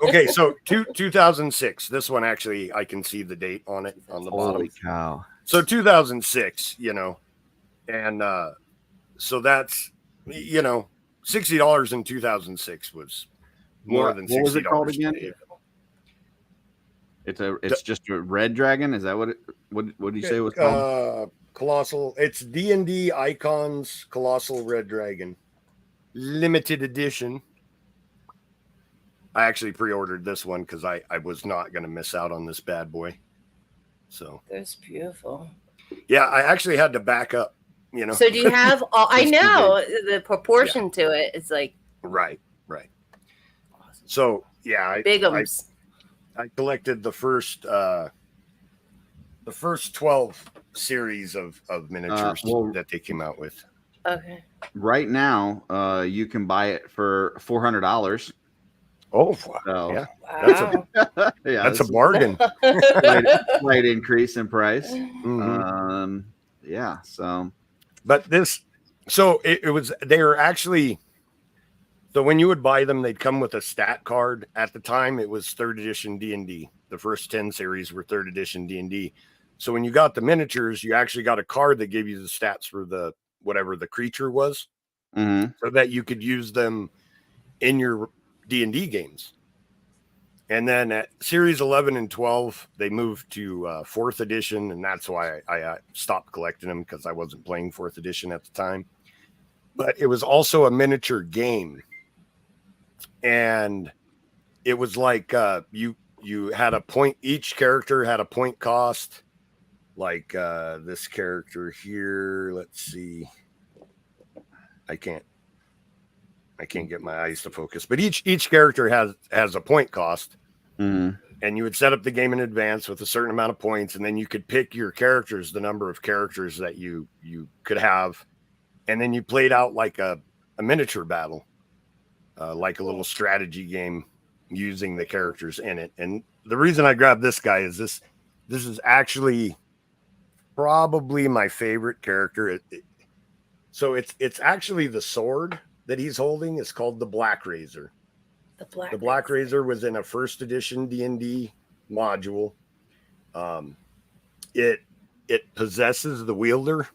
Okay, so 2006. This one actually, I can see the date on it on the bottom. Holy cow! So 2006, and so that's $60 in 2006 was more than $60. What was it called again? today. It's just a red dragon. Is that what it? What did you say it was called? Colossal. It's D&D Icons Colossal Red Dragon, limited edition. I actually pre-ordered this one because I was not going to miss out on this bad boy. So That's beautiful. yeah, I actually had to back up. So do you have all? I It's too know the proportion to it. It's like Right. So yeah, bigums. I collected the first 12 series of miniatures well- that they came out with. Okay. Right now, you can buy it for $400. Oh, So yeah, Wow. yeah, that's a this is bargain. slight increase in price. Mhm. Yeah. So But this, so it was, they were actually, so when you would buy them, they'd come with a stat card. At the time, it was third edition D&D. The first 10 series were third edition D&D. So when you got the miniatures, you actually got a card that gave you the stats for the whatever the creature was, mhm. so that you could use them in your D&D games. And then at series 11 and 12, they moved to fourth edition, and that's why I stopped collecting them, because I wasn't playing fourth edition at the time. But it was also a miniature game, and it was like you had a point. Each character had a point cost. Like this character here. Let's see. I can't. I can't get my eyes to focus. But each character has a point cost. Mm. And you would set up the game in advance with a certain amount of points, and then you could pick your characters, the number of characters that you could have, and then you played out like a miniature battle, like a little strategy game using the characters in it. And the reason I grabbed this guy is this is actually probably my favorite character. So it's actually the sword that he's holding is called the Black Razor. The Black Razor was in a first edition D&D module. It possesses the wielder.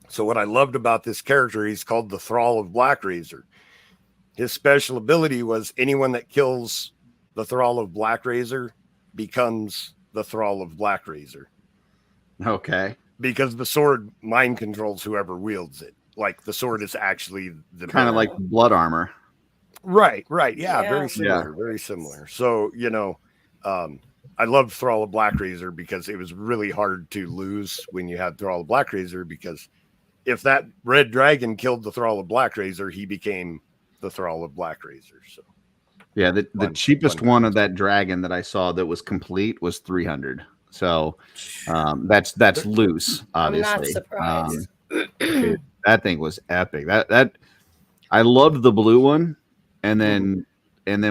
So what I loved about this character, he's called the Thrall of Black Razor. His special ability was anyone that kills the Thrall of Black Razor becomes the Thrall of Black Razor. Okay. Because the sword mind controls whoever wields it. Like the sword is actually the kind of like blood armor. Right. Yeah, very similar. So, I loved Thrall of Black Razor because it was really hard to lose when you had Thrall of Black Razor, because if that red dragon killed the Thrall of Black Razor, he became the Thrall of Black Razor. So, yeah, the cheapest one of that dragon that I saw that was complete was 300. So, that's loose, obviously. I'm not surprised. Dude, that thing was epic. That I loved the blue one. And then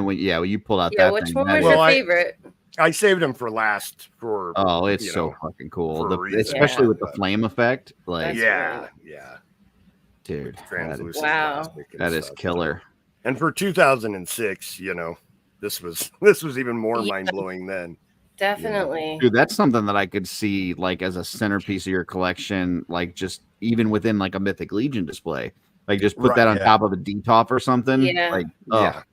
when you pull out that which thing, one was your favorite? I saved him for last it's so fucking cool. Especially with the flame effect. Like yeah. Dude. Wow. That is killer. And for 2006, this was even more mind-blowing then. Definitely. Dude, that's something that I could see like as a centerpiece of your collection, like just even within like a Mythic Legion display. Like just put that on top of a D-top or something. Yeah. Like, yeah.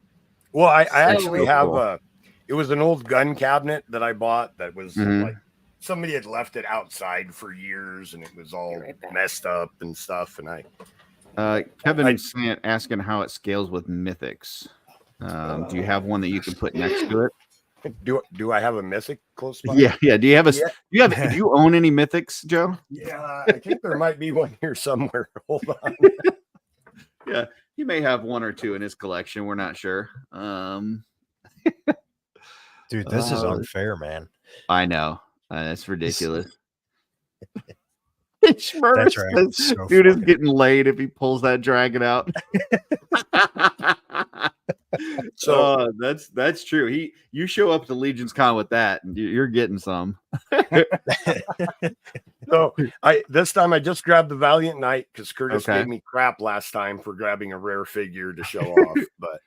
Well, I actually have it was an old gun cabinet that I bought that was like somebody had left it outside for years and it was all messed up and stuff. And Kevin is asking how it scales with Mythics. Do you have one that you can put next to it? Do I have a Mythic close by? Yeah. Do you have do you own any Mythics, Joe? Yeah, I think there might be one here somewhere. Hold on. Yeah, he may have one or two in his collection. We're not sure. Dude, this is unfair, man. I know. That's ridiculous. That's right. So dude is getting laid if he pulls that dragon out. So that's true. You show up to Legion's Con with that, and you're getting some. So this time I just grabbed the Valiant Knight because Curtis gave me crap last time for grabbing a rare figure to show off. But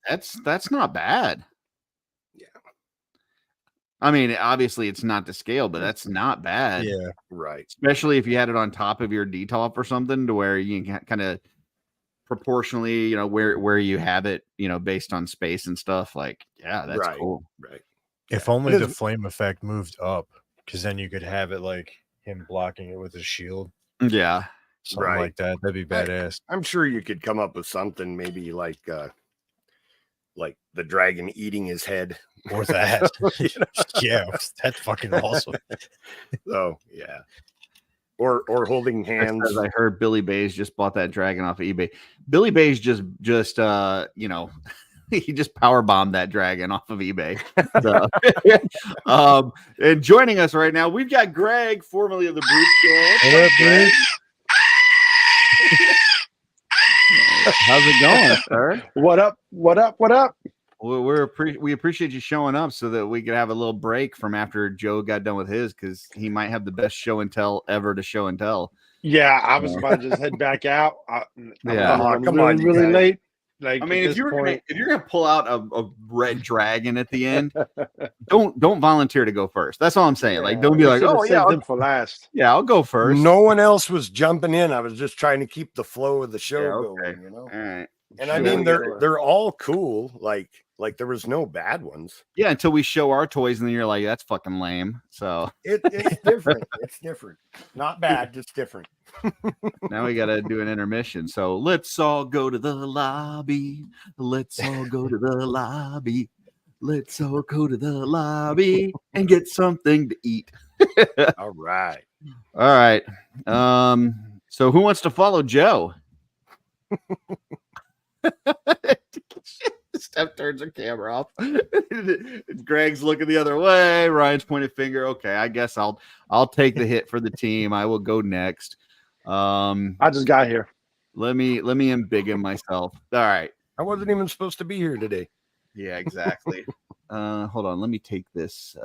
that's not bad. Yeah. I mean, obviously it's not to scale, but that's not bad. Yeah, right. Especially if you had it on top of your D-top or something, to where you can kind of proportionally, where you have it, based on space and stuff. Like, yeah, that's cool. Right. If only the flame effect moved up, because then you could have it like him blocking it with his shield. Yeah. Something like that. That'd be badass. I'm sure you could come up with something, maybe like the dragon eating his head. Or that. Yeah, that's fucking awesome. So yeah. Or holding hands. As I heard Billy Bays just bought that dragon off of eBay. Billy Bays just he just power bombed that dragon off of eBay. So, and joining us right now, we've got Greg, formerly of the Brute Squad. What up, Greg? How's it going, sir? What up? We appreciate you showing up so that we could have a little break from after Joe got done with his, because he might have the best show and tell ever to show and tell. Yeah, I was about to just head back out. Come on, really late. Like, I mean, if you're gonna pull out a red dragon at the end, don't volunteer to go first. That's all I'm saying. Like, don't be like, them for last. Yeah, I'll go first. No one else was jumping in. I was just trying to keep the flow of the show going. All right. And I mean, they're all cool. Like there was no bad ones. Yeah, until we show our toys, and then you're like, that's fucking lame. So it's different. It's different. Not bad, just different. Now we gotta do an intermission. So let's all go to the lobby. Let's all go to the lobby. Let's all go to the lobby and get something to eat. All right. So who wants to follow Joe? Steph turns her camera off. Greg's looking the other way. Ryan's pointing finger. Okay, I guess I'll take the hit for the team. I will go next. I just got here. Let me embiggen myself. All right. I wasn't even supposed to be here today. Yeah, exactly. Hold on. Let me take this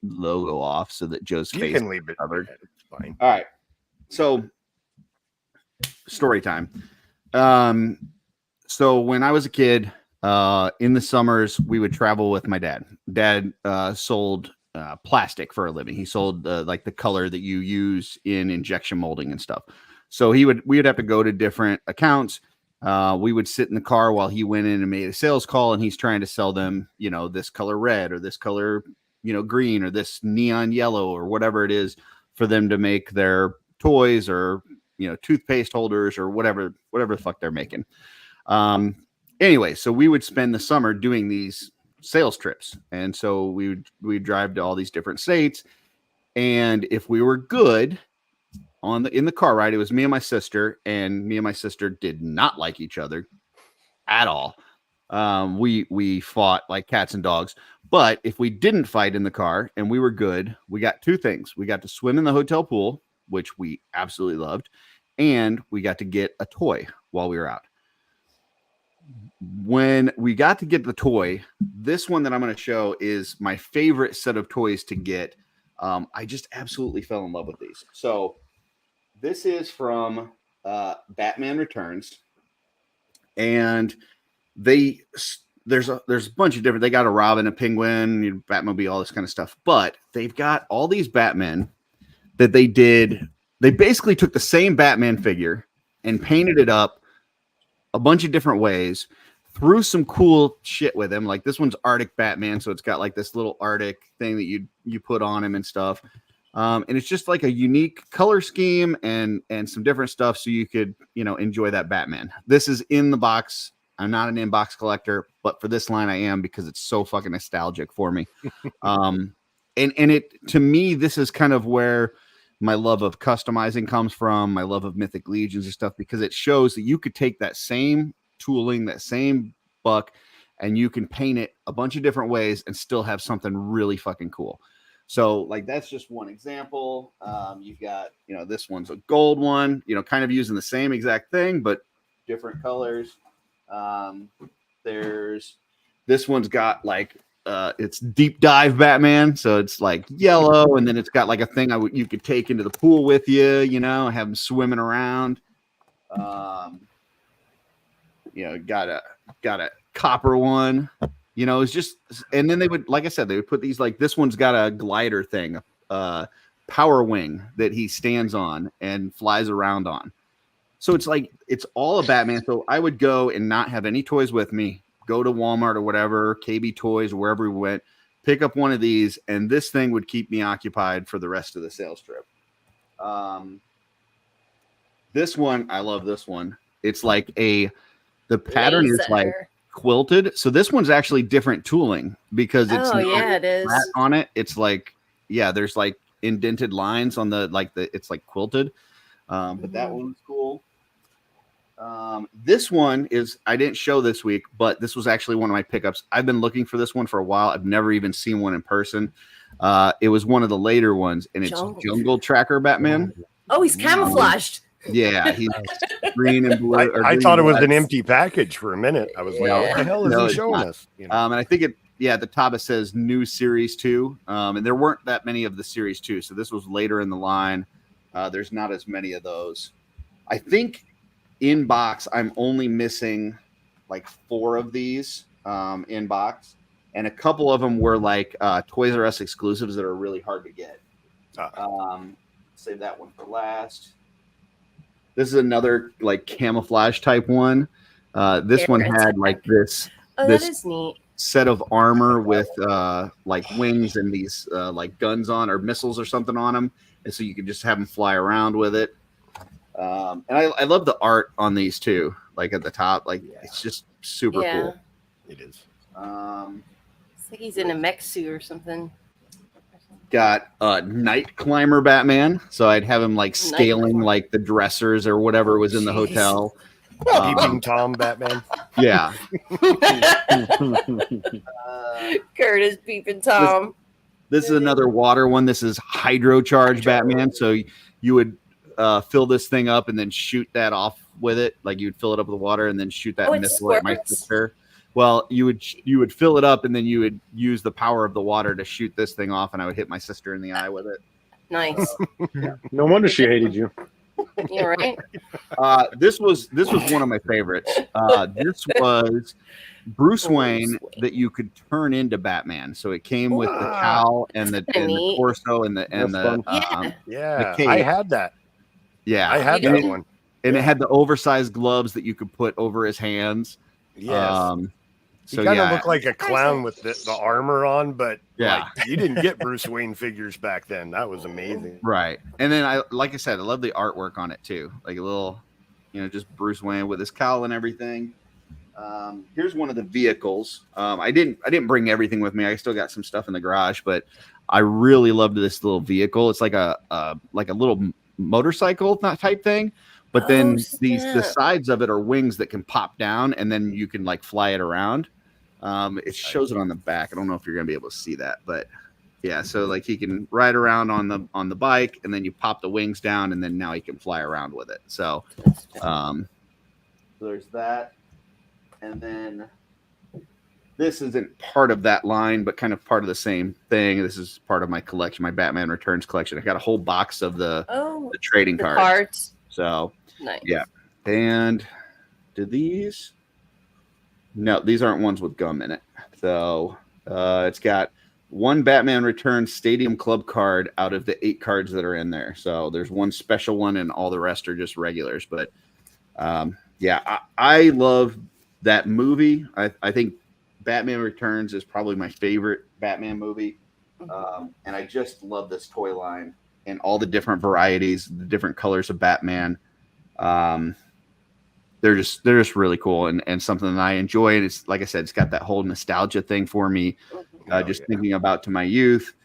logo off so that Joe's You face can leave is it. covered. It's fine. All right. So, story time. So when I was a kid, in the summers, we would travel with my dad. Dad sold plastic for a living. He sold like the color that you use in injection molding and stuff. So we would have to go to different accounts. We would sit in the car while he went in and made a sales call, and he's trying to sell them, this color red or this color, green or this neon yellow or whatever it is for them to make their toys or, toothpaste holders or whatever the fuck they're making. Anyway, so we would spend the summer doing these sales trips. And so we'd drive to all these different states. And if we were good in the car ride, it was me and my sister, and me and my sister did not like each other at all. We fought like cats and dogs. But if we didn't fight in the car and we were good, we got two things. We got to swim in the hotel pool, which we absolutely loved, and we got to get a toy while we were out. When we got to get the toy, this one that I'm going to show is my favorite set of toys to get. I just absolutely fell in love with these. So this is from Batman Returns, and there's a bunch of different. They got a Robin, a Penguin, Batmobile, all this kind of stuff. But they've got all these Batmen that they did. They basically took the same Batman figure and painted it up a bunch of different ways, threw some cool shit with him. Like this one's Arctic Batman, so it's got like this little Arctic thing that you put on him and stuff. And it's just like a unique color scheme and some different stuff, so you could enjoy that Batman. This is in the box. I'm not an inbox collector, but for this line I am, because it's so fucking nostalgic for me. And it, to me, this is kind of where my love of customizing comes from, my love of Mythic Legions and stuff, because it shows that you could take that same tooling, that same buck, and you can paint it a bunch of different ways and still have something really fucking cool. So like, that's just one example. You've got, this one's a gold one, kind of using the same exact thing, but different colors. This one's got like, it's deep dive Batman, so it's like yellow, and then it's got like a thing you could take into the pool with you, have them swimming around. Got a copper one, it's just, and then they would, like I said, they would put these, like this one's got a glider thing, power wing that he stands on and flies around on. So it's like, it's all a Batman. So I would go and not have any toys with me, go to Walmart or whatever, KB Toys or wherever we went, pick up one of these, and this thing would keep me occupied for the rest of the sales trip. This one, I love this one. It's like the pattern is like quilted. So this one's actually different tooling because it's it is flat on it. It's like, there's like indented lines on it's like quilted. But that one's cool. This one is, I didn't show this week, but this was actually one of my pickups. I've been looking for this one for a while. I've never even seen one in person. It was one of the later ones, and it's Jungle Tracker Batman. Oh, he's camouflaged. Yeah, he's green and blue. I thought it was an empty package for a minute. I was like, what the hell is he showing us? And I think at the top it says new series 2. And there weren't that many of the series 2. So this was later in the line. There's not as many of those. I think in box, I'm only missing like 4 of these in box, and a couple of them were like Toys R Us exclusives that are really hard to get. Save that one for last. This is another like camouflage type one. This one had like this. Oh, this that is neat. Set of armor with like wings and these like guns on, or missiles or something on them. And so you can just have them fly around with it. And I love the art on these too. Like at the top, like it's just super cool. It is. It's like he's in a mech suit or something. Got Night Climber Batman. So I'd have him like scaling like the dressers or whatever was in the hotel. Peeping Tom Batman. Yeah. Curtis Peeping Tom. This is another water one. This is hydrocharge Batman. So you would fill this thing up and then shoot that off with it. Like you would fill it up with water and then shoot that missile at my sister. Well, you would fill it up and then you would use the power of the water to shoot this thing off, and I would hit my sister in the eye with it. Nice. No wonder she hated you. You're right. This was one of my favorites. This was Bruce Wayne that you could turn into Batman. So it came with the cowl and the torso and the cape. I had that. Yeah, I had that one. And it had the oversized gloves that you could put over his hands. Yes. So he kind of looked like a clown with the armor on, but like, you didn't get Bruce Wayne figures back then. That was amazing. Right. And then like I said, I love the artwork on it too. Like a little, just Bruce Wayne with his cowl and everything. Here's one of the vehicles. I didn't bring everything with me. I still got some stuff in the garage, but I really loved this little vehicle. It's like a little motorcycle type thing. But then the sides of it are wings that can pop down, and then you can like fly it around. It shows it on the back. I don't know if you're gonna be able to see that, but yeah. So like he can ride around on the bike, and then you pop the wings down, and then now he can fly around with it. So, there's that, and then this isn't part of that line, but kind of part of the same thing. This is part of my collection, my Batman Returns collection. I got a whole box of the trading cards. So. Nice. Yeah. And do these? No, these aren't ones with gum in it. So it's got one Batman Returns Stadium Club card out of the 8 cards that are in there. So there's one special one, and all the rest are just regulars. But I love that movie. I think Batman Returns is probably my favorite Batman movie. And I just love this toy line and all the different varieties, the different colors of Batman. They're just really cool and something that I enjoy. And it's like I said, it's got that whole nostalgia thing for me. Thinking about to my youth.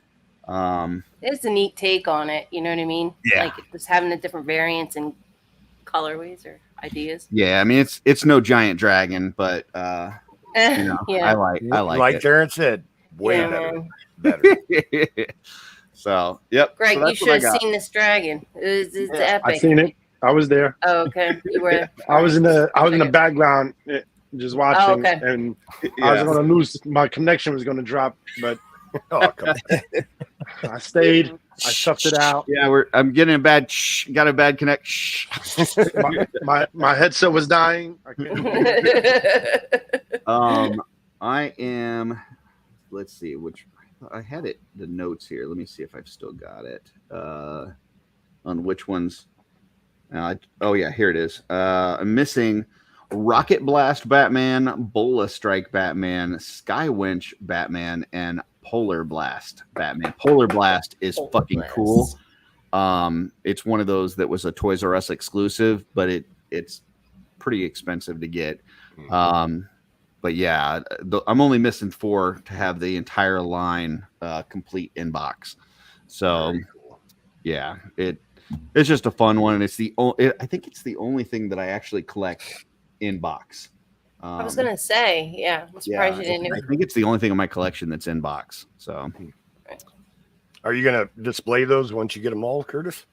It's a neat take on it. You know what I mean? Yeah. Like just having the different variants and colorways or ideas. Yeah. I mean, it's no giant dragon, but I like it. Terrence said, way better. So, yep. Greg, you should have seen this dragon. It's epic. I've seen it. I was there. Oh, okay. You were. I was in the background just watching, and I was going to lose. My connection was going to drop, but I stayed. I toughed it out. Yeah, I'm getting got a bad connect. my headset was dying. I am. Let's see which. I had the notes here. Let me see if I've still got it. On which ones. Here it is. I'm missing Rocket Blast Batman, Bola Strike Batman, Sky Winch Batman, and Polar Blast Batman. Polar Blast is fucking cool. It's one of those that was a Toys R Us exclusive, but it's pretty expensive to get. But yeah, I'm only missing 4 to have the entire line complete in box. So yeah, it's just a fun one, and I think it's the only thing that I actually collect in box. I was gonna say, yeah. I'm surprised you didn't. I think it's the only thing in my collection that's in box. So, are you gonna display those once you get them all, Curtis?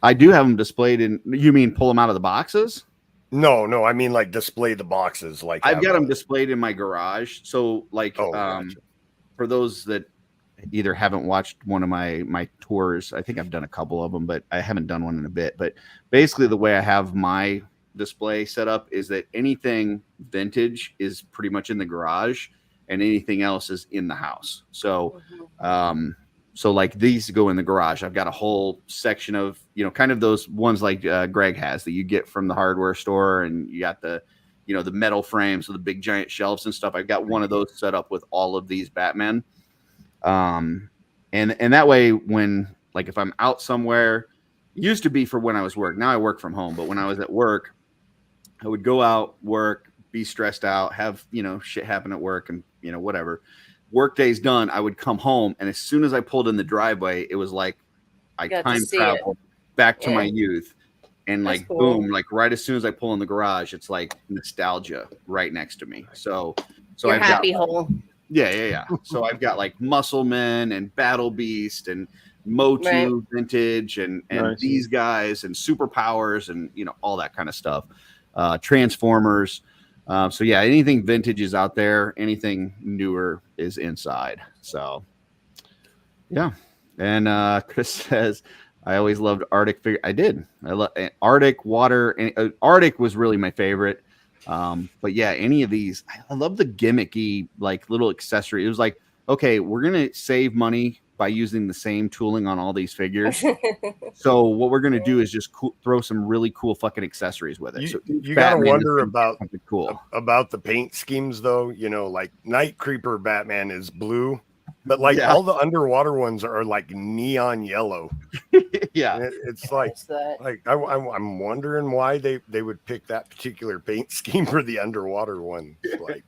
I do have them displayed in. You mean pull them out of the boxes? No. I mean like display the boxes. Like I've got them displayed in my garage. So like, gotcha. For those that either haven't watched one of my tours, I think I've done a couple of them, but I haven't done one in a bit. But basically the way I have my display set up is that anything vintage is pretty much in the garage and anything else is in the house. So, so like these go in the garage. I've got a whole section of, kind of those ones like Greg has that you get from the hardware store, and you got the metal frames with the big giant shelves and stuff. I've got one of those set up with all of these Batman. And that way, when like if I'm out somewhere, it used to be for when I was work. Now I work from home, but when I was at work, I would go out, work, be stressed out, have shit happen at work, and whatever. Work day's done, I would come home, and as soon as I pulled in the driveway, it was like I time traveled back to my youth, And That's like, cool. boom, like right as soon as I pull in the garage, it's like nostalgia right next to me. So Your I've happy got, hole. yeah. So I've got like Muscleman and Battle Beast and Motu vintage and Nice. these guys and Superpowers and, you know, all that kind of stuff. Transformers. So yeah, anything vintage is out there. Anything newer is inside. So yeah. And Chris says, I always loved Arctic figure. I did. I love Arctic water. And Arctic was really my favorite. But yeah, any of these, I love the gimmicky like little accessory. It was like, okay, we're gonna save money by using the same tooling on all these figures. So what we're gonna do is just throw some really cool fucking accessories with it. You gotta wonder about the paint schemes, though. You know, like Night Creeper Batman is blue, but like all the underwater ones are like neon yellow. Yeah, it's like I'm wondering why they would pick that particular paint scheme for the underwater one. Like,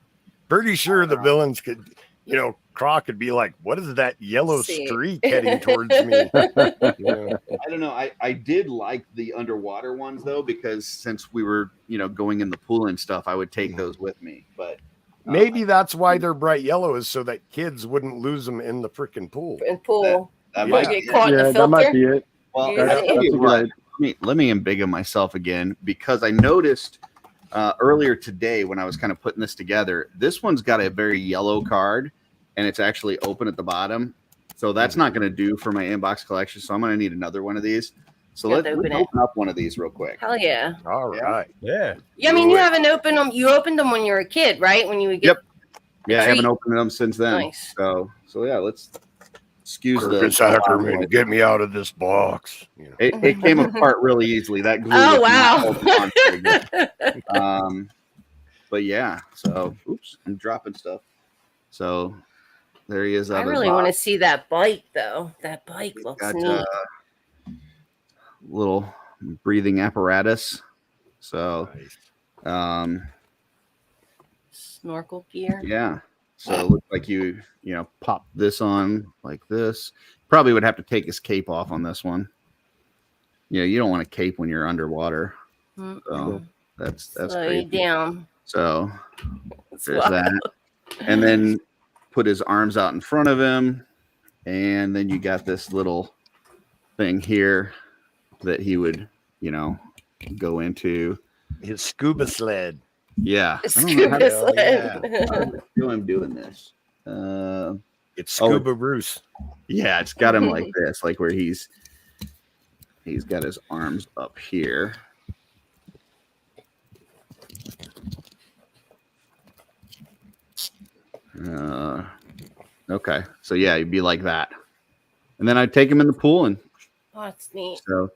pretty sure the villains could, you know, Croc could be like, what is that yellow streak heading towards me? I don't know. I did like the underwater ones though, because since we were, you know, going in the pool and stuff, I would take those with me. But maybe that's why they're bright yellow, is so that kids wouldn't lose them in the freaking pool. That might get caught in the filter. That might be it. Well, that's let me embiggen myself again, because I noticed earlier today when I was kind of putting this together, this one's got a very yellow card and it's actually open at the bottom. So that's not going to do for my inbox collection. So I'm going to need another one of these. So let's open up one of these real quick. Hell yeah. All right. Yeah. Yeah, I mean, you haven't opened them. You opened them when you were a kid, right? When you would get. Yeah, I haven't opened them since then. Nice. So yeah, let's excuse the get me out of this box. You know. It came apart really easily. That glue. Oh wow. But yeah, so oops, I'm dropping stuff. So there he is. I really want to see that bike though. That bike looks neat. Little breathing apparatus. So snorkel gear. Yeah. So it looks like you pop this on like this. Probably would have to take his cape off on this one. Yeah, you don't want a cape when you're underwater. So that's Slow down. So there's that. And then put his arms out in front of him. And then you got this little thing here that he would, go into. His scuba sled. Yeah. Scuba sled. I'm doing this. It's Scuba Bruce. Yeah, it's got him like this, like where he's got his arms up here. Okay. So yeah, you'd be like that. And then I'd take him in the pool and that's neat. So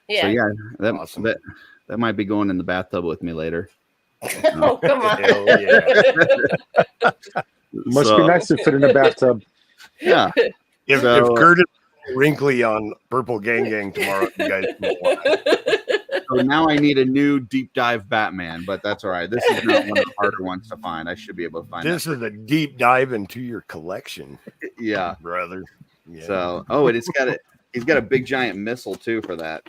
yeah, that awesome. that might be going in the bathtub with me later. Oh, come on. Hell yeah. Must be nice to fit in a bathtub. Yeah. If Kurt is wrinkly on Purple Gang tomorrow, you guys can watch. So now I need a new deep dive Batman, but that's all right. This is not one of the harder ones to find. I should be able to find this. Is a deep dive into your collection. Yeah, brother. Yeah. So, and he's got a big giant missile too for that.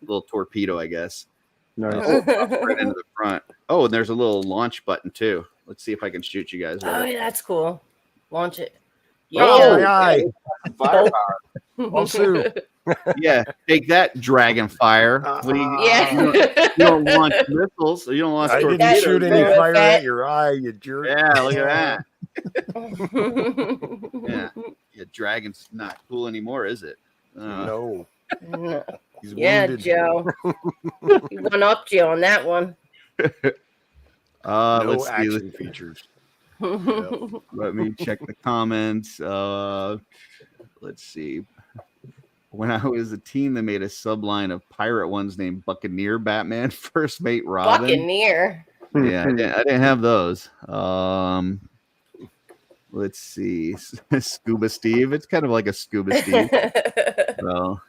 Little torpedo, I guess. Nice. Right into the front. Oh, and there's a little launch button too. Let's see if I can shoot you guys. Oh, yeah, that's cool. Launch it. Yeah. Oh, firepower. Also, yeah, take that, dragon fire. You don't launch missiles. You don't launch. I didn't shoot any fire at your eye, you jerk. Yeah, look at that. Yeah, dragon's not cool anymore, is it? No. He's wounded. Joe. You went up, Joe, on that one. No let's action features. Let me check the comments. Let's see. When I was a teen, they made a subline of pirate ones named Buccaneer Batman, First Mate Robin. Buccaneer. Yeah, I didn't have those. Let's see. Scuba Steve. It's kind of like a Scuba Steve. So,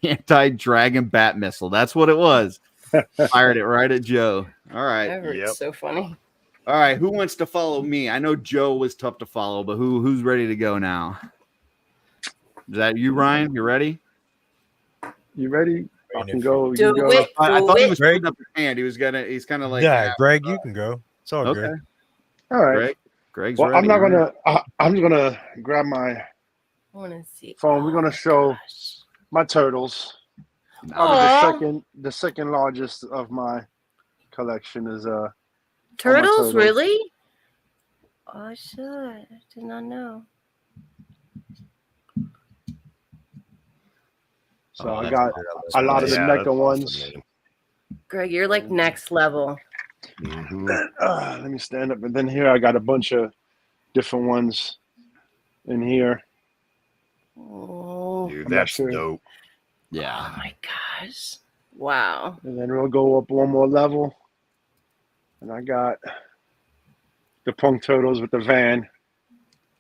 anti-dragon bat missile. That's what it was. Fired it right at Joe. All right. It's so funny. All right. Who wants to follow me? I know Joe was tough to follow, but who's ready to go now? Is that you, Ryan? You ready? You ready? I And can if- go. Do You go. it. I Do thought he it. was putting up his hand. He's kind of like yeah, Greg, you can go. It's all okay. good. All right. Greg's Well, ready. I'm not all right. gonna. I'm just gonna grab my I want to see. phone. We're gonna show Gosh. my turtles. Nice. Probably the second largest of my collection is Turtles, turtles. really? Oh, shit. I did not know. So Oh, I that's got cool. a lot of the Yeah, NECA that's awesome, ones. man. Greg, you're like next level. Mhm. Let me stand up, and then here I got a bunch of different ones in here. Oh, Dude, I'm not that's sure. dope. Yeah. oh my gosh. Wow. And then we'll go up one more level, and I got the Punk Turtles with the van.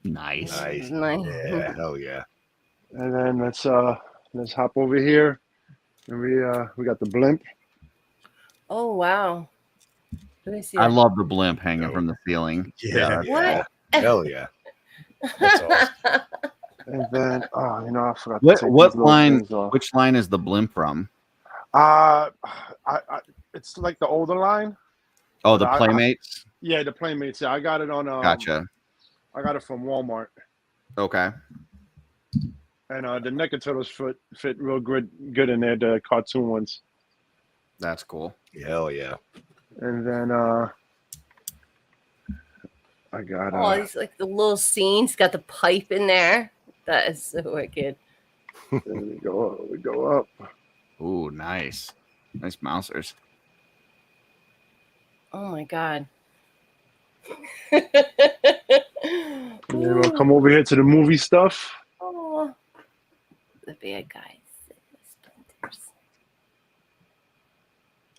Nice. Nice. Nice. Yeah, hell yeah. And then let's hop over here, and we got the blimp. Oh, wow. Let me see. I that. love the blimp hanging Dope. from the ceiling. Yeah. What? Hell yeah. That's awesome. And then I forgot to take What these little line? things off. Which line is the blimp from? It's like the older line. Oh, the I- Playmates. Yeah, the Playmates. Yeah, I got it on. Gotcha. I got it from Walmart, Okay. and the NECA Turtles fit real good in there, the cartoon ones. That's cool. Hell yeah. And then I got Oh, these like the little scenes. Got the pipe in there. That is so wicked. there we go up. Ooh, nice. Nice mousers. Oh my god. And then we'll come over here to the movie stuff. Oh, the bad guys.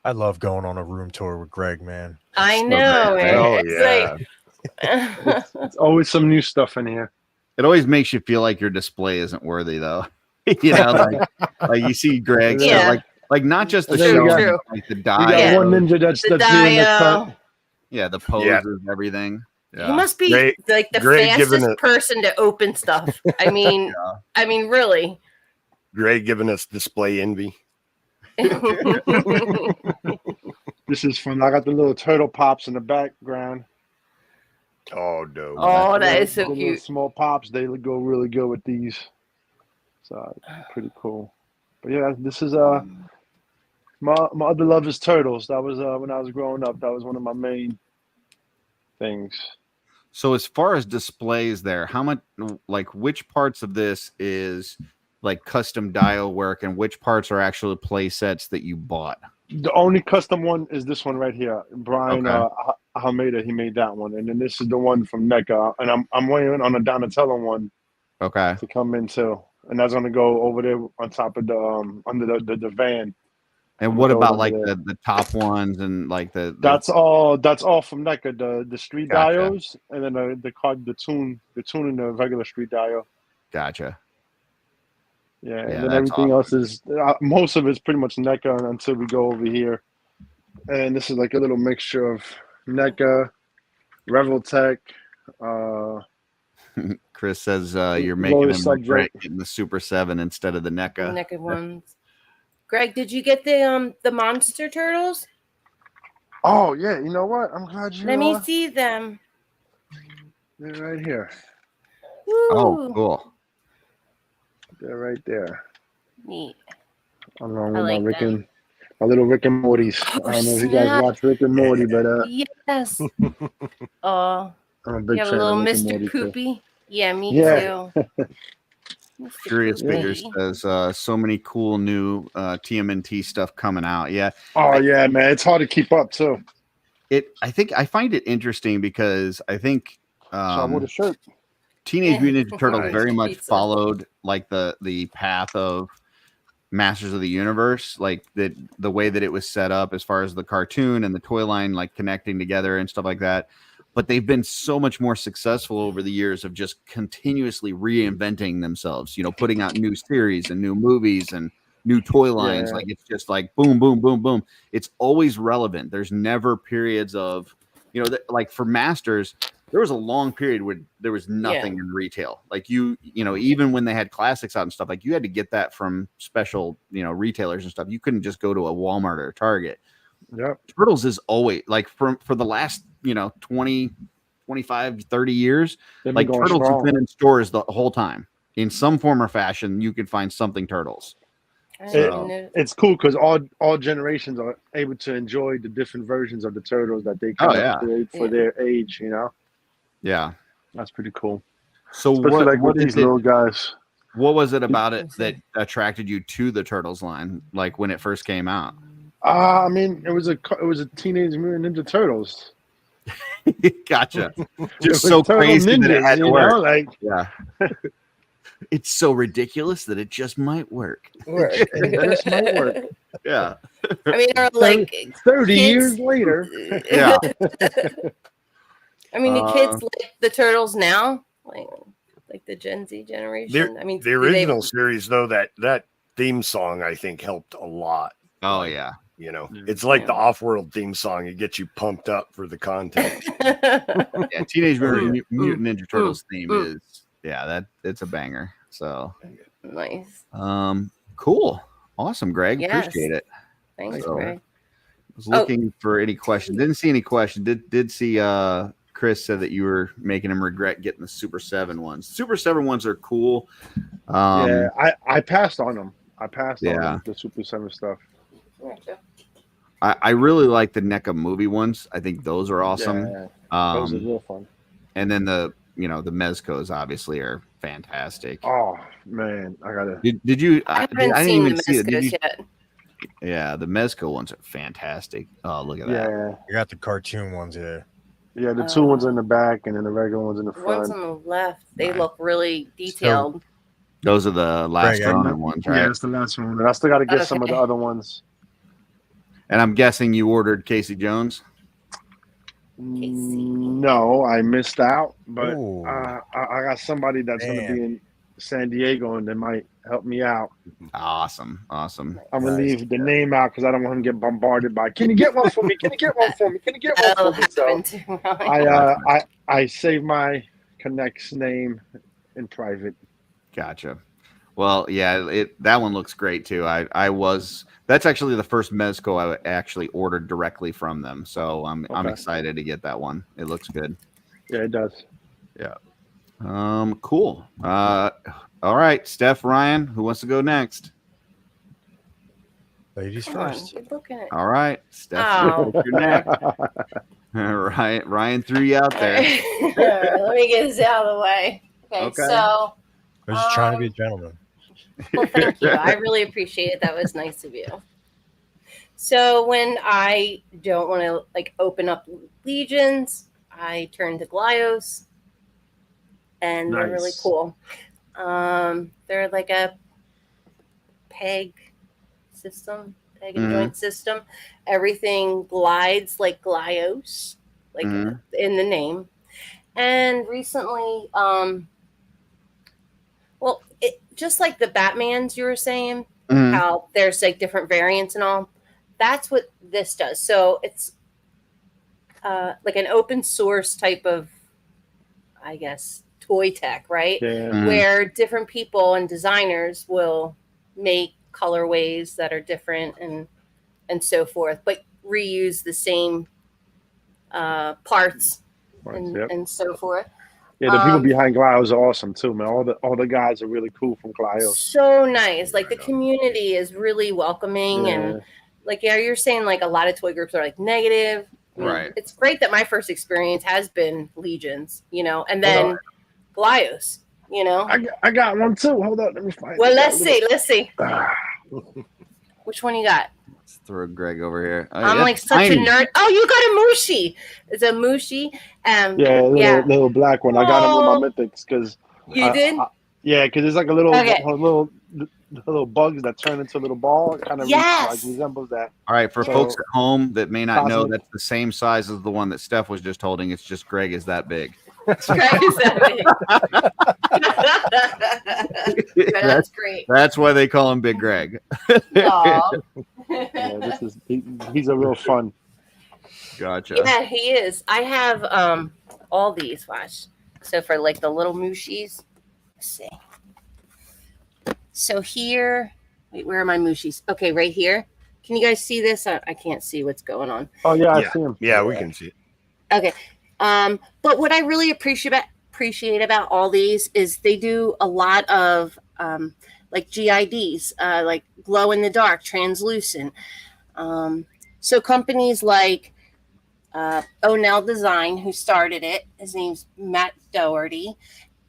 I love going on a room tour with Greg, man. I know. Hell It's yeah. like, It's always some new stuff in here. It always makes you feel like your display isn't worthy, though. You know, like you see Greg, Yeah. like not just the And then show, we got- True. like the We got dial, one ninja that's The doing the dial. cut. yeah, the poses, everything. he Yeah. must be Great- like the great giving fastest it- person to open stuff. I mean, really. Greg giving us display envy. This is fun. I got the little turtle pops in the background. Oh, dope. Oh, that is The so little cute. Small pops, they go really good with these. So pretty cool. But yeah, this is my other love is turtles. That was when I was growing up. That was one of my main things. So as far as displays there, how much, like which parts of this is like custom dial work and which parts are actually play sets that you bought? The only custom one is this one right here. Brian Okay. Almeida, he made that one, and then this is the one from NECA, and I'm waiting on a Donatello one Okay. to come in too, and that's gonna go over there on top of the under the van. And what Throw it about over like there. the top ones and like the That's all from NECA, the street Gotcha. dials, and then the tune and the regular street dial. gotcha. Yeah, Yeah, and then that's everything else is most of it's pretty much NECA until we go over here. And this is like a little mixture of NECA, Reveltech, Chris says you're Lowest making him subject. regret getting the Super 7 instead of the NECA. Naked ones. Greg, did you get the monster turtles? Oh yeah, you know what? I'm glad you. Let me see them. They're right here. Oh, Ooh, cool. They're right there, neat. along I with like my Rick them. and my little Rick and Morty's. Oh, I don't know if you guys snap. watch Rick and Morty, but Yes. Oh, I'm a you big have a fan little of Rick and Mr. Morty too. Poopy? Yeah, me Yeah. too. Mr. Curious Poopy. Figures says so many cool new TMNT stuff coming out. Yeah. Oh yeah, man, it's hard to keep up too. I think I find it interesting because I think So I wore the shirt. Teenage Mutant Ninja Turtles Nice. very much Pizza. followed like the path of Masters of the Universe, like the way that it was set up as far as the cartoon and the toy line like connecting together and stuff like that. But they've been so much more successful over the years of just continuously reinventing themselves, you know, putting out new series and new movies and new toy lines. Yeah. Like it's just like boom, boom, boom, boom. It's always relevant. There's never periods of, you know, like for Masters, there was a long period where there was nothing in retail. Like you know, even when they had classics out and stuff, like you had to get that from special, you know, retailers and stuff. You couldn't just go to a Walmart or a Target. Yep. Turtles is always like for the last, you know, 20, 25, 30 years, like Turtles have been in stores the whole time. In some form or fashion, you could find something Turtles. It's cool because all generations are able to enjoy the different versions of the Turtles that they create for their age, you know? Yeah. That's pretty cool. So especially like with these little guys. What was it about it that attracted you to the Turtles line, like when it first came out? I mean, it was a Teenage Mutant Ninja Turtles. Gotcha. Just so crazy ninjas, that it had to work. Know? Like, yeah. It's so ridiculous that it just might work. It just might work. Yeah. I mean, or like 30 years later. Yeah. I mean, the kids like the Turtles now, like the Gen Z generation. I mean, the original series though, that theme song I think helped a lot. Oh yeah. You know, it's like the OffWorld theme song. It gets you pumped up for the content. Yeah, Teenage Mutant Ninja Turtles theme is it's a banger. So nice. Cool. Awesome, Greg. Yes. Appreciate it. Thanks, Greg. I was looking for any questions. Didn't see any questions. Did see Chris said that you were making him regret getting the Super 7 ones. Super 7 ones are cool. I passed on them. I passed on the Super 7 stuff. I really like the NECA movie ones. I think those are awesome. Yeah, those are real fun. And then the Mezcos obviously are fantastic. Oh man, I gotta. Did you? I didn't even see the Mezcos yet. Yeah, the Mezco ones are fantastic. Oh, look at that. Yeah, you got the cartoon ones there. Yeah, the two ones in the back and then the regular ones in the front. Ones on the left, they look really detailed. Those are the last ones, right? Yeah, that's the last one. And I still got to get some of the other ones. And I'm guessing you ordered Casey Jones. No, I missed out, but I got somebody that's going to be in San Diego and they might help me out. Awesome. I'm going to leave the name out because I don't want him to get bombarded by, can you get one for me? Can you get one for me? Can you get one for me? So I save my Connect's name in private. Gotcha. Well, yeah, that one looks great too. That's actually the first Mezco I actually ordered directly from them. So I'm excited to get that one. It looks good. Yeah, it does. Yeah. Cool. All right, Steph, Ryan, who wants to go next? Ladies first. All right, Steph, you're next. All right, Ryan threw you out there. Let me get this out of the way. Okay. So I was just trying to be a gentleman. Well, thank you. I really appreciate it. That was nice of you. So when I don't want to open up Legions, I turn to Glyos, and they're really cool. They're like a peg system, peg and joint system. Everything glides like Glyos, in the name. And recently, just like the Batmans you were saying, how there's different variants and all, that's what this does. So it's like an open source type of, I guess, toy tech, right? Yeah. Where different people and designers will make colorways that are different and so forth, but reuse the same parts and so forth. Yeah, the people behind Glyos are awesome too, man. All the guys are really cool from Glyos. So nice. The community is really welcoming, and you're saying a lot of toy groups are negative. I mean, right. It's great that my first experience has been Legions, and then Glyos, I got one too. Hold on, let me find. Well, let's see. Which one you got? Let's throw Greg over here. Oh, I'm such a nerd. Oh, you got a Mushi. It's a Mushi. Little black one. I got him with my mythics because you did. Because it's a little bugs that turn into a little ball. It kind of resembles that. All right, for folks at home that may not know, that's the same size as the one that Steph was just holding. It's just Greg is that big. Greg is that big. That's great. That's why they call him Big Greg. He's a real fun. Gotcha. Yeah, he is. I have all these. Watch. So for like the little mushies, let's see. So here, wait, where are my mushies? Okay, right here. Can you guys see this? I can't see what's going on. Oh yeah, I Yeah. see him. Yeah, we can see it. Okay. But what I really appreciate about all these is they do a lot of like GIDs, like glow in the dark, translucent. So companies like O'Neill Design, who started it, his name's Matt Doherty,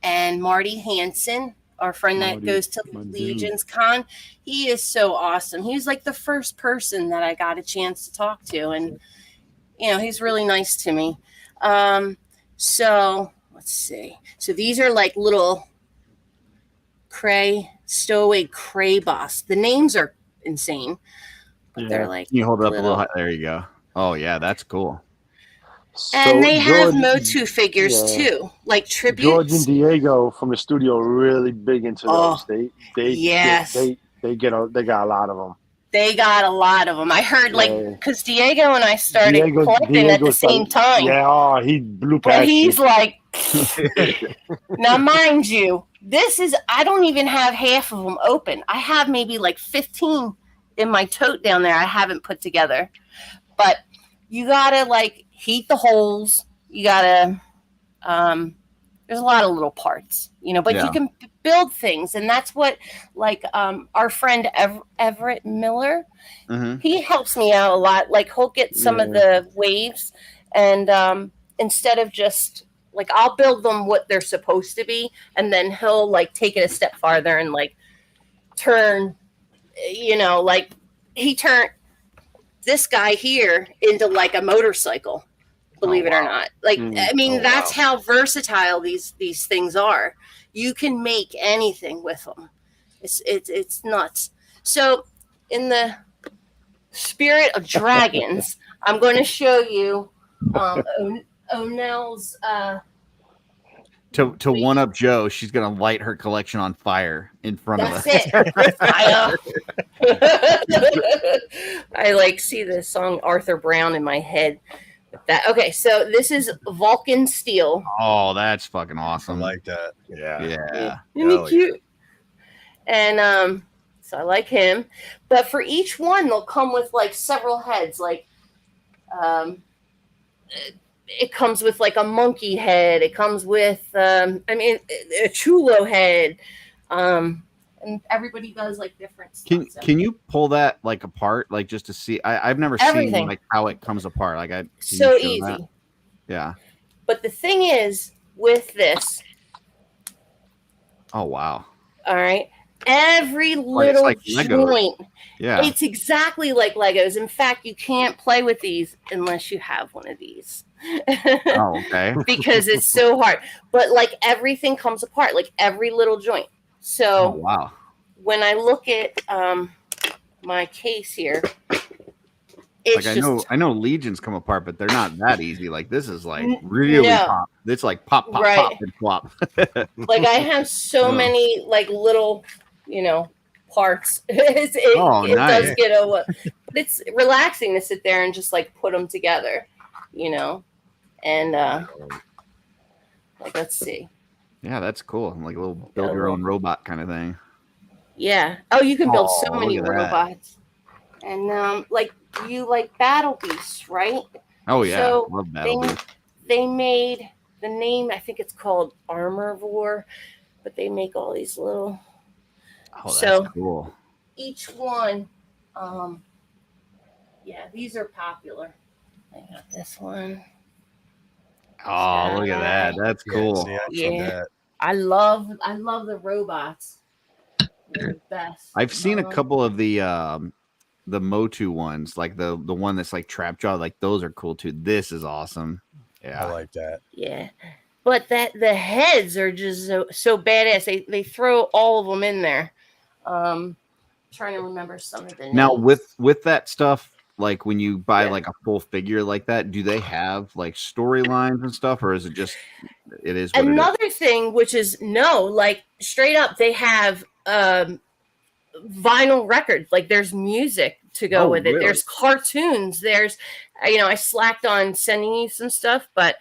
and Marty Hansen, our friend that goes to Legion's Con. He is so awesome. He was like the first person that I got a chance to talk to, and he's really nice to me. So let's see. So these are like little stowaway cray boss. The names are insane, but they're like. Can you hold it up a little high? There you go. Oh yeah, that's cool. And they have Motu figures too, like tributes. George and Diego from the studio are really big into those. They got a lot of them. They got a lot of them. I heard because Diego and I started collecting at the same time. Yeah, he blew past. But he's like, now mind you, I don't even have half of them open. I have maybe like 15 in my tote down there I haven't put together. But you gotta like heat the holes. You gotta there's a lot of little parts, but you can build things, and that's what like our friend Everett Miller, he helps me out a lot. Like he'll get some of the waves, and instead of just like I'll build them what they're supposed to be, and then he'll like take it a step farther and like turn, like he turned this guy here into like a motorcycle. Believe it or not. Like, I mean, that's how versatile these things are. You can make anything with them. It's nuts. So in the spirit of dragons, I'm going to show you O'Nell's to one up Joe, she's gonna light her collection on fire in front of us. It. I like see the song Arthur Brown in my head. Okay, so this is Vulcan steel. Oh, that's fucking awesome. I like that. Yeah. Isn't he cute? And so I like him. But for each one, they'll come with like several heads. Like it comes with like a monkey head. It comes with a chulo head. And everybody does like different stuff. Can you pull that like apart, like just to see? I've never seen like how it comes apart. Like so easy. That? Yeah. But the thing is with this. Oh wow. All right. Every little like joint. Yeah. It's exactly like Legos. In fact, you can't play with these unless you have one of these. Oh, okay. Because it's so hard. But like everything comes apart, like every little joint. So wow. When I look at my case here, it's like I know legions come apart, but they're not that easy. Like this is like really pop. It's like pop, pop, pop, and flop. Like I have so many like little, parts. It nice. does get but it's relaxing to sit there and just like put them together, and like let's see. Yeah, that's cool. Like a little build your own robot kind of thing. Yeah. Oh, you can build so many robots. And like you like Battle Beasts, right? Oh yeah. So love Battle Beasts. They made the name, I think it's called Armorvore, but they make all these little that's cool. Each one, these are popular. I got this one. Oh, look at that. That's cool. Yeah. I love the robots. They're the best. I've seen a couple of the Motu ones, like the one that's like Trapjaw, like those are cool too. This is awesome. Yeah. I like that. Yeah. But the heads are just so badass. They throw all of them in there. Trying to remember some of the names. Now with that stuff, like when you buy like a full figure like that, do they have like storylines and stuff, or is it just it is what another thing, which is like straight up they have vinyl records, like there's music to go with it. There's cartoons, there's I slacked on sending you some stuff, but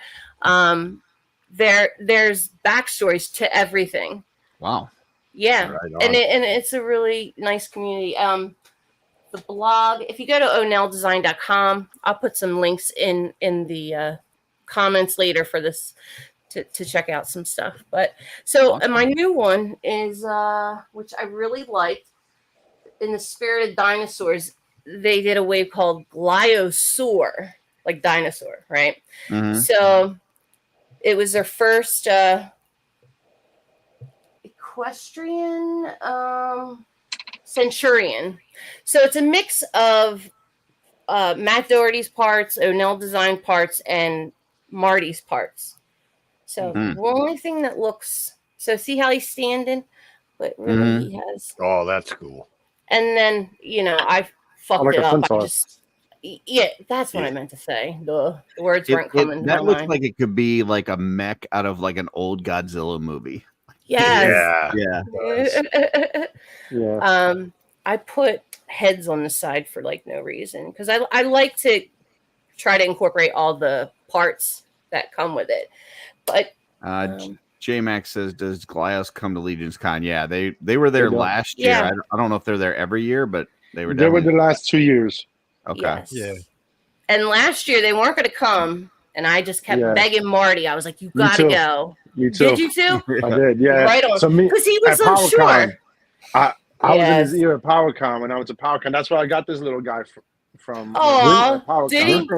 there's backstories to everything. Wow. Yeah, Right and on. it's a really nice community. The blog, if you go to onelldesign.com, I'll put some links in the comments later for this to check out some stuff. But so Awesome. my new one is which I really liked, in the spirit of dinosaurs, they did a wave called Gliosaur, like dinosaur, right? Mhm. So it was their first equestrian centurion. So it's a mix of Matt Doherty's parts, O'Neill Design parts, and Marty's parts. So Mhm. the only thing that looks, so see how he's standing, but really he has. Oh, that's cool. And then I fucked like it a up. centaur. That's what I meant to say. The words It, weren't coming to my that looks mind. like it could be like a mech out of like an old Godzilla movie. Yes. Yeah. Yeah. I put heads on the side for like no reason, because I like to try to incorporate all the parts that come with it. But J-Max says, does Glios come to Legion's Con? Yeah, they were there They do. last year. Yeah. I don't know if they're there every year, but they were They were definitely the last 2 years. okay. yes. Yeah. And last year they weren't going to come, and I just kept Yeah. begging Marty. I was like, "You got to too. go." You too. Did you too? I did. Yeah. Right on. So me, Because he was at PowerCon, unsure. I was in Yes. his ear at PowerCon when I was at PowerCon. That's where I got this little guy from. Aw, PowerCon. did he? Weren't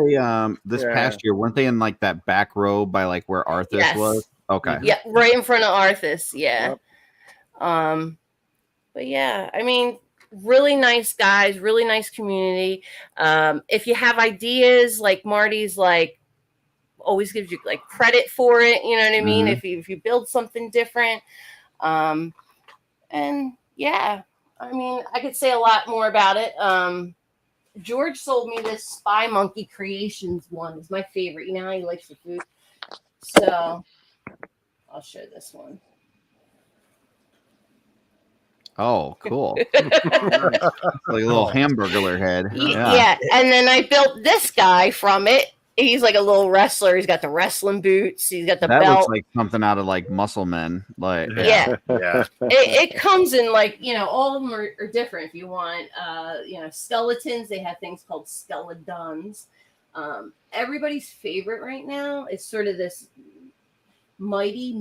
they, this Yeah. past year, weren't they in like that back row by like where Arthas Yes. was? Okay. Yeah, right in front of Arthas. Yeah. Yep. But yeah, I mean, really nice guys, really nice community. If you have ideas, like Marty's, like always gives you like credit for it. You know what I mean? Mhm. If you build something different, and yeah, I mean, I could say a lot more about it. George sold me this Spy Monkey Creations one. It's my favorite. You know how he likes the food. So I'll show this one. Oh, cool. Like a little hamburger head. Yeah. And then I built this guy from it. He's like a little wrestler. He's got the wrestling boots. He's got the That belt. looks like something out of like Muscle Men. Like Yeah. Yeah. It comes in like, all of them are different. If you want, skeletons, they have things called skeletons. Everybody's favorite right now is sort of this mighty.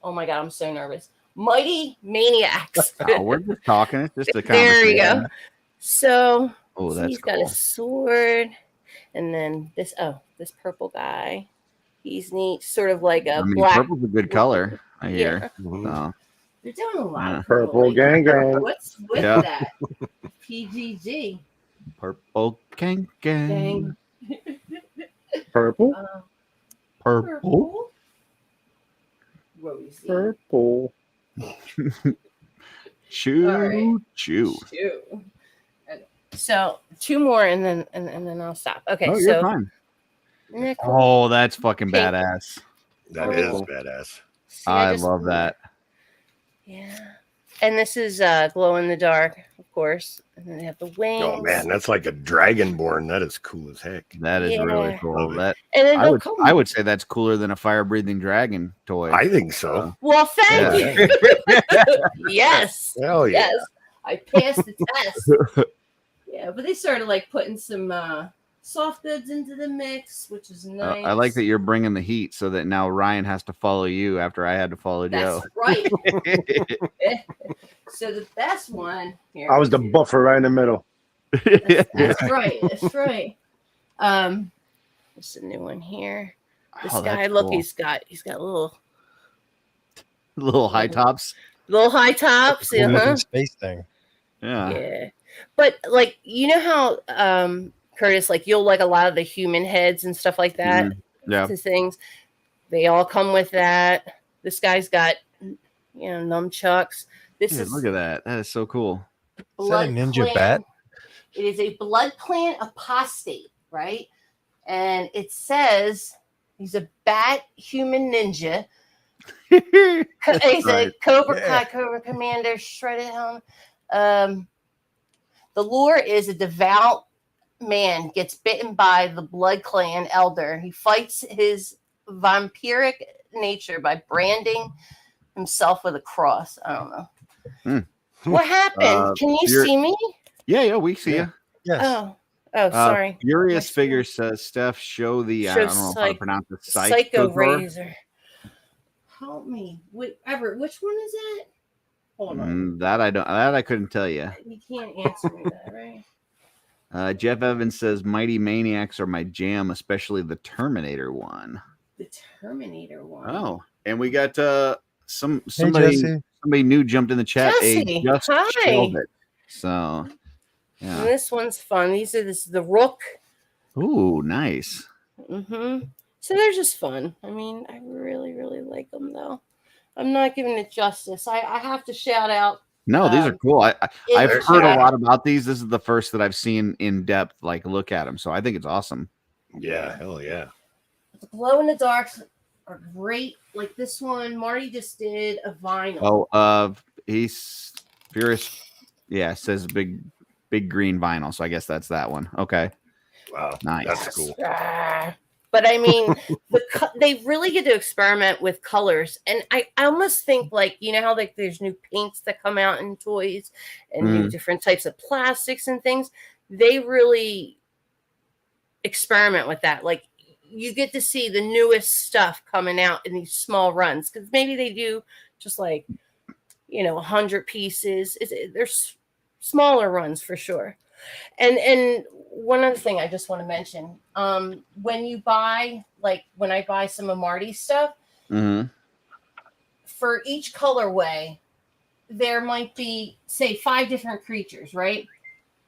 Oh my God, I'm so nervous. Mighty Maniacs. Oh, we're just talking. It's just a There you conversation. go. So Oh, that's he's got cool. a sword, and then this purple guy. He's neat, sort of like a I mean, black. purple's a good color. I hear. Yeah. So, They're doing a lot. Yeah. Of Purple gang gang. What's with Yeah. that? PGG. purple gang gang. Dang. Purple. Purple. Rosie. Purple. Choo All right. choo. Two. Okay. So 2 more, and then I'll stop. Okay. Oh, so you're fine. Nickel. Oh, that's fucking Pink. badass. That is badass. See, I just- love that. Yeah. And this is glow in the dark, of course. And then they have the wings. Oh man, that's like a dragonborn. That is cool as heck. That is really Yeah. cool. That And then I they'll would come. I would say that's cooler than a fire breathing dragon toy. I think so. Well, thank Yeah. you. Yes. Hell yeah. Yes. I passed the test. Yeah, but they started like putting some soft goods into the mix, which is nice. I like that you're bringing the heat so that now Ryan has to follow you after I had to follow That's Joe. right. So the best one here. I was the buffer right in the middle. That's right. That's right. There's a new one here. This Oh, guy, that's look, cool. he's got Little high tops. little high tops. Cool looking Uh-huh. space thing. Yeah. Yeah. But like, you know how Curtis, like you'll like a lot of the human heads and stuff like that Yeah. to things. They all come with that. This guy's got nunchucks. This Dude, is look at that. That is so cool. Is that a blood ninja plant. bat? It is a blood plant apostate, right? And it says he's a bat human ninja. He's Right. a Cobra Yeah. Cobra Commander, shredded helmet. The lure is a devout man gets bitten by the Blood Clan elder. He fights his vampiric nature by branding himself with a cross. I don't know. What happened? Can you see me? Yeah, we see you. Yes. Oh, sorry. Furious Figure says, Steph, show the, I don't know how to pronounce it, Psycho Razor. Help me. Everett, which one is that? Hold on. That I couldn't tell you. You can't answer me that, right? Jeff Evans says, Mighty Maniacs are my jam, especially the Terminator one. The Terminator one. Oh, and we got somebody new jumped in the chat. Jesse, Just hi. killed it. So, yeah. And this one's fun. This is the Rook. Ooh, nice. So they're just fun. I mean, I really, really like them, though. I'm not giving it justice. I have to shout out. No, these are cool. I've heard a lot about these. This is the first that I've seen in depth, like look at them. So I think it's awesome. Yeah, hell yeah. The glow in the darks are great. Like this one, Marty just did a vinyl. Oh, he's Furious. Yeah, it says big green vinyl. So I guess that's that one. Okay. Wow, nice. That's cool. But I mean, they really get to experiment with colors, and I almost think like how like there's new paints that come out in toys and new different types of plastics and things. They really experiment with that. Like you get to see the newest stuff coming out in these small runs because maybe they do just like 100 pieces. There's smaller runs for sure. And one other thing I just want to mention, when you buy, like when I buy some of Marty's stuff, for each colorway, there might be, say, 5 different creatures, right?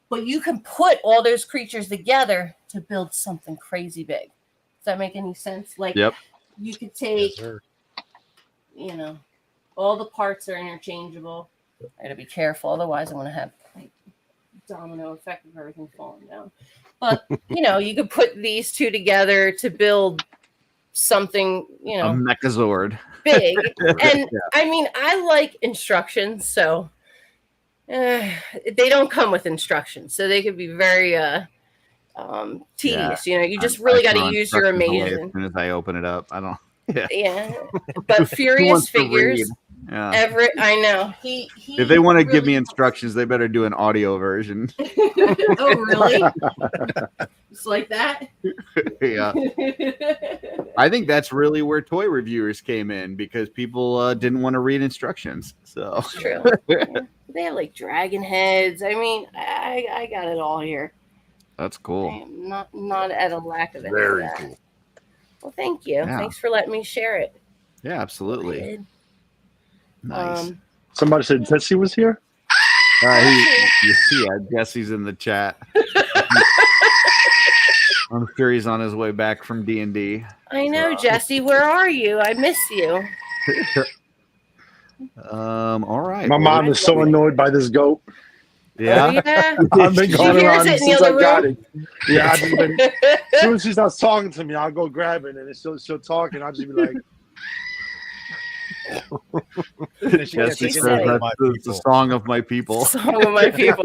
But you can put all those creatures together to build something crazy big. Does that make any sense? Like, you could take, all the parts are interchangeable. I gotta be careful, otherwise I'm gonna have domino effect of everything falling down. But you could put these two together to build something, a Mechazord big. And I mean, I like instructions, so they don't come with instructions, so they could be very tedious. You just really got to use your amazing. As soon as I open it up, I don't. Yeah. But Furious Figures. Yeah. Everett, I know. He if they want to give me instructions, they better do an audio version. Oh, really? It's like that? Yeah. I think that's really where toy reviewers came in because people didn't want to read instructions. So that's true. They have like dragon heads. I mean, I got it all here. That's cool. I am not at a lack of it. Very cool. Well, thank you. Yeah. Thanks for letting me share it. Yeah, absolutely. Nice. Somebody said Jesse was here. Yeah, Jesse's in the chat. I'm sure he's on his way back from D&D. I know, Jesse. Where are you? I miss you. All right. My mom is so annoyed by this goat. Yeah. Oh, yeah. I've been going around since I got room? it. Yeah, I've been. As soon as she starts talking to me, I'll go grab it, and she'll talk, and I'll just be like. Jesse says that's the song of my people. Song of my people.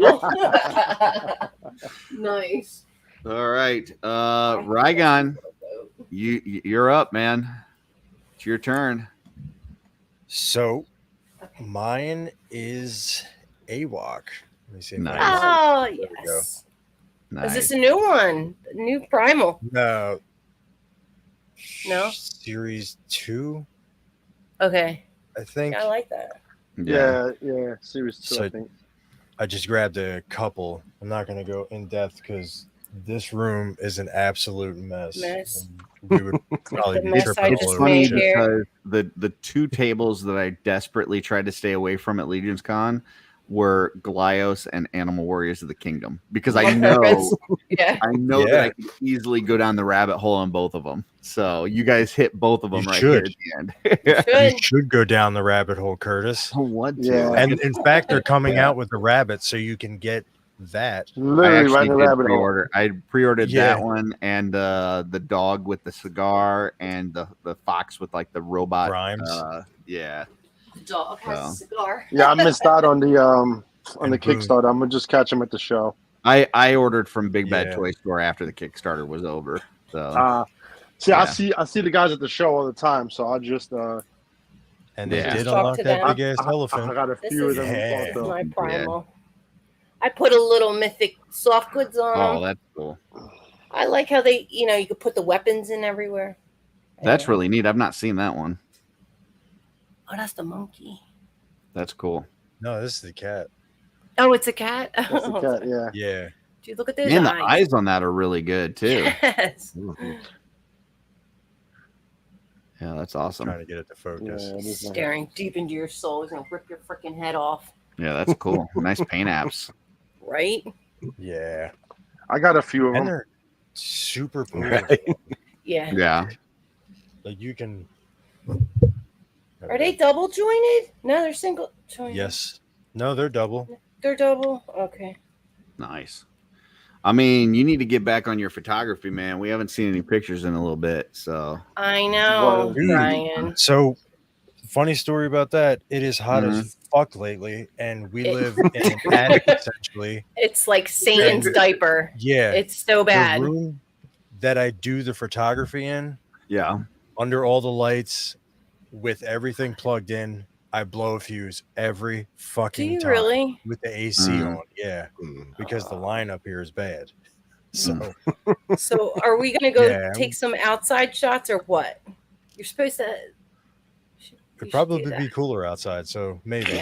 Nice. All right, Rygon, you're up, man. It's your turn. So, mine is AWOC. Let me see. Nice. Oh, yes. Nice. Is this a new one? A new Primal? No. Series 2. Okay. I think. I like that. Yeah, Series 2, So, I think. I just grabbed a couple. I'm not going to go in depth because this room is an absolute mess. We would probably be tripping It's all over funny each other. because the 2 tables that I desperately tried to stay away from at Legion's Con were Glyos and Animal Warriors of the Kingdom because I know that I can easily go down the rabbit hole on both of them. So you guys hit both of them here at the end. You should go down the rabbit hole, Curtis. I want to. Yeah. And in fact, they're coming out with the rabbit, so you can get that. Literally right in the rabbit hole. Pre-order. I pre-ordered that one and the dog with the cigar and the fox with like the robot. Rhymes. Yeah. The dog has a cigar. Yeah, I missed out on the Kickstarter. I'm gonna just catch him at the show. I ordered from Big Bad Yeah. Toy Store after the Kickstarter was over. So I Yeah. see the guys at the show all the time, so I just And they Yeah. did Talk unlock to that them. big ass I elephant. got a This few is, of them. Yeah. this is Also. my primal. I put a little mythic soft goods on oh, them. that's cool. I like how they, you could put the weapons in everywhere. That's really neat. I've not seen that one. Oh, that's the monkey. That's cool. No, this is the cat. Oh, it's a cat. That's the cat, yeah. Yeah. Dude, look at those Man, the eyes. eyes on that are really good too. Yes. Yeah, that's awesome. Trying to get it to focus. Yeah, it is nice. Staring deep into your soul. He's gonna rip your freaking head off. Yeah, that's cool. Nice paint apps. Right? Yeah. I got a few of And them. they're super cool. Right. Yeah. Yeah. Like you can. Are they double jointed? No, they're single jointed. Yes. No, they're double. They're double? Okay. Nice. I mean, you need to get back on your photography, man. We haven't seen any pictures in a little bit, so I know, Dude. Brian. So, funny story about that. It is hot as fuck lately, and we live in an attic essentially. It's like Satan's diaper. Yeah. It's so bad. The room that I do the photography in, yeah. under all the lights, with everything plugged in, I blow a fuse every Do fucking you time really? with the AC Mhm. on. Yeah, because the line up here is bad. So So are we gonna go Yeah. take some outside shots or what? You're supposed to it'd probably be cooler outside. So maybe.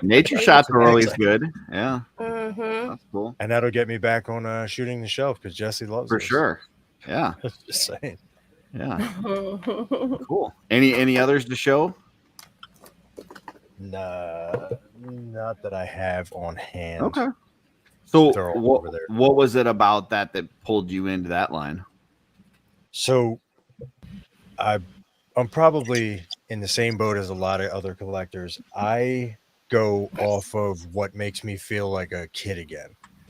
Nature shots are always good. Yeah, Mm-hmm. that's cool And that'll get me back on shooting the shelf because Jesse loves for this. sure. Yeah, Just saying. yeah, cool. Any others to show? Nah, not that I have on hand. Okay. So They're all over there. what was it about that pulled you into that line? So I'm probably in the same boat as a lot of other collectors. I go off of what makes me feel like a kid again.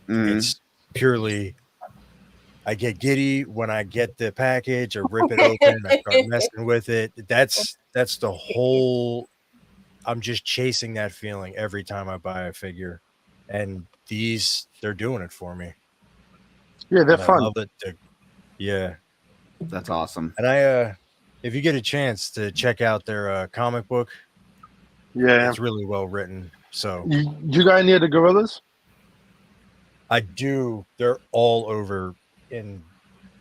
Mhm. It's purely I get giddy when I get the package or rip it open, I start messing with it. That's the whole I'm just chasing that feeling every time I buy a figure. And they're doing it for me. Yeah, they're And I fun. love it. Yeah. That's awesome. And if you get a chance to check out their comic book, Yeah. it's really well written. So You got any of the gorillas? I do. They're all over in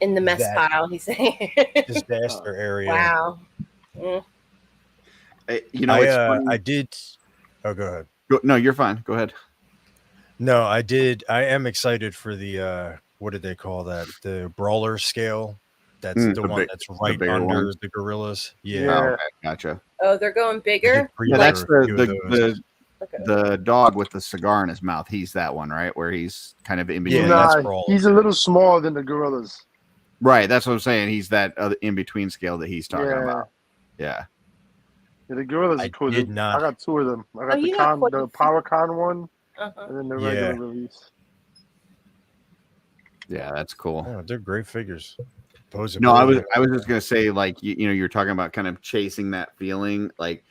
In the mess that pile, he's saying. disaster area. Wow. Mm. You know, it's funny. I did. Oh, go ahead. No, you're fine. Go ahead. No, I did. I am excited for the what did they call that? The brawler scale. That's the one that's right bigger under one. the gorillas. Oh, Yeah. okay, gotcha. Oh, they're going bigger? Yeah, that's the the dog with the cigar in his mouth. He's that one, right? Where he's kind of in between. Yeah, Nah, that's Brawl. he's a little smaller than the gorillas. Right. That's what I'm saying. He's that other in between scale that he's talking Yeah. about. Yeah. Yeah, the gorillas I are cool. did not- I got two of them. I got Oh, the you got quite a the few. Power Con one, Uh-huh. and then the Yeah. regular release. Yeah, that's cool. Oh, they're great figures. No, I was just gonna say, like, you know, you're talking about kind of chasing that feeling. Like,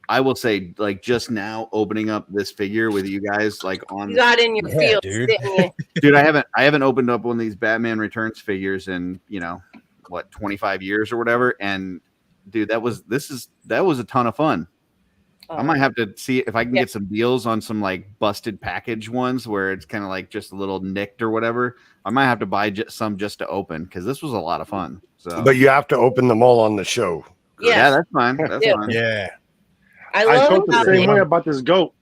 I will say, like, just now opening up this figure with you guys, like on You got in your Yeah, fields, dude. didn't you? dude, I haven't opened up one of these Batman Returns figures in, you know, what, 25 years or whatever. And dude, that was a ton of fun. I might have to see if I can get some deals on some like busted package ones where it's kind of like just a little nicked or whatever. I might have to buy some just to open because this was a lot of fun. So, But you have to open them all on the show. yeah, that's fine. That's Yeah. fine. Yeah. I I love felt the how same way about this goat.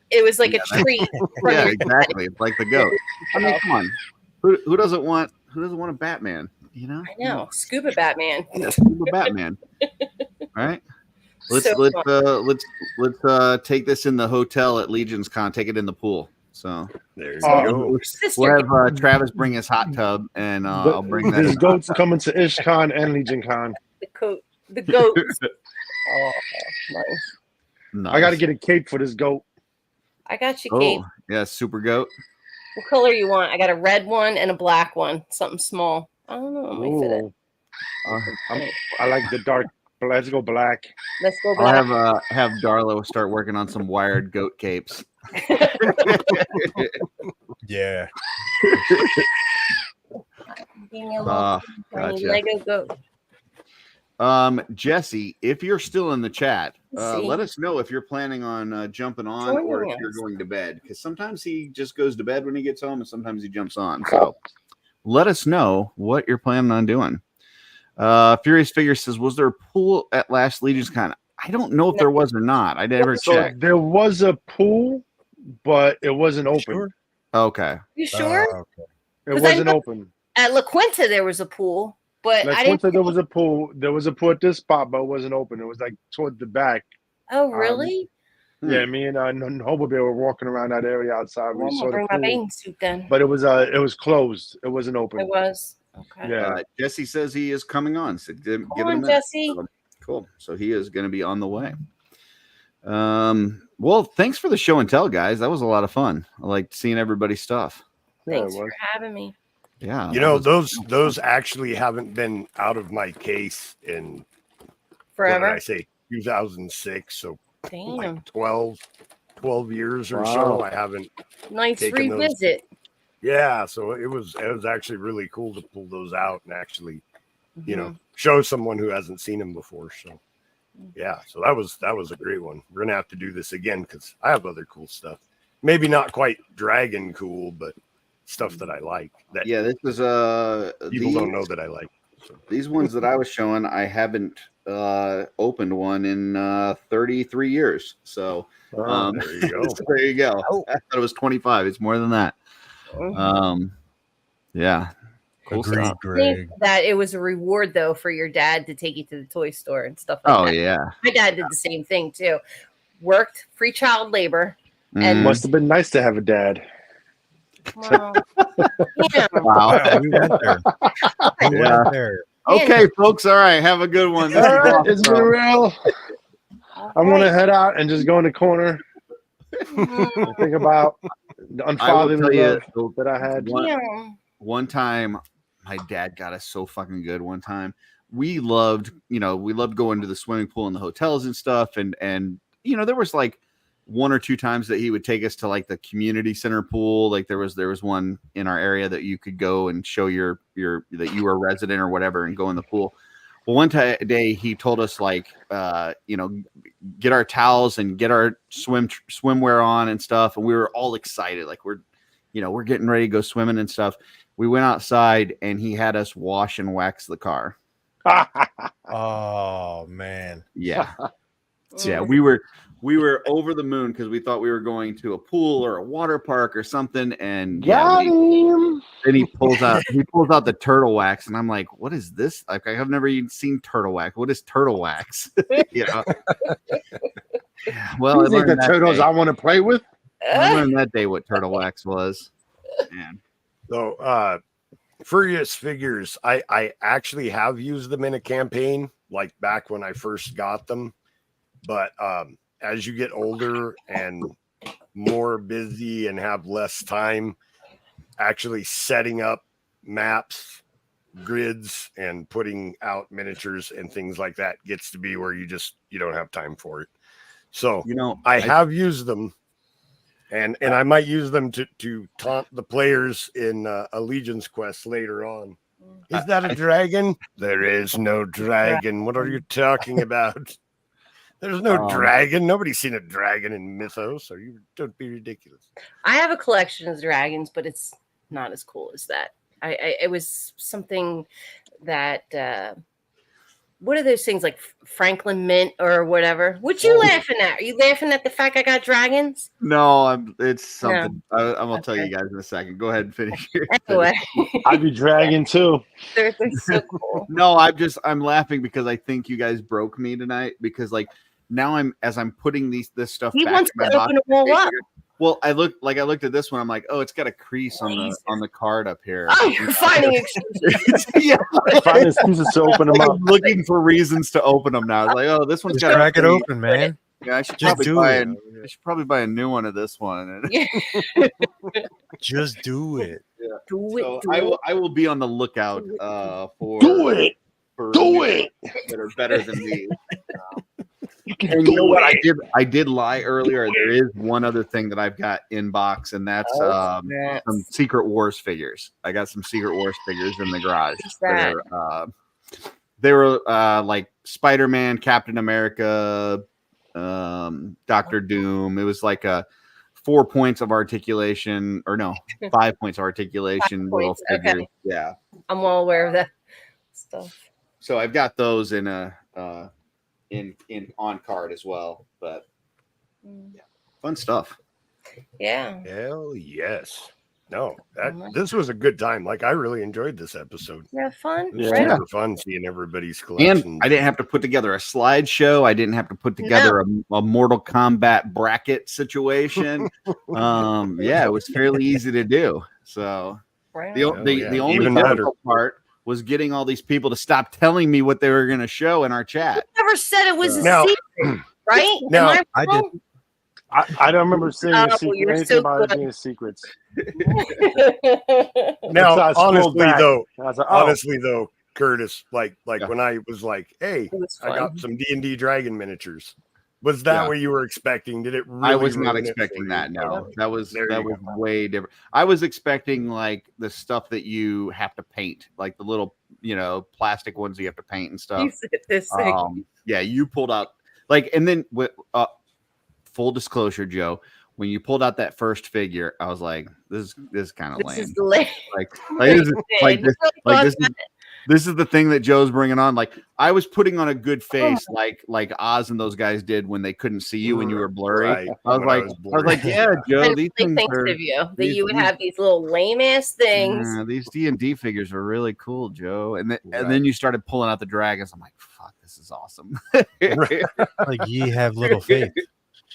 it was like a treat. from Yeah, your- exactly. It's like the goat. I mean, come on. Who doesn't want a Batman? You know? I know. Scuba Batman. Yeah, a Batman. All right. Let's take this in the hotel at Legion's Con. Take it in the pool. So There you Oh, go. Sister. we'll have Travis bring his hot tub, and I'll bring that. There's in. goats coming to IshCon and Legion Con. The goats. Oh, nice. Nice. I got to get a cape for this goat. I got you, Kate. Oh, yeah, super goat. What color you want? I got a red one and a black one. Something small. I don't know. I might fit it. Ooh. I like the dark Let's go black. Let's go I'll black. have Darlo start working on some wired goat capes. Yeah. Being a little tiny gotcha. Lego goat. Jesse, if you're still in the chat, Let's see. let us know if you're planning on jumping on or if you're going to bed, because sometimes he just goes to bed when he gets home and sometimes he jumps on. So let us know what you're planning on doing. Furious Figure says, was there a pool at Last Legion's Con? I don't know if there was or not. I never So checked. there was a pool, but it wasn't open. Sure. Okay. You sure? Okay. It 'Cause I wasn't know- open. At La Quinta, there was a pool, but Like I didn't. there was a pool. There was a pool at this spot, but it wasn't open. It was like toward the back. Oh, really? Yeah, me and Hobo Bear were walking around that area outside. Well, We I'm saw gonna the bring my pool, bathing suit then. but it was closed. It wasn't open. It was. Okay. Yeah. Jesse says he is coming on. So give Come it a on, minute. Jesse. Cool. So he is going to be on the way. Well, thanks for the show and tell, guys. That was a lot of fun. I liked seeing everybody's stuff. Thanks it for was. having me. Yeah. You know, those actually haven't been out of my case in what did Forever. I say 2006, so Damn. like 12 years or Wow. so. I haven't. Nice taking those- revisit. Yeah, so it was actually really cool to pull those out and actually, you know, Mm-hmm. show someone who hasn't seen them before. So yeah, so that was a great one. We're gonna have to do this again because I have other cool stuff. Maybe not quite dragon cool, but stuff that I like. That Yeah, this was people don't know that I like. So. These ones that I was showing, I haven't opened one in 33 years. So Wow. There you go. so there you go. I thought it was 25. It's more than that. Yeah. Cool Agreed, stuff. Greg. That it was a reward though for your dad to take you to the toy store and stuff like Oh that. yeah. My dad did the same thing too. Worked free child labor. Mm. Must have been nice to have a dad. Well, yeah. Wow. Wow, we went there. We Yeah. went there. Okay, folks. All right. Have a good one. This All is right, awesome. it's been real. I'm gonna head out and just go in the corner and think about the I will unfatherly tell you love that I had. one time, my dad got us so fucking good. One time, we loved going to the swimming pool and the hotels and stuff, and there was like one or two times that he would take us to like the community center pool. Like there was one in our area that you could go and show your that you were a resident or whatever and go in the pool. Well, one day he told us like, get our towels and get our swimwear on and stuff. And we were all excited. Like we're getting ready to go swimming and stuff. We went outside and he had us wash and wax the car. Oh man. Yeah. Yeah. We were over the moon because we thought we were going to a pool or a water park or something. And Got him. then he pulls out the turtle wax, and I'm like, "What is this? Like, I have never even seen turtle wax. What is turtle wax?" Well, I You think learned the that turtles day. I want to play with? I learned that day what turtle wax was. Man. So Furious Figures, I actually have used them in a campaign, like back when I first got them. But as you get older and more busy and have less time, actually setting up maps, grids, and putting out miniatures and things like that gets to be where you don't have time for it. So I have used them. And I might use them to taunt the players in Allegiance Quest later on. Is that a dragon? There is no dragon. What are you talking about? There's no dragon. Nobody's seen a dragon in Mythos. Don't be ridiculous. I have a collection of dragons, but it's not as cool as that. It was something that what are those things like Franklin Mint or whatever? What you laughing at? Are you laughing at the fact I got dragons? No, it's something. No. I'm gonna tell you guys in a second. Go ahead and finish your. Anyway, I'd be dragging too. they're so cool. No, I'm laughing because I think you guys broke me tonight because like now as I'm putting this stuff He back wants in my to box, open them all up. well, I looked at this one. I'm like, oh, it's got a crease on the card up here. Oh, you're finding excuses. Yeah, Find excuses to open them up. I'm looking for reasons to open them now. It's like, oh, this one's Just got crack a it crease. open, man. Yeah, I should Just probably do buy it. I should probably buy a new one of this one. Just do it. Do it. So do it. I will be on the lookout for Do it. Do it. that are better than these. And you know what? I did lie earlier. There is one other thing that I've got in box, and that's some Secret Wars figures. I got some Secret Wars figures in the garage. They were like Spider-Man, Captain America, Doctor Doom. It was like a 4 points of articulation, or no, 5 points of articulation. Little figures. Okay. Yeah, I'm well aware of that stuff. So I've got those in a in on card as well. But yeah, fun stuff. Yeah. Hell yes. No, this was a good time. Like, I really enjoyed this episode. Yeah, fun. It was super fun seeing everybody's collections. And I didn't have to put together a slideshow. I didn't have to put together a Mortal Kombat bracket situation. Yeah, it was fairly easy to do. So the only difficult part was getting all these people to stop telling me what they were going to show in our chat. You never said it was a secret, right? No, I did. I don't remember seeing anything about it being secrets. Now, honestly though, Curtis, like when I was like, "Hey, I got some D&D dragon miniatures," was that what you were expecting? Did it? Really I was not expecting that. No, that was way different. I was expecting like the stuff that you have to paint, like the little plastic ones you have to paint and stuff. Yeah, you pulled out like, and then with full disclosure, Joe, when you pulled out that first figure, I was like, "This is kind of lame." This is the thing that Joe's bringing on. Like, I was putting on a good face, like Oz and those guys did when they couldn't see you when you were blurry. Right. I was like, "Yeah, Joe, these things are." Of you that you would have these little lame ass things. These D&D figures are really cool, Joe. And then you started pulling out the dragons. I'm like, "Fuck, this is awesome." Like, ye have little faith.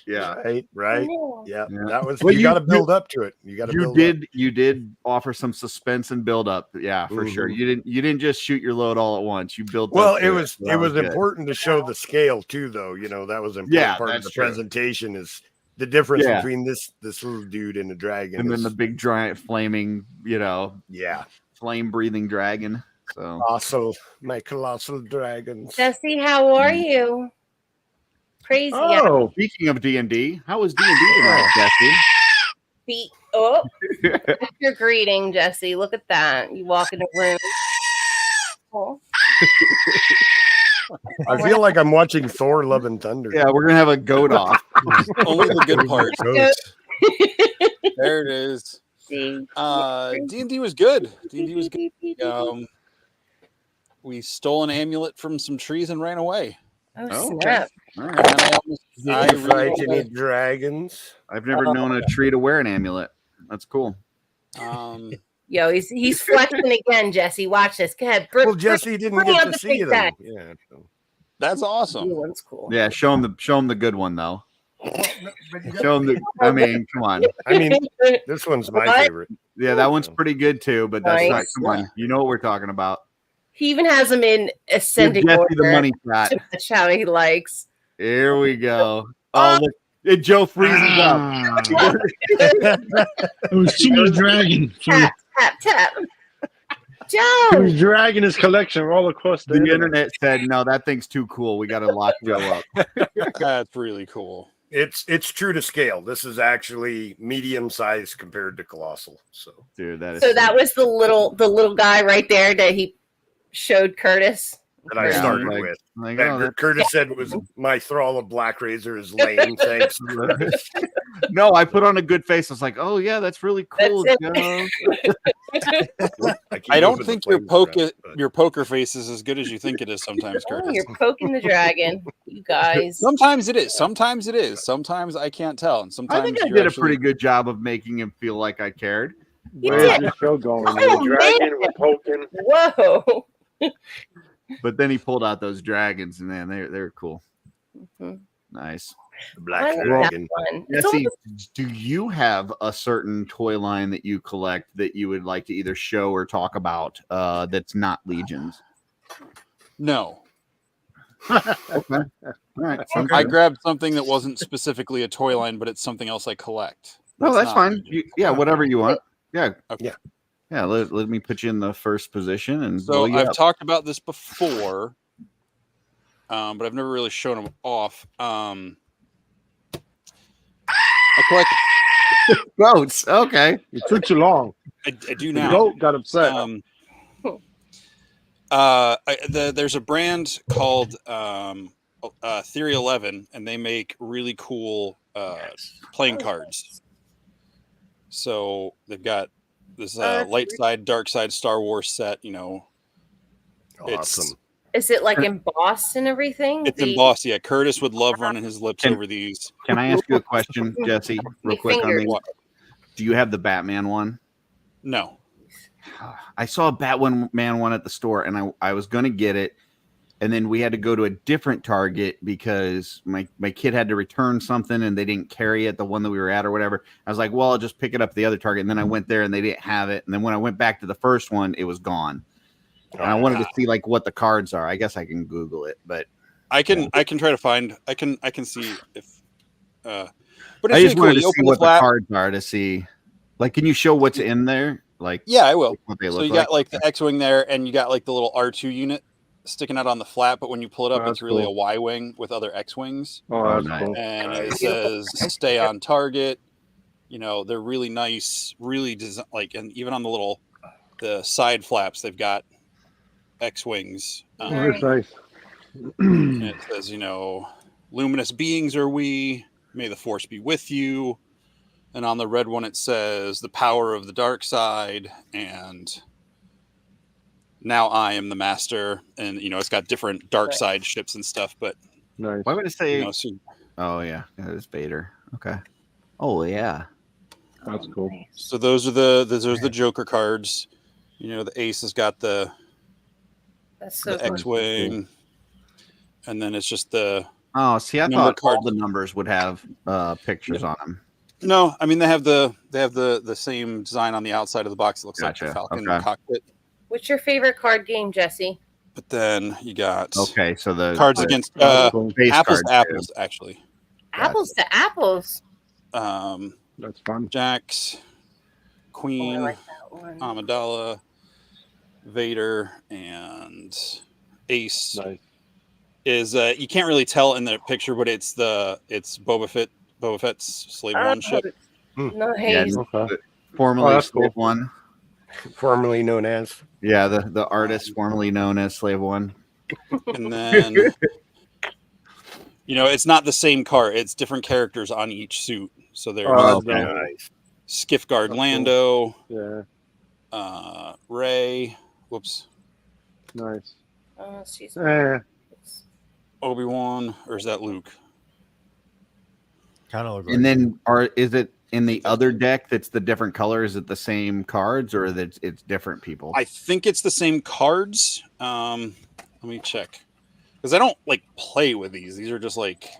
Yeah. Right. Yeah. That was. Well, you got to build up to it. You did offer some suspense and build up. Yeah, for sure. You didn't just shoot your load all at once. You built. Well, it was important to show the scale too, though. That was an important part of the presentation is the difference between this little dude and a dragon, and then the big giant flaming, flame breathing dragon. So my colossal dragons. Jesse, how are you? Crazy. Oh, speaking of D&D, how was D&D tonight, Jesse? That's your greeting, Jesse. Look at that. You walk in the room. Oh. I feel like I'm watching Thor: Love and Thunder. Yeah, we're gonna have a goat off. Only the good part. There it is. D&D was good. D&D was good. We stole an amulet from some trees and ran away. Oh, snap. All right. I fight any dragons. I've never known a tree to wear an amulet. That's cool. Yo, he's flexing again, Jesse. Watch this. Go ahead. Well, Jesse didn't get to see them. Yeah, that's awesome. That one's cool. Yeah, show him the good one though. Show him come on. This one's my favorite. Yeah, that one's pretty good too. But that's not. Come on, you know what we're talking about. He even has them in ascending order. The money shot. That's how he likes. Here we go. Oh, look. Joe freezes up. It was too much dragon. Tap. Joe. He was dragging his collection all across the internet. Said, "No, that thing's too cool. We got to lock Joe up." That's really cool. It's true to scale. This is actually medium size compared to colossal. So, dude, that was the little guy right there that he showed Curtis. That I started with. Curtis said was my thrall of Black Razor is lame. Thanks. No, I put on a good face. I was like, "Oh yeah, that's really cool." I don't think your poker face is as good as you think it is sometimes, Curtis. You're poking the dragon, you guys. Sometimes it is. Sometimes it is. Sometimes I can't tell. And sometimes I think I did a pretty good job of making him feel like I cared. Where's the show going? Dragon, we're poking. Whoa. But then he pulled out those dragons, and man, they're cool. Mm-hmm. Nice. The Black Dragon. Jesse, do you have a certain toy line that you collect that you would like to either show or talk about that's not Legions? No. Okay. All right. I grabbed something that wasn't specifically a toy line, but it's something else I collect. No, that's fine. Whatever you want. Yeah. Okay. Yeah, let me put you in the first position and So blow you I've up. talked about this before, but I've never really shown them off. I collect. Goats. Okay. It took too long. I do The now. goat got upset. There's a brand called Theory 11, and they make really cool playing cards. So they've got this light side, dark side Star Wars set. You know, Awesome. Is it like embossed and everything? It's embossed. Yeah, Curtis would love running his lips over these. Can I ask you a question, Jesse, real quick? On these? Do you have the Batman one? No. I saw a Batman one at the store, and I was going to get it, and then we had to go to a different Target because my kid had to return something, and they didn't carry it, the one that we were at or whatever. I was like, well, I'll just pick it up at the other Target, and then I went there, and they didn't have it, and then when I went back to the first one, it was gone. And I wanted to see like what the cards are. I guess I can Google it, but I can try to find. I can see if. But it's I just really wanted cool. to see what the cards are to see. Like, can you show what's in there? Like, yeah, I will. What they So look you got like the X-wing there, and you got like the little R2 unit sticking out on the flat. But when you pull it up, it's really a Y-wing with other X-wings. Oh, that's cool. And it says "Stay on target." You know, they're really nice, really like, and even on the side flaps, they've got X-wings. That's nice. And it says, you know, luminous beings are we. May the force be with you. And on the red one, it says the power of the dark side. And now I am the master. And, you know, it's got different dark side ships and stuff. But nice. Why would it say? You know, oh, yeah. It's Vader. Okay. Oh, yeah. That's cool. So those are the Joker cards. You know, the ace has got the X-wing. And then it's just the I thought all the numbers would have pictures on them. No, I mean they have the same design on the outside of the box. It looks like the Falcon cockpit. What's your favorite card game, Jesse? But then you got so the cards against apples cards to apples, actually. Apples to apples. That's fun. Jacks, Queen, I like that one. Amidala, Vader, and Ace. Nice. Is you can't really tell in the picture, but it's Boba Fett's Slave One ship. Nice. Yeah, Okay. Formerly Slave One. Formerly known as. Yeah, the artist formerly known as Slave One. And then you know, it's not the same car, it's different characters on each suit. So there's Nice. Skiff Guard Lando, Yeah. Ray, whoops. Nice. She's Obi-Wan, or is that Luke? Kind of look. And then is it in the other deck that's the different color? Is it the same cards or that it's different people? I think it's the same cards. Let me check. Because I don't like play with these. These are just like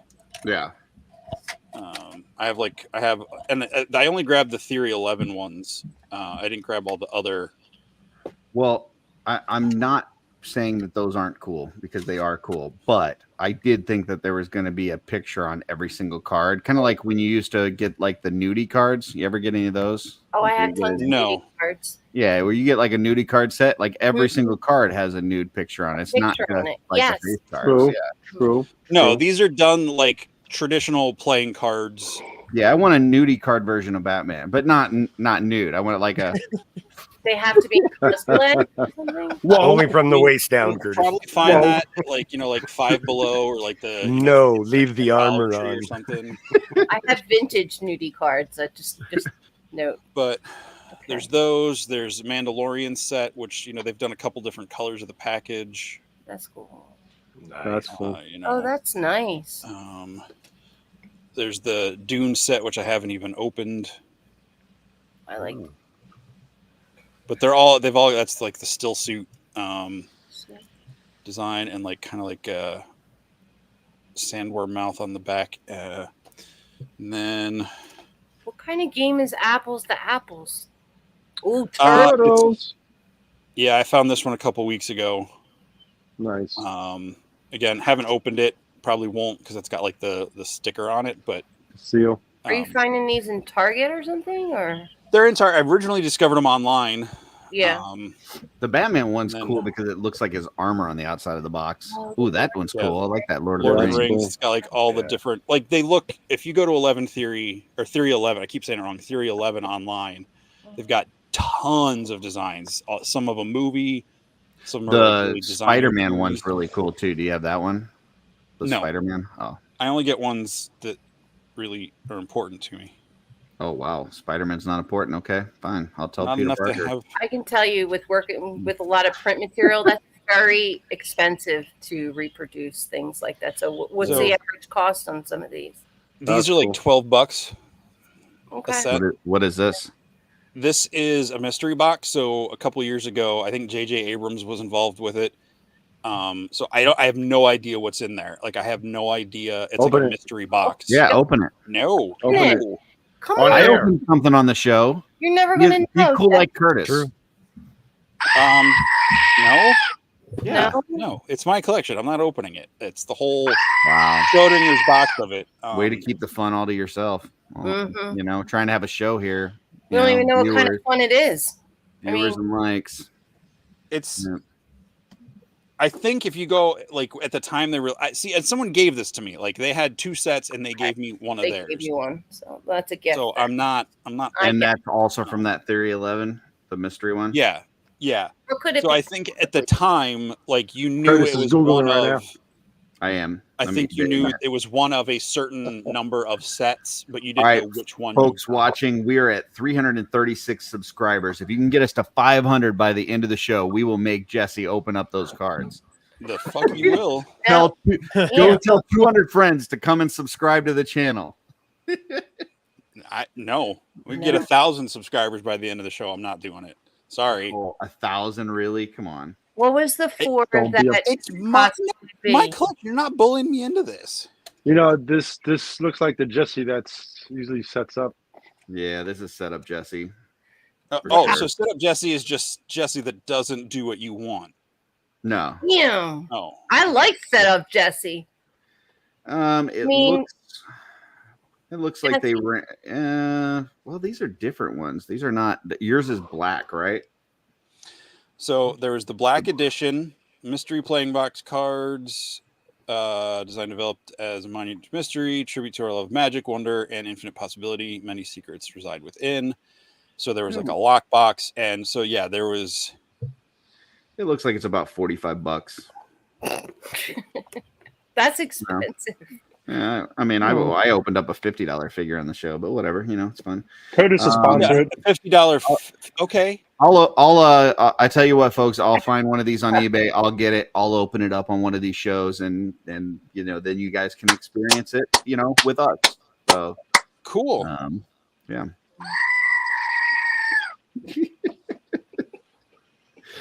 I only grabbed the Theory 11 ones. I didn't grab all the other. Well, I'm not saying that those aren't cool because they are cool, but I did think that there was going to be a picture on every single card, kind of like when you used to get like the nudie cards. You ever get any of those? Oh, I had tons of nudie cards. Yeah, where you get like a nudie card set, like every single card has a nude picture on it. It's not just like the face cards. True. True. No, these are done like traditional playing cards. Yeah, I want a nudie card version of Batman, but not nude. I want it like a. They have to be cosplay or something? Well, only from the waist down, Curtis. Probably find that like, you know, like Five Below or like the leave the armor on or something. I have vintage nudie cards. I just note. But there's those. There's Mandalorian set, which you know they've done a couple different colors of the package. That's cool. That's cool. You know, Oh, that's nice. There's the Dune set, which I haven't even opened. I like. But they've all that's like the still suit design and like kind of like sandworm mouth on the back. And then What kind of game is apples to apples? Ooh, Turtles. Yeah, I found this one a couple weeks ago. Nice. Again, haven't opened it. Probably won't because it's got like the sticker on it. But Seal. Are you finding these in Target or something? Or they're in Target. I originally discovered them online. Yeah. The Batman one's then- cool because it looks like his armor on the outside of the box. Ooh, that one's Yeah. cool. I like that Lord Lord of of the the Rings. Rings. It's got like all the different, like they look. If you go to 11 Theory or Theory 11, I keep saying it wrong. Theory 11 online, they've got tons of designs. Some of a movie, some are like The really designer Spider-Man series. one's really cool too. Do you have that one? The No. Spider-Man. Oh, I only get ones that really are important to me. oh wow, Spider-Man's not important. Okay, fine. I'll tell Not Peter enough Parker. to have. I can tell you with working with a lot of print material, that's very expensive to reproduce things like that. So what's So- the average cost on some of these? These are like $12 a Okay. set. What is this? This is a mystery box. So a couple years ago, I think J.J. Abrams was involved with it. So I have no idea what's in there. Like I have no idea. It's Open like a it. mystery box. Yeah, open it. No. Open it. No. Come On on. I air. opened something on the show. You're never You- going to be know. cool Seth. like Curtis. True. No. Yeah. No? No. It's my collection. I'm not opening it. It's the whole Wow. Schrodinger's box of it. Way to keep the fun all to yourself. Well, Mhm. You know, trying to have a show here. We don't even know what kind of fun it is. Viewers and likes. It's. Yeah. I think if you go like at the time they were. I see. And someone gave this to me. Like they had 2 sets and they gave me one of They theirs. gave you one. So that's a gift. So I'm not. I And get- that's also from that Theory 11, the mystery one. Yeah. Yeah. Or could it So be? I think at the time, like you knew Curtis it is was Googling one right of. now. I am. I Let think me you get knew that. it was one of a certain number of sets, but you didn't All right, know which one. Folks you got. watching, we are at 336 subscribers. If you can get us to 500 by the end of the show, we will make Jesse open up those cards. The fuck you will. Go Yeah. tell 200 friends to come and subscribe to the channel. No, we can get 1,000 subscribers by the end of the show. I'm not doing it. Sorry. Oh, 1,000, really? Come on. What was the four don't be a- that It's my be? collection. You're not bullying me into this. You know, this looks like the Jesse that's usually sets up. Yeah, this is set up, Jesse. For So sure. set up Jesse is just Jesse that doesn't do what you want. No. Yeah. Oh, I like setup It Jesse. mean- looks like they were. Well, these are different ones. These are not. Yours is black, right? so there was the Black Edition mystery playing box cards, designed and developed as a monument to mystery, tribute to our love of magic, wonder, and infinite possibility. Many secrets reside within. So there was like a lock box, and so yeah, there was. It looks like it's about $45. That's expensive. Yeah, I mean, I opened up a $50 figure on the show, but whatever, you know, it's fun. Curtis is sponsored. $50. Okay. I tell you what, folks, I'll find one of these on eBay. I'll get it. I'll open it up on one of these shows, and you know, then you guys can experience it, you know, with us. So Cool. yeah.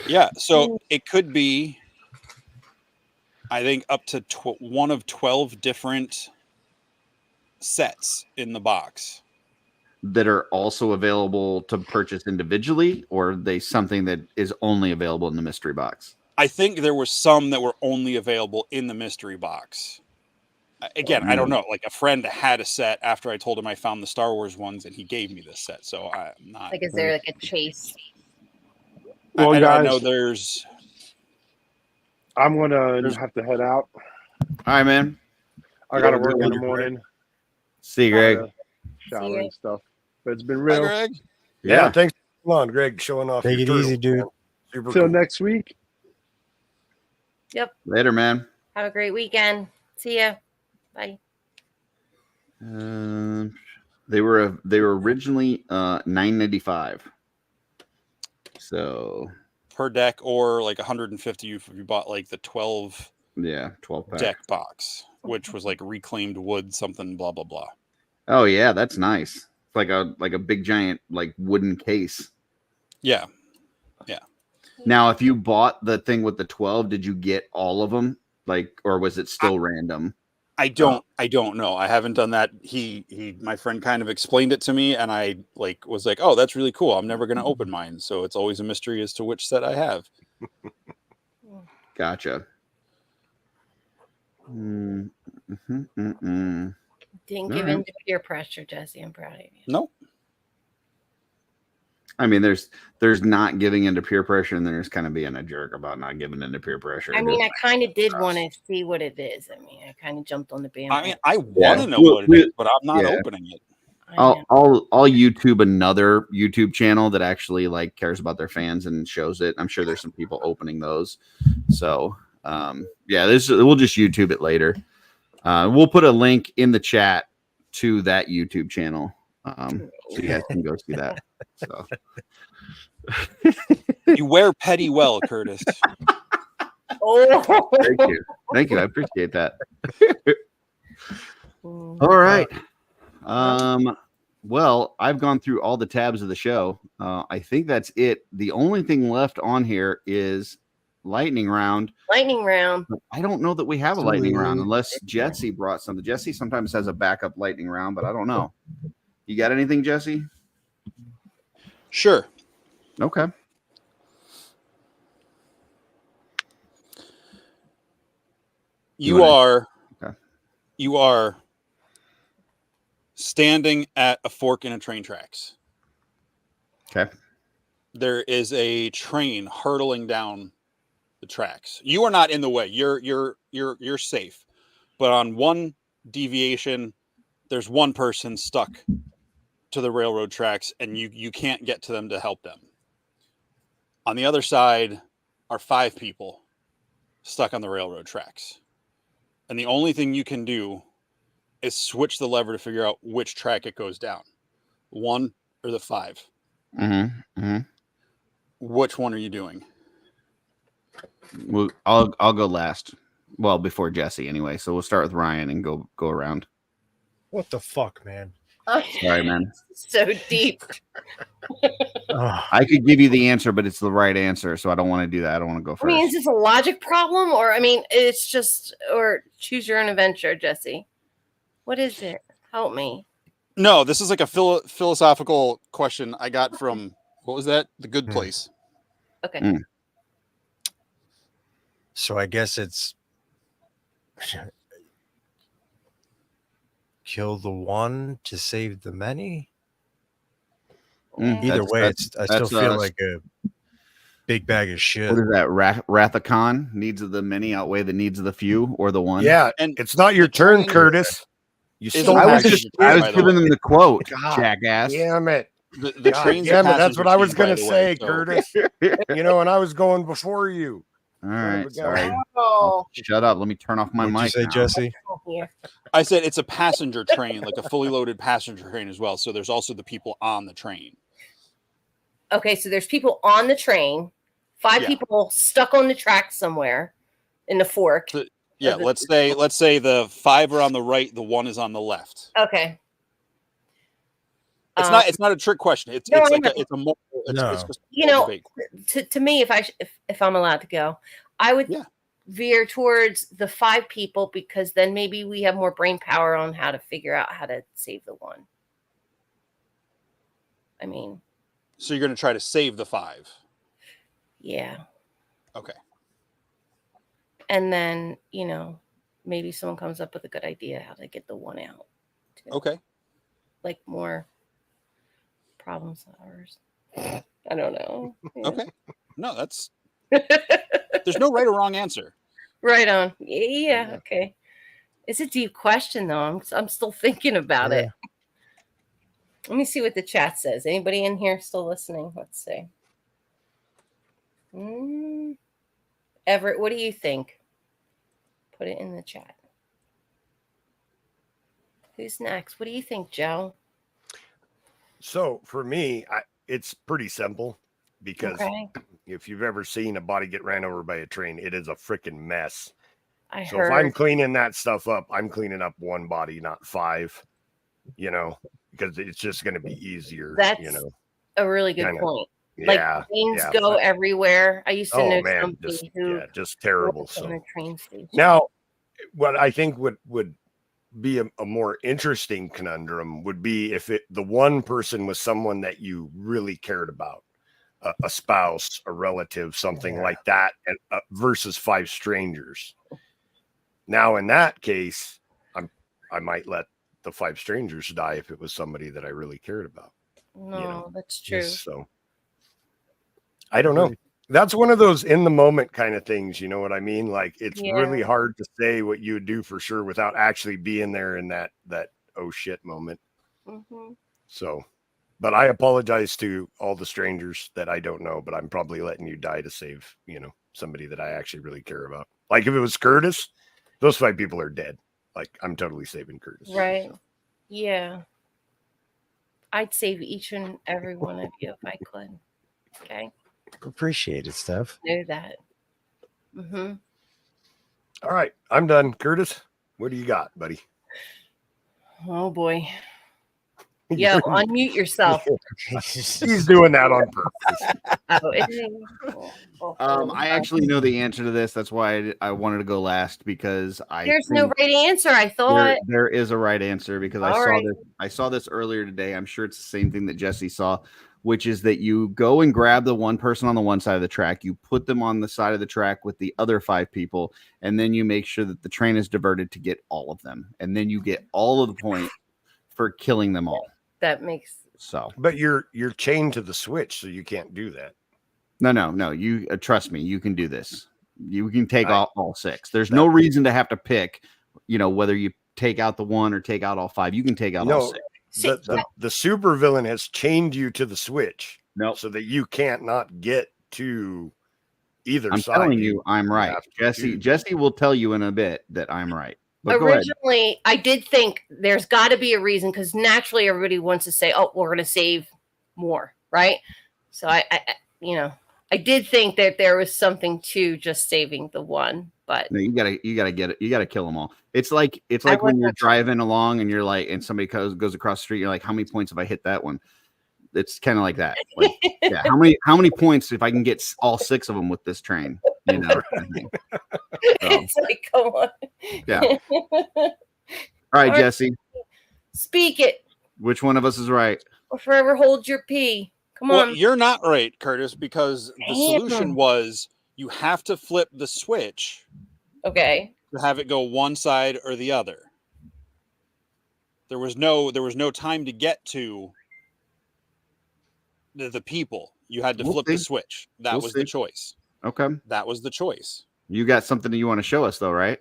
Yeah, so it could be, I think, up to one of 12 different sets in the box. That are also available to purchase individually, or are they something that is only available in the mystery box? I think there were some that were only available in the mystery box. Again, I don't know. Like a friend had a set after I told him I found the Star Wars ones, and he gave me this set. So I'm not. Like, is there like a chase? Well, I guys, know there's. I'm gonna have to head out. All right, man. I gotta Yeah, work in good the one. morning. See you, Greg. Shower and stuff. But it's been Hi, real. Greg. Yeah, thanks a lot, Greg, showing off. Take your it easy, turtles, dude. man. Super Till cool. next week. Yep. Later, man. Have a great weekend. See ya. Bye. They were originally $9.95. So Per deck, or like 150 if you bought like the 12 yeah, 12 pack. deck box, which was like reclaimed wood, something, blah blah blah. Oh yeah, that's nice. It's like a big giant like wooden case. Yeah. Now, if you bought the thing with the 12, did you get all of them? Like, or was it still random? I don't know. I haven't done that. My friend kind of explained it to me, and I was like, oh, that's really cool. I'm never going to open mine. So it's always a mystery as to which set I have. Gotcha. Didn't give All in right. to peer pressure, Jesse. I'm proud of you. No. I mean, there's not giving into peer pressure, and then there's kind of being a jerk about not giving into peer pressure. I mean, I kind of did want to see what it is. I mean, I kind of jumped on the bandwagon. I mean, I want to know Well, what it is, but I'm not yeah. opening it. I'll YouTube another YouTube channel that actually like cares about their fans and shows it. I'm sure there's some people opening those. So yeah, we'll just YouTube it later. We'll put a link in the chat to that YouTube channel. So you guys can go see that. So You wear petty well, Curtis. Oh, thank you. I appreciate that. All right. Well, I've gone through all the tabs of the show. I think that's it. The only thing left on here is lightning round. Lightning round. But I don't know that we have a lightning round unless Jesse brought something. Jesse sometimes has a backup lightning round, but I don't know. You got anything, Jesse? Sure. Okay. You are standing at a fork in a train tracks. Okay. There is a train hurtling down the tracks. You are not in the way. You're safe. But on one deviation, there's one person stuck to the railroad tracks, and you can't get to them to help them. On the other side are 5 people stuck on the railroad tracks. And the only thing you can do is switch the lever to figure out which track it goes down. 1 or the 5. Which one are you doing? Well, I'll go last. Well, before Jesse anyway. So we'll start with Ryan and go around. What the fuck, man? Sorry, man. So deep. I could give you the answer, but it's the right answer, so I don't want to do that. I don't want to go first. I mean, is this a logic problem, or I mean, it's just, or choose your own adventure, Jesse? What is it? Help me. No, this is like a philosophical question I got from, what was that? The Good Place. Okay. So I guess it's kill the one to save the many. Either way, I still feel like a big bag of shit. What is that? Rathacon? Needs of the many outweigh the needs of the few, or the one? Yeah, and it's not your turn, Curtis. You stole I was my giving them the quote, God jackass. damn it. The train's Damn it, that's passenger what I was team, by going to the say, way, so- Curtis. You know, and I was going before you. All right, sorry. Oh, Shut up. Let me turn off my What'd you mic. say, now. Jesse? here. I said it's a passenger train, like a fully loaded passenger train as well. So there's also the people on the train. Okay, so there's people on the train, 5 Yeah. people stuck on the track somewhere in the fork. Yeah, let's say the 5 are on the right, the 1 is on the left. Okay. It's not a trick question. It's No, like I know. it's a moral, it's just You know, debate. to me, if I'm allowed to go, I would veer towards the 5 people, because then maybe we have more brain power on how to figure out how to save the 1. I mean, So you're going to try to save the 5. yeah. Okay. And then, you know, maybe someone comes up with a good idea how to get the 1 out. Too. Okay. Like more problem solvers. I don't know. Yeah. Okay. No, that's there's no right or wrong answer. Right on. Yeah. Okay. It's a deep question, though. I'm still thinking about it. Let me see what the chat says. Anybody in here still listening? Let's see. Everett, what do you think? Put it in the chat. Who's next? What do you think, Joe? So for me, it's pretty simple, because if you've ever seen a body get ran over by a train, it is a freaking mess. If I'm cleaning that stuff up, I'm cleaning up 1 body, not 5, you know, because it's just going to be easier. That's a really good point. Like trains go everywhere. I used to know somebody who just terrible. So on a train station. Now, what I think would be a more interesting conundrum would be if the one person was someone that you really cared about, a spouse, a relative, something like that, and versus 5 strangers. Now, in that case, I might let the 5 strangers die if it was somebody that I really cared about. No, that's true. So I don't know. That's one of those in the moment kind of things. You know what I mean? Like it's Yeah. really hard to say what you would do for sure without actually being there in that oh shit moment. Mhm. So, but I apologize to all the strangers that I don't know, but I'm probably letting you die to save, somebody that I actually really care about. Like if it was Curtis, those 5 people are dead. Like I'm totally saving Curtis. Right. Yeah. I'd save each and every one of you if I could. Okay. Appreciate it, Steph. Know that. Mm-hmm. All right. I'm done. Curtis, what do you got, buddy? Oh boy. Yo, unmute yourself. He's doing that on purpose. Oh, isn't he? I actually know the answer to this. That's why I wanted to go last because There's no right answer. I thought there is a right answer because All right. I saw this earlier today. I'm sure it's the same thing that Jesse saw, which is that you go and grab the one person on the one side of the track, you put them on the side of the track with the other 5 people, and then you make sure that the train is diverted to get all of them, and then you get all of the point for killing them all. that makes So, But you're chained to the switch, so you can't do that. no, you trust me, you can do this. You can take Right. all 6. There's no reason to have to pick, whether you take out the 1 or take out all 5. You can take out all 6. The super villain has chained you to the switch, Nope. so that you can't not get to either I'm side. telling you, I'm right. have to choose. Jesse will tell you in a bit that I'm right. But go ahead. originally. I did think there's got to be a reason because naturally everybody wants to say, "Oh, we're going to save more," right? So I did think that there was something to just saving the one, but No, you gotta get it. You gotta kill them all. It's like I when you're wasn't- driving along and you're like, and somebody goes across the street. You're like, how many points have I hit that one? It's kind of like that. Like, yeah, how many points if I can get all 6 of them with this train? kind of thing. So, it's like, come on. yeah. All right, Jesse. Speak it Which one of us is right? or forever hold your pee. Come Well, on. you're not right, Curtis, because the Damn. solution was you have to flip the switch Okay. to have it go one side or the other. There was no time to get to the people. You had to We'll flip see. the switch. That We'll was see. the choice. Okay. That was the choice. You got something that you want to show us, though, right?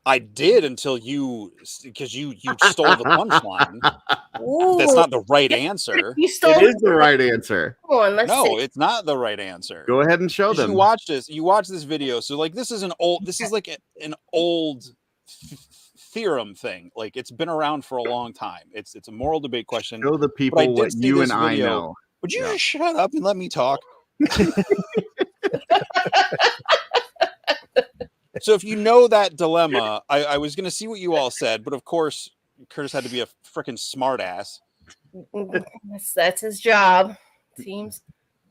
I did until because you stole the punchline. Ooh, That's not the right answer. you stole It is the right answer. Come on, let's No, see. it's not the right answer. Go ahead and show them. You watch this video. So like this is an old theorem thing. Like it's been around for a long time. It's a moral debate question. Show the But I people did what see you this and I video. know. Would you Yeah. just shut up and let me talk? So if you know that dilemma, I was going to see what you all said, but of course, Curtis had to be a freaking smart ass. That's his job. Seems.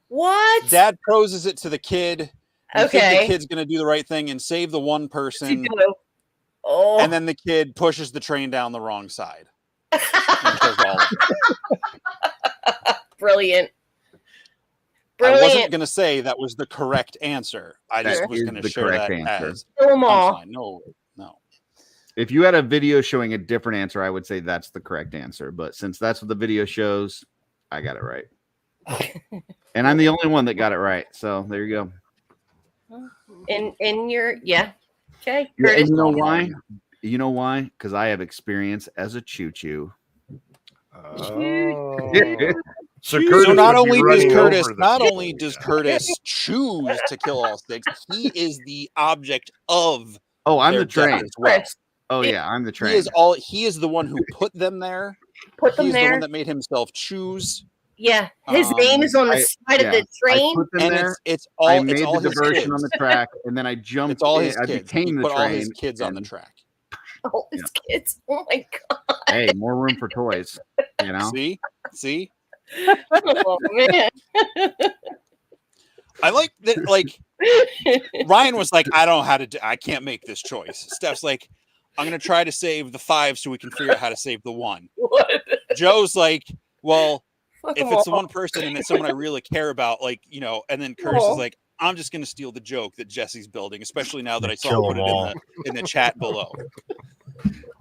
What? Dad poses it to the kid. You think Okay. the kid's going to do the right thing and save the one person, Oh. and then the kid pushes the train down the wrong side. And kills all of them. Brilliant. I wasn't Brilliant. going to say that was the correct answer. I That just was is going to the share correct that answer. as Kill 'em all. punchline. No. If you had a video showing a different answer, I would say that's the correct answer. But since that's what the video shows, I got it right. And I'm the only one that got it right. So there you go. In your Okay. Yeah, Curtis. and you know why? You know why? Because I have experience as a choo-choo. Oh. So, So Curtis not would be only does running Curtis, over the not people. only does Curtis choose to kill all 6, he is the object of. Oh, I'm their the train. death as well. Chris, Oh yeah, I'm the train. He is the one who put them there. put them He's the there. one that made himself choose. Yeah. His name is on the side of the I train. put them And there. it's I all made it's all the his diversion kids. on the track, and then I jumped. It's all his I kids. became He the put train. all his kids on the and- track. All his kids. Oh my god. Hey, more room for toys. You know. See, Oh man. I like that. Like Ryan was like, I don't know how to do. I can't make this choice. Steph's like, I'm gonna try to save the 5 so we can figure out how to save the 1. What? Joe's like, well, Fuck if 'em it's the all. one person and it's someone I really care about, like, and then Curtis Aw. is like, I'm just going to steal the joke that Jesse's building, especially now that I saw Kill him put 'em all. it in the chat below.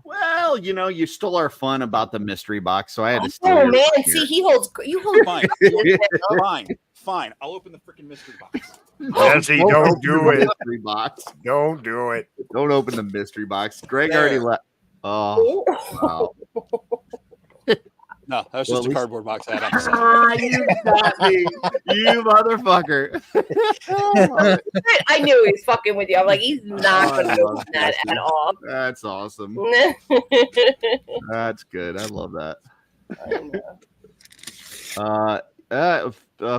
Well, you stole our fun about the mystery box, so I had to steal. Oh your man, fun see, here. he holds. You hold. Fine, fine. I'll open the freaking mystery box. Jesse, don't do it. Mystery box. Don't do it. Don't open the mystery box. Greg There. already left. Oh, wow. No, that was Well, just at a cardboard box I had on the side. Ah, you got me. You motherfucker. I knew he was fucking with you. I'm like, he's not Oh, I going to love open that Jesse. at all. That's awesome. That's good. I love that.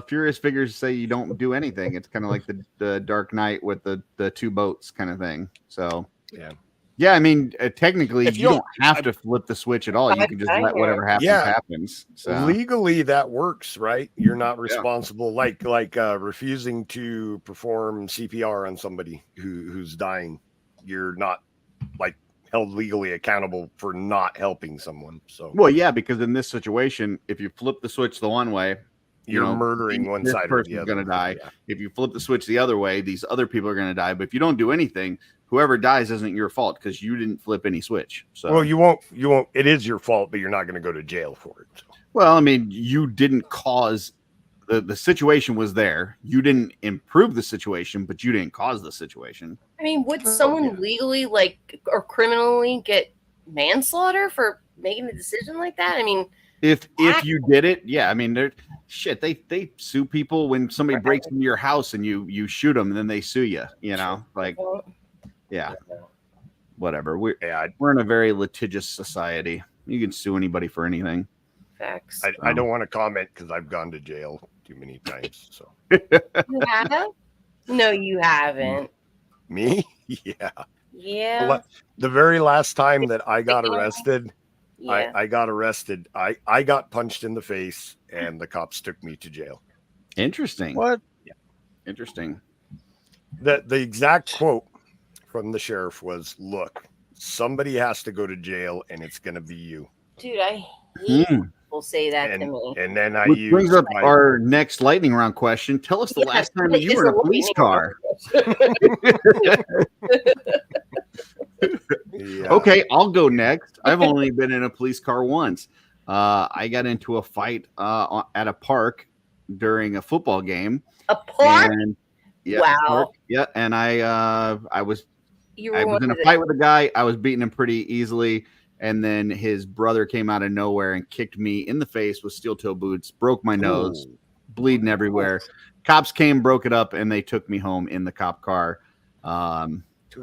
Furious Figures say you don't do anything. It's kind of like the Dark Knight with the two boats kind of thing. So yeah. I mean, technically, If you don't have to flip the switch at all. You can just let whatever happens happens. So. Legally, that works, right? You're not responsible, like refusing to perform CPR on somebody who's dying. You're not like held legally accountable for not helping someone. So, well, yeah, because in this situation, if you flip the switch the one way, you're murdering one this side or the person's other. going to die. Yeah. If you flip the switch the other way, these other people are going to die. But if you don't do anything, whoever dies isn't your fault because you didn't flip any switch. So, Well, you won't. It is your fault, but you're not going to go to jail for it. So. well, I mean, you didn't cause the situation was there. You didn't improve the situation, but you didn't cause the situation. I mean, would someone legally, like, or criminally get manslaughter for making a decision like that? I mean, if you did it, yeah. I mean, they sue people when somebody breaks into your house and you shoot them, and then they sue you. You know, like, yeah, whatever. We're in a very litigious society. You can sue anybody for anything. Facts. I don't want to comment because I've gone to jail too many times. So You have? No, you haven't. me, yeah. Yeah. The very last time that I got arrested, Yeah. I got arrested. I got punched in the face, and the cops took me to jail. Interesting. What? Yeah. Interesting. The exact quote from the sheriff was, "Look, somebody has to go to jail, and it's going to be you." Dude, I hate Hmm. people say that And, to me. and then I Which used brings up my- our next lightning round question. Tell us the Yeah, last time that you it's were in a a police lightning car. Yeah. Okay, I'll go next. I've only been in a police car once. I got into a fight at a park during a football game. A park? And, yeah, Wow. park, yeah, and I was You I were was in a one of fight with a guy. I was beating him pretty easily. And then his brother came out of nowhere and kicked me in the face with steel toe boots, broke my nose, bleeding everywhere. Cops came, broke it up, and they took me home in the cop car.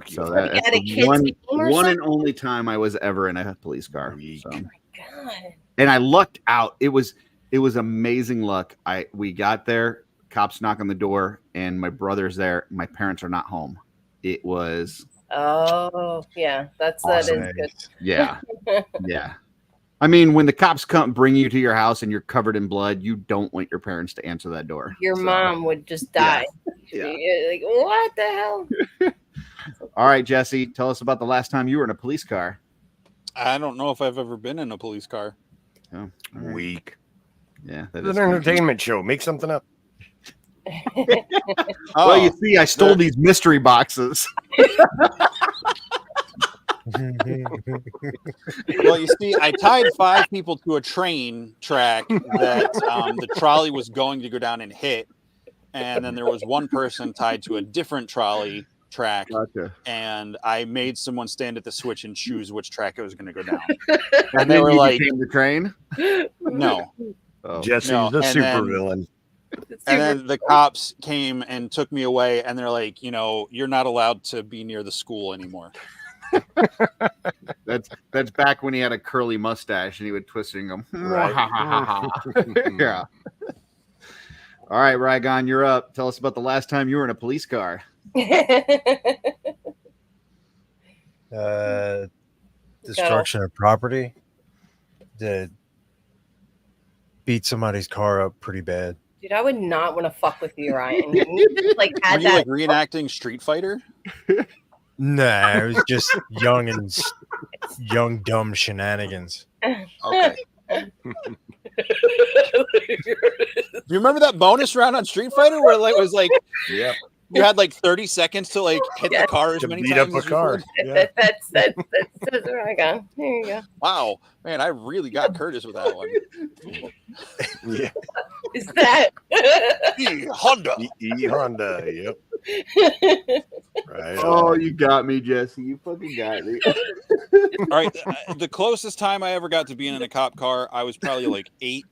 So that's at a the kid's game or one and something? only time I was ever in a police car. So. God. And I lucked out. It was amazing luck. We got there, cops knock on the door, and my brother's there. My parents are not home. It was Oh, yeah. That awesome. is good. Yeah. Yeah. I mean, when the cops come bring you to your house and you're covered in blood, you don't want your parents to answer that door. Your So, mom would just die. Yeah. You're like, what the hell? All right, Jesse, tell us about the last time you were in a police car. I don't know if I've ever been in a police car. Oh, all right. Weak. Yeah. That It's is an crazy. entertainment show. Make something up. Well, you see, I stole these mystery boxes. Well, you see, I tied 5 people to a train track that the trolley was going to go down and hit. And then there was one person tied to a different trolley track. Gotcha. And I made someone stand at the switch and choose which track it was going to go down. And they then were you like, became the train. no. Oh. Jesse's No, the and then- supervillain. And then the cops came and took me away. And they're like, you're not allowed to be near the school anymore. That's back when he had a curly mustache and he would twist it and go, Right. yeah. All right, Rygon, you're up. Tell us about the last time you were in a police car. Destruction of property. To beat somebody's car up pretty bad. Dude, I would not want to fuck with you, Ryan. You just, like, Were had you that. like reenacting Street Fighter? Nah, it was just young dumb shenanigans. Okay. Do you remember that bonus round on Street Fighter where it was like Yep. you had like 30 seconds to like hit Yes. the car as To many beat times up a as you car. could? Yeah. That's right on. There you go. Wow, man, I really got Curtis with that one. Yeah. Is that? Honda. Honda. Yep. Right. Oh, you got me, Jesse. You fucking got me. All right. The closest time I ever got to being in a cop car, I was probably like 8.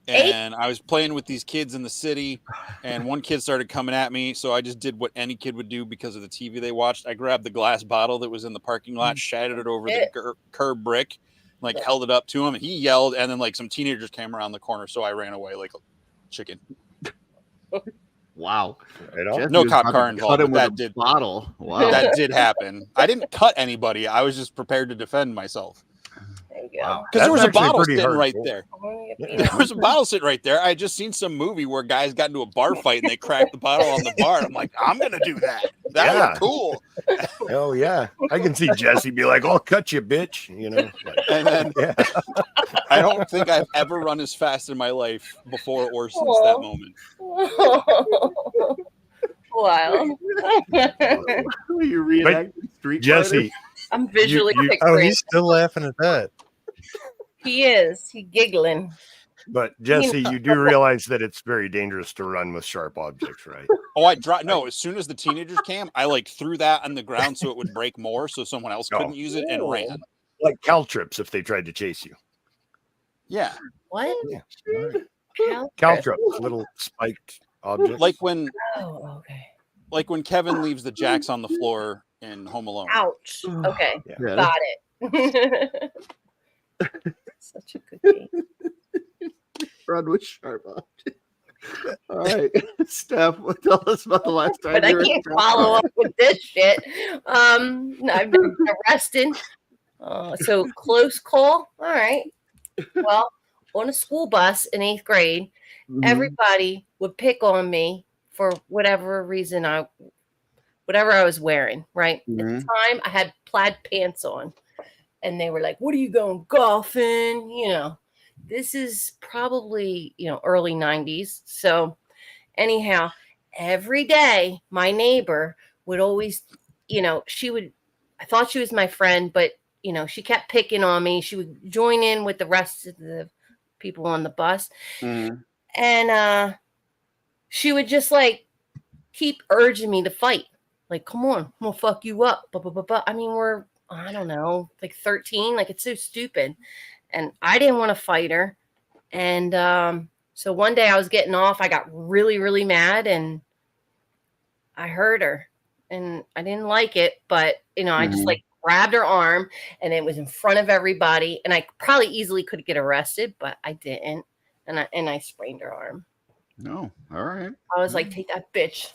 And I was playing with these kids in the city, and one kid started coming at me. So I just did what any kid would do because of the TV they watched. I grabbed the glass bottle that was in the parking lot, shattered it over the curb brick, like held it up to him, and he yelled. And then like some teenagers came around the corner, so I ran away like a chicken. Wow. Right No cop car involved. But that did bottle. Wow. That did happen. I didn't cut anybody. I was just prepared to defend myself. Wow. Because there was a bottle pretty sitting right hardcore. there. There was a bottle sitting right there. I had just seen some movie where guys got into a bar fight and they cracked the bottle on the bar. I'm like, I'm gonna do that. That was cool. Hell yeah. I can see Jesse be like, I'll cut you, bitch. You know. Like, And then I don't think I've ever run as fast in my life before or since that moment. Wow. You reenacted Street Jesse. I'm visually picturing. Oh, he's still laughing at that. He is. He giggling. But Jesse, you do realize that it's very dangerous to run with sharp objects, right? Oh, I dropped. No, as soon as the teenagers came, I like threw that on the ground so it would break more, so someone else couldn't use it and ran. Like caltrips if they tried to chase you. Yeah. What? Yeah. Caltrips, little spiked objects. Like when Oh, okay. like when Kevin leaves the jacks on the floor in Home Alone. Ouch. Okay. Yeah. Got it. Such a good game. Run with sharp objects. All right, Steph, tell us about the last time. But I can't follow up with this shit. I've been arrested. So close call. All right. Well, on a school bus in 8th grade, everybody would pick on me for whatever reason whatever I was wearing, right? At the time I had plaid pants on. And they were like, what are you going golfing? You know, this is probably, early 90s. So anyhow, every day my neighbor would always, I thought she was my friend, but, she kept picking on me. She would join in with the rest of the people on the bus. And she would just like keep urging me to fight. Like, come on, I'm going to fuck you up. I mean, we're, I don't know, like 13. Like, it's so stupid. And I didn't want to fight her. And so one day I was getting off. I got really, really mad and I hurt her. And I didn't like it. But, I just like grabbed her arm and it was in front of everybody. And I probably easily could get arrested, but I didn't. And I sprained her arm. No. All right. I was like, take that bitch.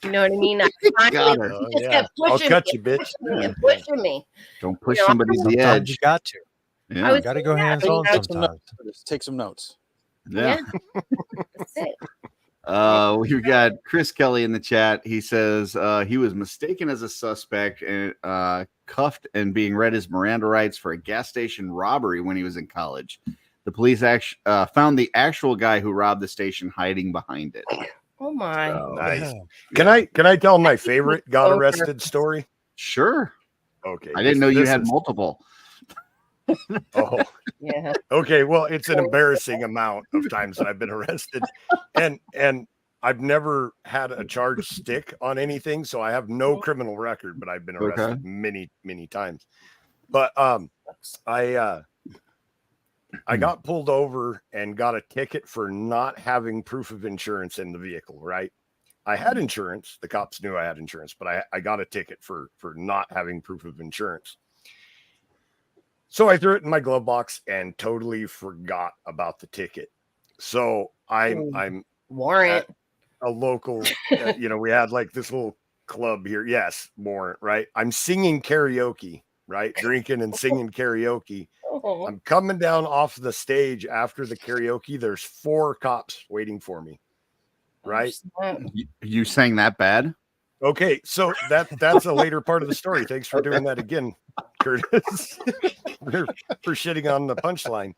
You know what I mean? I Got her. just kept I'll pushing cut me, you, bitch. and pushing me. Don't push somebody to the Sometimes edge. you got to. Yeah. I was- You got to go Yeah, hands but on you sometimes. Take some notes. Yeah. That's it. We've got Chris Kelly in the chat. He says he was mistaken as a suspect and cuffed and being read his Miranda rights for a gas station robbery when he was in college. The police found the actual guy who robbed the station hiding behind it. Oh my. Nice. Can I tell my favorite got arrested story? Sure. Okay. I didn't know you this had is- multiple. Oh, Yeah. okay. Well, it's an embarrassing amount of times that I've been arrested, and I've never had a charge stick on anything, so I have no criminal record. But I've been arrested many, many times. But I got pulled over and got a ticket for not having proof of insurance in the vehicle. Right. I had insurance. The cops knew I had insurance, but I got a ticket for not having proof of insurance. So I threw it in my glove box and totally forgot about the ticket. So I'm Warrant. at a local, we had like this little club here. Yes, warrant, right? I'm singing karaoke, right? Drinking and singing karaoke. Oh. I'm coming down off the stage after the karaoke. There's 4 cops waiting for me, right? You sang that bad? Okay, so that's a later part of the story. Thanks for doing that again, Curtis. for shitting on the punchline.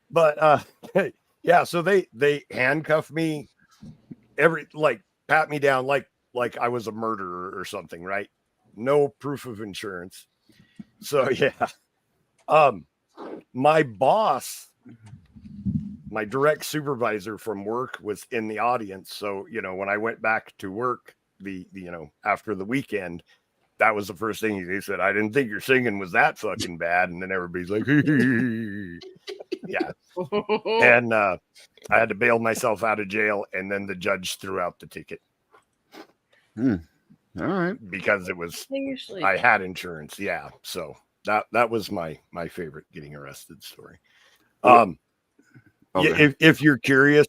But yeah, so they handcuff me, pat me down like I was a murderer or something, right? No proof of insurance. So yeah. My boss my direct supervisor from work was in the audience. So, you know, when I went back to work after the weekend, that was the first thing he said. I didn't think your singing was that fucking bad. And then everybody's like, yeah. And I had to bail myself out of jail. And then the judge threw out the ticket. All right. Because it was, I had insurance. Yeah. So that was my favorite getting arrested story. Okay. If you're curious,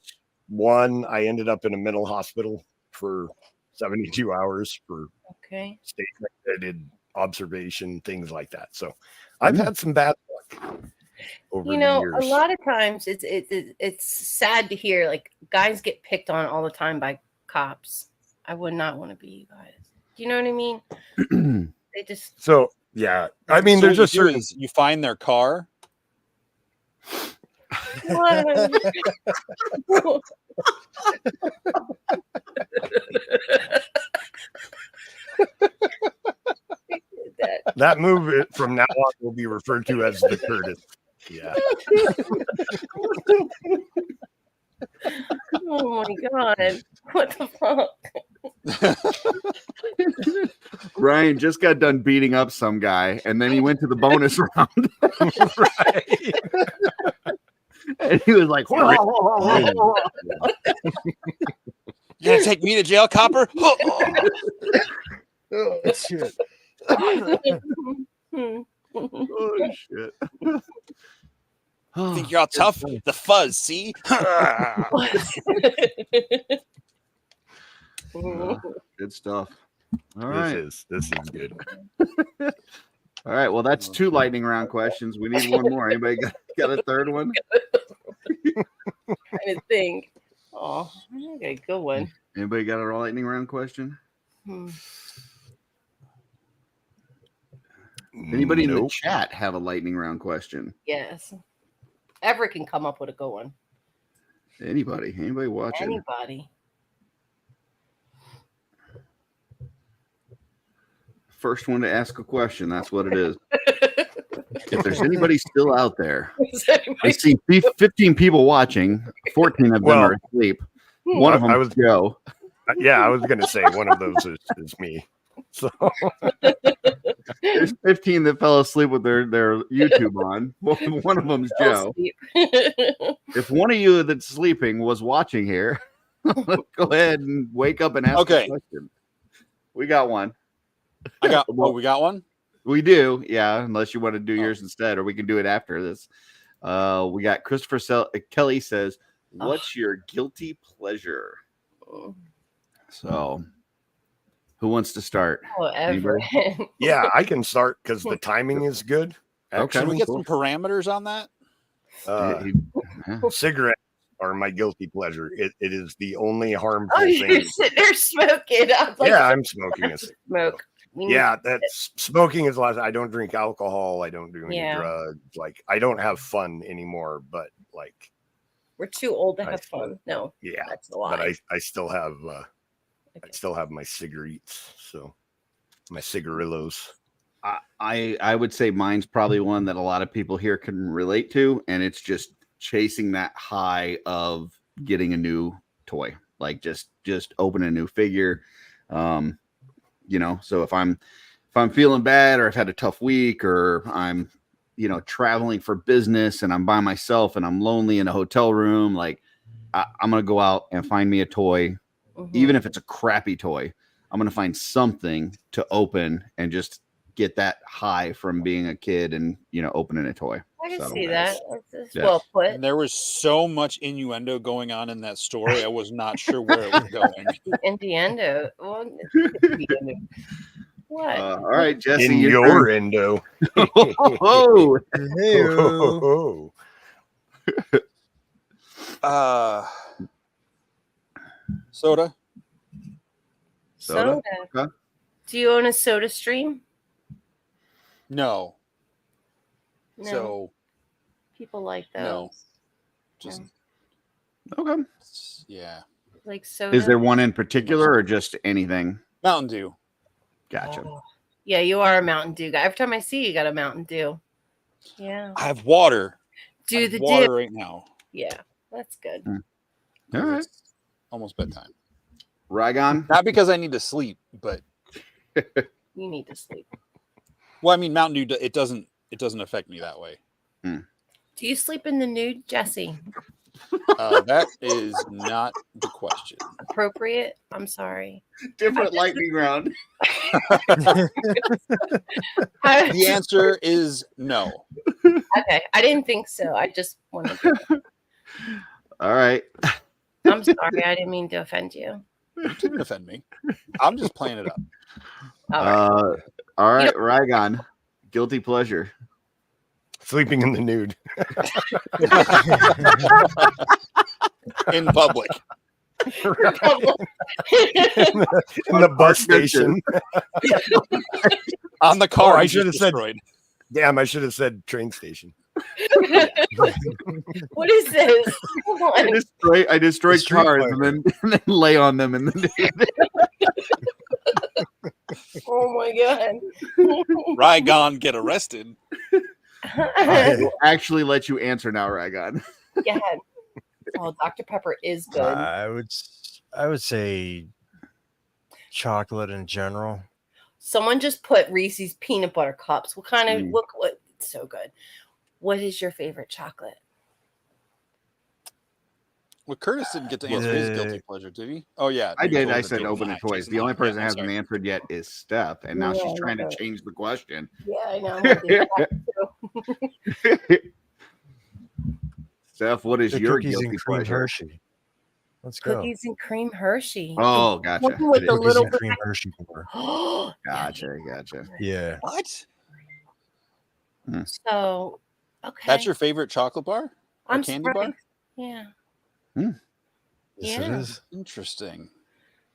I ended up in a mental hospital for 72 hours for state-regulated observation, things like that. So I've had some bad luck over the years. A lot of times it's sad to hear like guys get picked on all the time by cops. I would not want to be you guys. Do you know what I mean? They just yeah. I mean, so there's just certain. You find their car. That move from now on will be referred to as the Curtis. Yeah. Oh my god! What the fuck? Ryan just got done beating up some guy, and then he went to the bonus round. Right. And he was like, "You gonna take me to jail, copper?" Oh, shit. Oh shit. Think you're all tough? The fuzz, see? Good stuff. All right. This is good. All right. Well, that's 2 lightning round questions. We need one more. Anybody got a third one? Trying to think. Oh, okay, good one. Anybody got a lightning round question? Anybody in the chat have a lightning round question? Yes. Everett can come up with a good one. Anybody watching? Anybody. First one to ask a question. That's what it is. If there's anybody still out there, I see 15 people watching. 14 of them are asleep. One of them was Joe. Yeah, I was going to say one of those is me. So there's 15 that fell asleep with their YouTube on. One of them's Joe. If one of you that's sleeping was watching here, go ahead and wake up and ask a question. We got one. We got one? We do, yeah, unless you want to do yours instead, or we can do it after this. We got Christopher Kelly says, what's your guilty pleasure? So who wants to start? Yeah, I can start because the timing is good. Okay. Can we get some parameters on that? Cigarettes are my guilty pleasure. It is the only harmful thing. You're sitting there smoking. I'm smoking a smoke. Yeah, that's smoking is a lot. I don't drink alcohol. I don't do any drugs. Like, I don't have fun anymore. But like, we're too old to have fun. No, yeah, that's a lie. But I still have I still have my cigarettes. So my cigarillos. I would say mine's probably one that a lot of people here can relate to, and it's just chasing that high of getting a new toy, like just open a new figure. So if I'm feeling bad, or I've had a tough week, or I'm, traveling for business and I'm by myself and I'm lonely in a hotel room, like I'm going to go out and find me a toy, even if it's a crappy toy. I'm going to find something to open and just get that high from being a kid and, opening a toy. I can see that. That's well put. And there was so much innuendo going on in that story. I was not sure where it was going. Innuendo. What? All right, Jesse. In your endo. Oh. Soda. Soda. Okay. Do you own a Soda Stream? No. So people like those. No. Just okay. Yeah. Like soda. Is there one in particular or just anything? Mountain Dew. Gotcha. Oh. Yeah, you are a Mountain Dew guy. Every time I see you, you got a Mountain Dew. Yeah. I have water. Do the water dip right now. Yeah. That's good. All right. It's almost bedtime. Rygon. Not because I need to sleep, but You need to sleep. well, I mean, Mountain Dew. It doesn't affect me that way. Do you sleep in the nude, Jesse? That is not the question. Appropriate? I'm sorry. Different lightning round. The answer is no. Okay, I didn't think so. I just wanted to. All right. I'm sorry. I didn't mean to offend you. You didn't offend me. I'm just playing it up. All right. All right, Rygon. Guilty pleasure. Sleeping in the nude. In public. In the bus station. On the car. Oh, I you should have just said- destroyed. Damn, I should have said train station. What is this? Come on. I destroy The street cars pleasure. and then lay on them and then Oh my god. Rygon get arrested. I will actually let you answer now, Rygon. Go ahead. Oh, Dr. Pepper is good. I would say chocolate in general. Someone just put Reese's peanut butter cups. What kind of what? It's so good. What is your favorite chocolate? Well, Curtis didn't get to answer his guilty pleasure, did he? Oh yeah, I you did. told I him said to open do the toys. Jason The only Momoa. person that I'm hasn't sorry. answered yet is Steph, and now Yeah, she's I trying to know. change the question. Yeah, I know. I'm gonna do that too. Steph, what is The your cookies guilty and cream pleasure? Hershey. Let's go. Cookies and cream Hershey. Oh, gotcha. One with the Cookies little and cream Hershey bar. black. Gotcha. Yeah. What? So, okay. That's your favorite chocolate bar? Or I'm candy bar? surprised. Yeah. Yes, Yeah. it is. Interesting.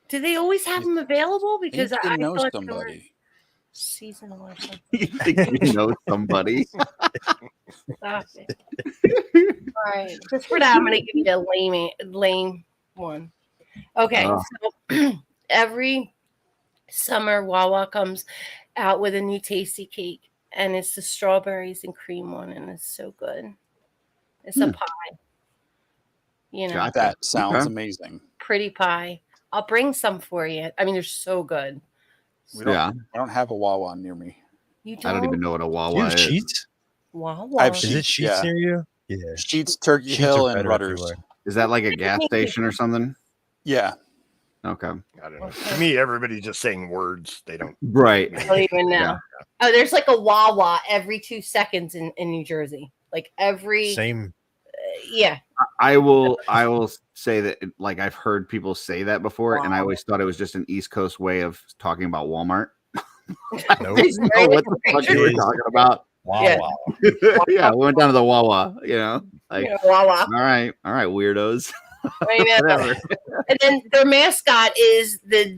Do they always have them available? Because I I think you know thought they were somebody. seasonal or something. You think you know somebody? Stop it. All right. Just for that, I'm going to give you a lame one. Okay. Oh. So every summer, Wawa comes out with a new tasty cake, and it's the strawberries and cream one, and it's so good. It's a pie. You know, Gotcha. That sounds Okay. amazing. pretty pie. I'll bring some for you. I mean, they're so good. We don't, Yeah. I don't have a Wawa near me. You I don't even know what a Do you Wawa have is. Sheets? Wawa. I have Is Sheets, it Sheets yeah. near you? Yeah. Sheets, Turkey Sheets Hill, are and better Rudders. everywhere. Is that like a gas station or something? Yeah. Okay. I don't know. To me, everybody's just saying words. They don't. Right. I don't even know. Yeah. Oh, there's like a Wawa every 2 seconds in New Jersey. Like every Same. yeah. I will say that like I've heard people say that before, and I always thought it was just an East Coast way of talking about Walmart. Nope. I didn't know what the fuck you were talking about. Wow. Yeah. Wow. Yeah, we went down to the Wawa, like You know, Wawa. all right, weirdos. I know. Whatever. And then their mascot is the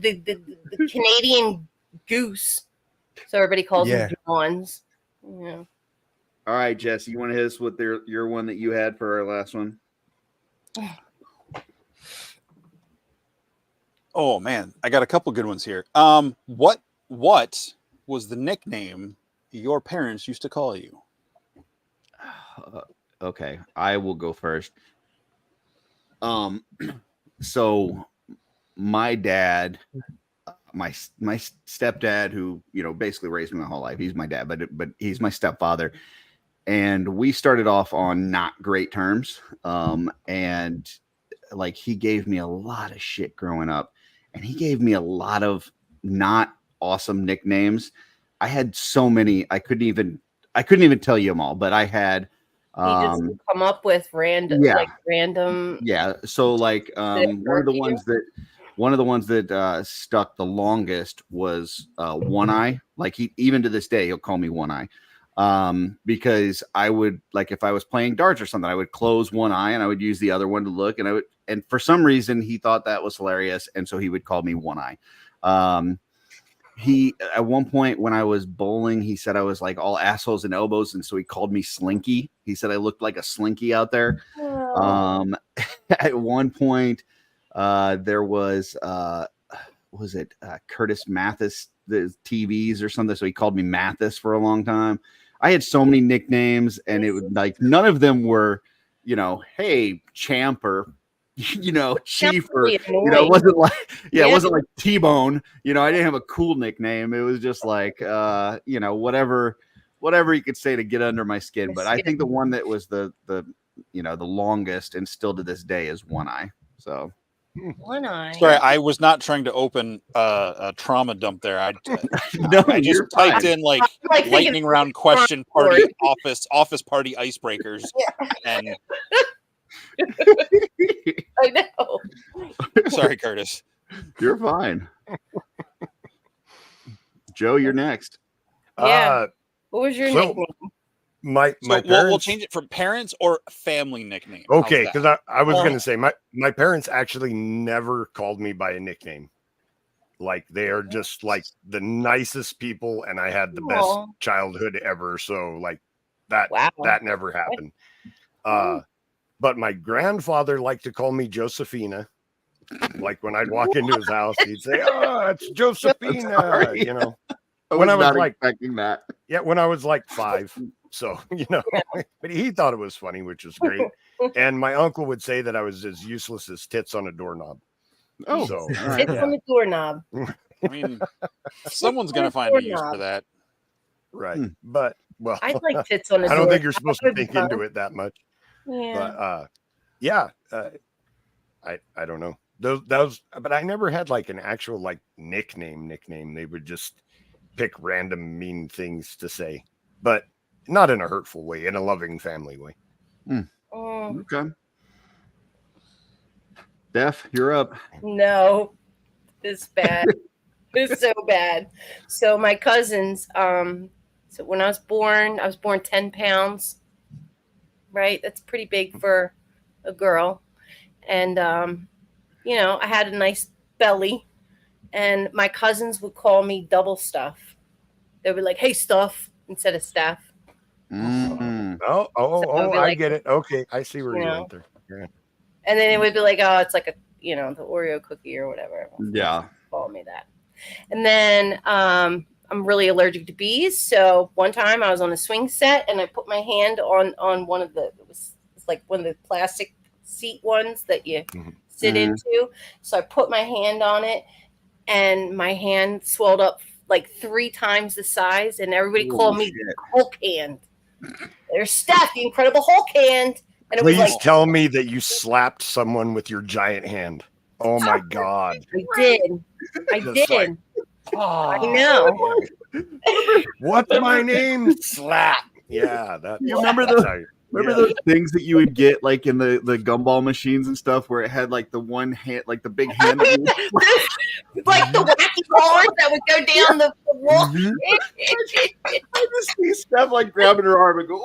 Canadian goose. So everybody calls them Johns. Yeah. All right, Jesse, you want to hit us with your one that you had for our last one? Oh man, I got a couple good ones here. What was the nickname your parents used to call you? Okay, I will go first. So my dad, my stepdad, who basically raised me my whole life. He's my dad, but he's my stepfather, and we started off on not great terms. And like he gave me a lot of shit growing up, and he gave me a lot of not awesome nicknames. I had so many I couldn't even tell you them all, but I had. He just come up with random. Yeah. So like one of the ones that stuck the longest was One Eye. Like even to this day he'll call me One Eye. Because I would, like, if I was playing darts or something, I would close one eye and I would use the other one to look, and for some reason he thought that was hilarious, and so he would call me One Eye. He at one point when I was bowling, he said I was like all assholes and elbows, and so he called me Slinky. He said I looked like a slinky out there. At one point, there was it Curtis Mathis, the TVs or something, so he called me Mathis for a long time. I had so many nicknames, and it would like none of them were hey, champ, or chief, or really it annoying. wasn't like Yeah. it wasn't like T-Bone. I didn't have a cool nickname. It was just like whatever you could say to get under my skin. But I think the one that was the longest and still to this day is One Eye. So One Eye. Sorry, I was not trying to open a trauma dump there. I No, just you're typed fine. in like thinking lightning round question party office party icebreakers, and I know. sorry, Curtis. You're fine. Joe, you're next. Yeah. What was your so- nickname? My So parents. we'll change it from parents or family nickname. How's Okay, that? because I was going to say my parents actually never called me by a nickname. Like they are just like the nicest people, and I had the best Aw. childhood ever. So like that Wow. that never happened. But my grandfather liked to call me Josephina. Like when I'd walk into his house, he'd say, "Oh, it's Josephina," Sorry. When I was not like- expecting that. Yeah, when I was like 5. So, but he thought it was funny, which was great. And my uncle would say that I was as useless as tits on a doorknob. Oh, So, all right. It's on the doorknob. I mean, someone gonna find a use for that. right. But, well, I'd like tits on the I door. don't think you're supposed to think into it that much. Yeah. But, I don't know. Those, but I never had like an actual like nickname. They would just pick random mean things to say, but not in a hurtful way, in a loving family way. Okay. Def, you're up. No, it's bad. It's so bad. So my cousins, so when I was born 10 pounds, right? That's pretty big for a girl. And, I had a nice belly, and my cousins would call me double stuff. They'd be like, "Hey, stuff," instead of staff. Mm. I like- get it. Okay, I see where you You went there. Yeah. And then it would be like, "Oh, it's like the Oreo cookie or whatever." Yeah. Call me that. And then I'm really allergic to bees. So one time I was on a swing set and I put my hand on one of it's like one of the plastic seat ones that you sit Mhm. into. So I put my hand on it and my hand swelled up like 3 times the size, and everybody called me Shit. Hulk Hand. There's Steph, the Incredible Hulk Hand. And it was Please like, tell me that you slapped someone with your giant hand. Oh my God. I did. I Just did. like, I know. What's my name? Slap. Yeah. You remember those things that you would get like in the gumball machines and stuff where it had like the one hand, like the big hand. that you- Like the wacky ballers that would go down the wall. I just see Steph like grabbing her arm and go,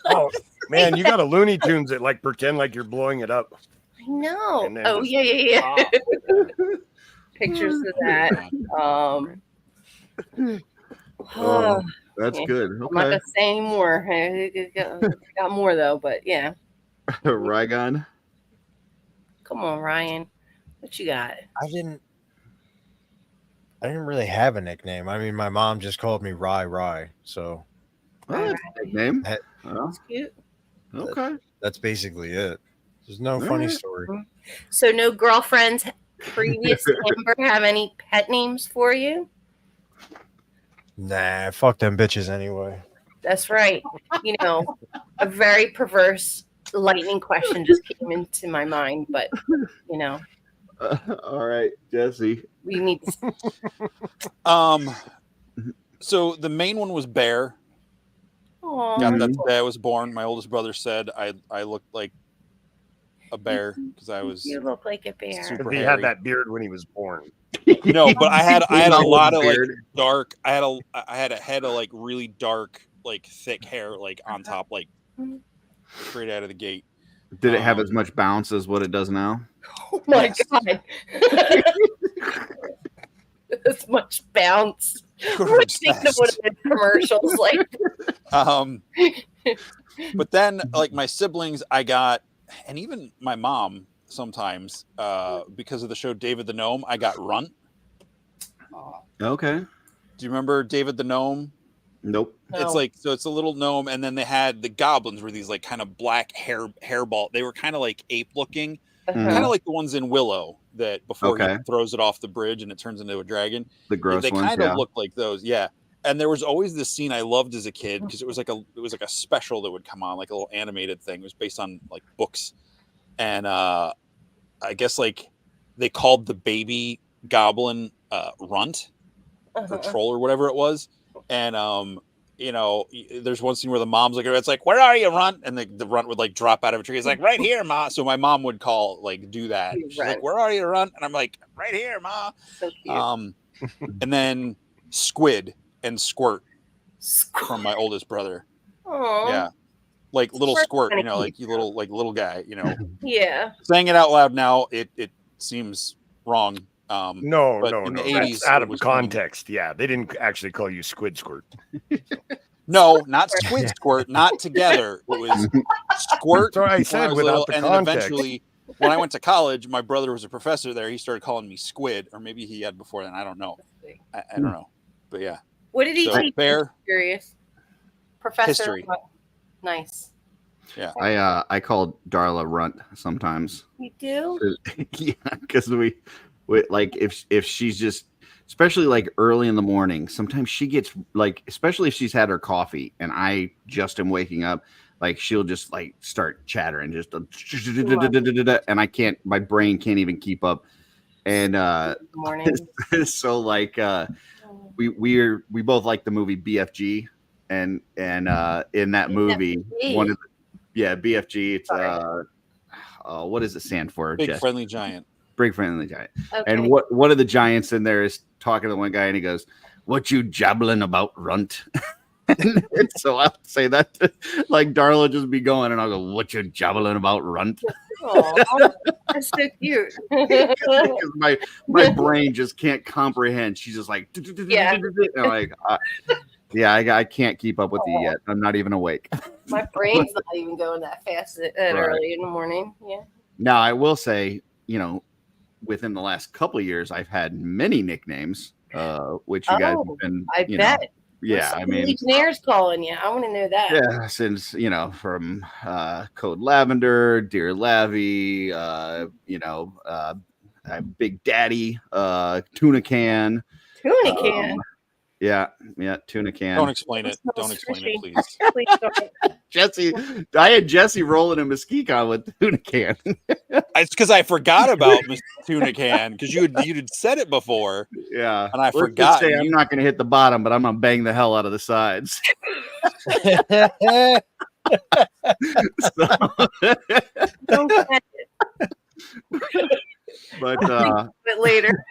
Oh, man, you got a Looney Tunes that like pretend like you're blowing it up. I know. And then Oh, just- yeah. Pictures of that. That's Yeah. good. I'm not Okay. gonna say anymore. I got more though, but yeah. Rygon. Come on, Ryan. What you got? I didn't really have a nickname. I mean, my mom just called me Rye. So Oh, that's a big name. That- Oh, It's cute. okay. that's basically it. There's no funny Alright. story. So no girlfriends previous to Amber have any pet names for you? Nah, fuck them bitches anyway. That's right. A very perverse lightning question just came into my mind, but All right, Jesse. we need to. So the main one was Bear. Aw. Got that the day I was born. My oldest brother said I looked like a bear because I was You look like a bear. super He hairy. had that beard when he was born. No, but I had a lot of like Beard. dark. I had a head of like really dark, like thick hair, like on top, like straight out of the gate. Did it have as much bounce as what it does now? Oh my Yes. god. As much bounce. You're We're thinking of one of obsessed. the commercials like But then like my siblings, I got, and even my mom sometimes, because of the show David the Gnome, I got Runt. Okay. Do you remember David the Gnome? Nope. It's like, so it's a little gnome, and then they had the goblins were these like kind of black hairball. They were kind of like ape looking, kind of like the ones in Willow that before he throws it off the bridge and it turns into a dragon. The gross they ones, kind of look like those, yeah. And there was always this scene I loved as a kid because it was like a special that would come on, like a little animated thing. It was based on like books, and I guess like they called the baby goblin Runt or Troll or whatever it was. And you know, there's one scene where the mom's like, it's like, where are you, Runt? And the Runt would like drop out of a tree. It's like, right here, Ma. So my mom would do that. She's like, where are you, Runt? And I'm like, right here, Ma. So cute. And then Squid and Squirt from my oldest brother. Aww. Yeah. Like little Squirt's Squirt, kinda you know, like you little guy, you know. Yeah. Saying it out loud now, it seems wrong. No, but no, in no. the That's 80s, out it of was context. Yeah, they didn't actually call you Squid Squirt. No, not Squid Squirt, not together. It was Squirt. That's what I when said was without little, the and then context. eventually, when I went to college, my brother was a professor there. He started calling me Squid, or maybe he had before then. I don't know. I don't know, but yeah. What did he So, teach? Bear? I'm curious. Professor. History. What? Nice. Yeah. I called Darla Runt sometimes. You do? Yeah, because we like if she's just, especially like early in the morning, sometimes she gets like, especially if she's had her coffee and I just am waking up, like she'll just like start chattering, just and I can't, my brain can't even keep up. And Morning. so like we both like the movie BFG, and in that movie one of the, BFG, it's what does it stand for? Big Friendly Giant. Big Friendly Giant. Okay. And one of the giants in there is talking to one guy, and he goes, "What you jabbling about, Runt?" And so I'll say that to, like Darla just be going, and I'll go, "What you jabbling about, Runt?" Aw, that's so cute. Because my brain just can't comprehend. She's just like, Yeah. and I'm like, I can't keep up with you yet. I'm not even awake. My brain's not even going that fast that early in the morning. Yeah. Now I will say, you know, within the last couple of years, I've had many nicknames, which you guys have been. I bet. Know, yeah, I mean, Legionnaires calling you. I want to know that. Yeah, since you know, from Code Lavender, Dear Lavi, Big Daddy, Tuna Can. Tuna Can. Yeah, Tuna Can. Don't explain it. Don't explain it, please. Please don't. Jesse, I had Jesse rolling a mesquite on with Tuna Can. It's because I forgot about Mr. Tuna Can because you had said it before. Yeah, and I Let's forgot. Just say I'm not going to hit the bottom, but I'm going to bang the hell out of the sides. Don't catch it. But later.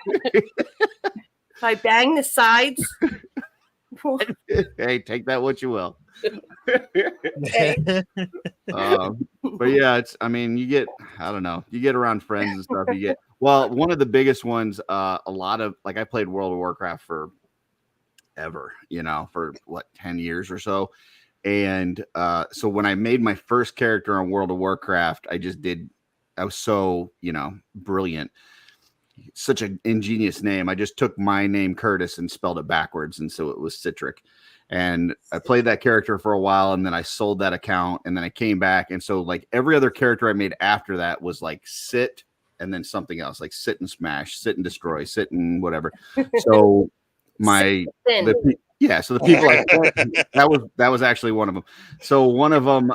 If I bang the sides. Hey, take that what you will. Okay. But yeah, it's, I mean, you get, I don't know, you get around friends and stuff. You get, well, one of the biggest ones, a lot of, like, I played World of Warcraft for ever, you know, for what, 10 years or so. And so when I made my first character on World of Warcraft, I was so, you know, brilliant. Such an ingenious name. I just took my name Curtis and spelled it backwards, and so it was Citric. And I played that character for a while, and then I sold that account, and then I came back. And so like every other character I made after that was like Sit and then something else, like Sit and Smash, Sit and Destroy, Sit and whatever. So so the people that was actually one of them. So one of them,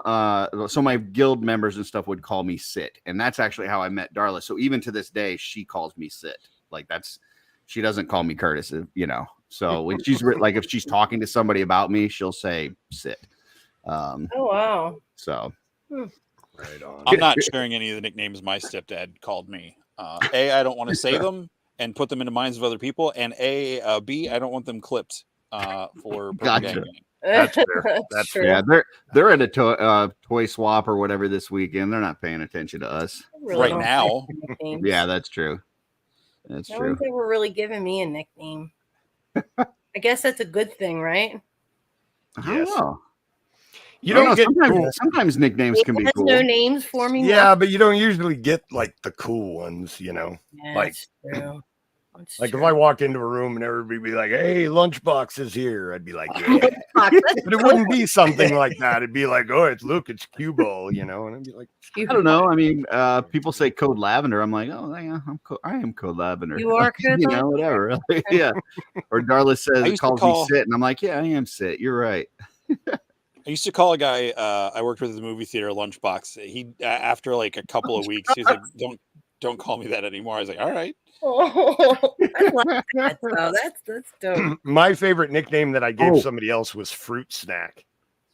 so my guild members and stuff would call me Sit, and that's actually how I met Darla. So even to this day, she calls me Sit. Like she doesn't call me Curtis, you know. So when she's like, if she's talking to somebody about me, she'll say Sit. Oh wow. So right on. I'm not sharing any of the nicknames my stepdad called me. I don't want to say them and put them into minds of other people, and B, I don't want them clipped for Gotcha. That's fair. That's true. Yeah, they're at a toy swap or whatever this weekend. They're not paying attention to us right now. Yeah, that's true. That's no true. one's ever really given me a nickname. I guess that's a good thing, right? I don't know. You don't get sometimes nicknames can be has cool. no names for me. Yeah, but you don't usually get like the cool ones, you know. Yeah, like that's true. That's Like true. if I walk into a room and everybody be like, "Hey, lunchbox is here," I'd be like, "Yeah," That's but it wouldn't be something like that. It'd be like, "Oh, it's cue ball," and I'd be like, I don't know. I mean, people say Code Lavender. I'm like, oh, yeah, I am Code Lavender. You are Code you know, whatever. Yeah. Or Darla says I it used to calls call- me Sit, and I'm like, yeah, I am Sit. You're right. I used to call a guy I worked with at the movie theater lunchbox. He after like a couple of weeks, he's like, "Don't call me that anymore." I was like, "All right." Oh, I like that though. That's dope. my favorite nickname that I gave Oh. somebody else was Fruit Snack,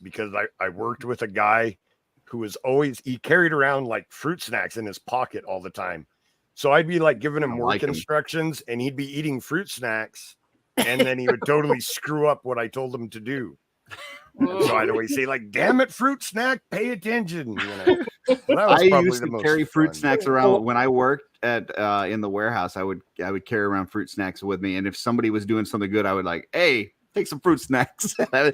because I worked with a guy who was he carried around like fruit snacks in his pocket all the time. So I'd be like giving him I work like him. instructions, and he'd be eating fruit snacks, and then he would totally screw up what I told him to do. And so I'd always say, like, "Damn it, Fruit Snack, pay attention." So that was I probably used the to most carry fruit fun. snacks around when I worked at in the warehouse. I would carry around fruit snacks with me, and if somebody was doing something good, I would like, hey, take some fruit snacks. I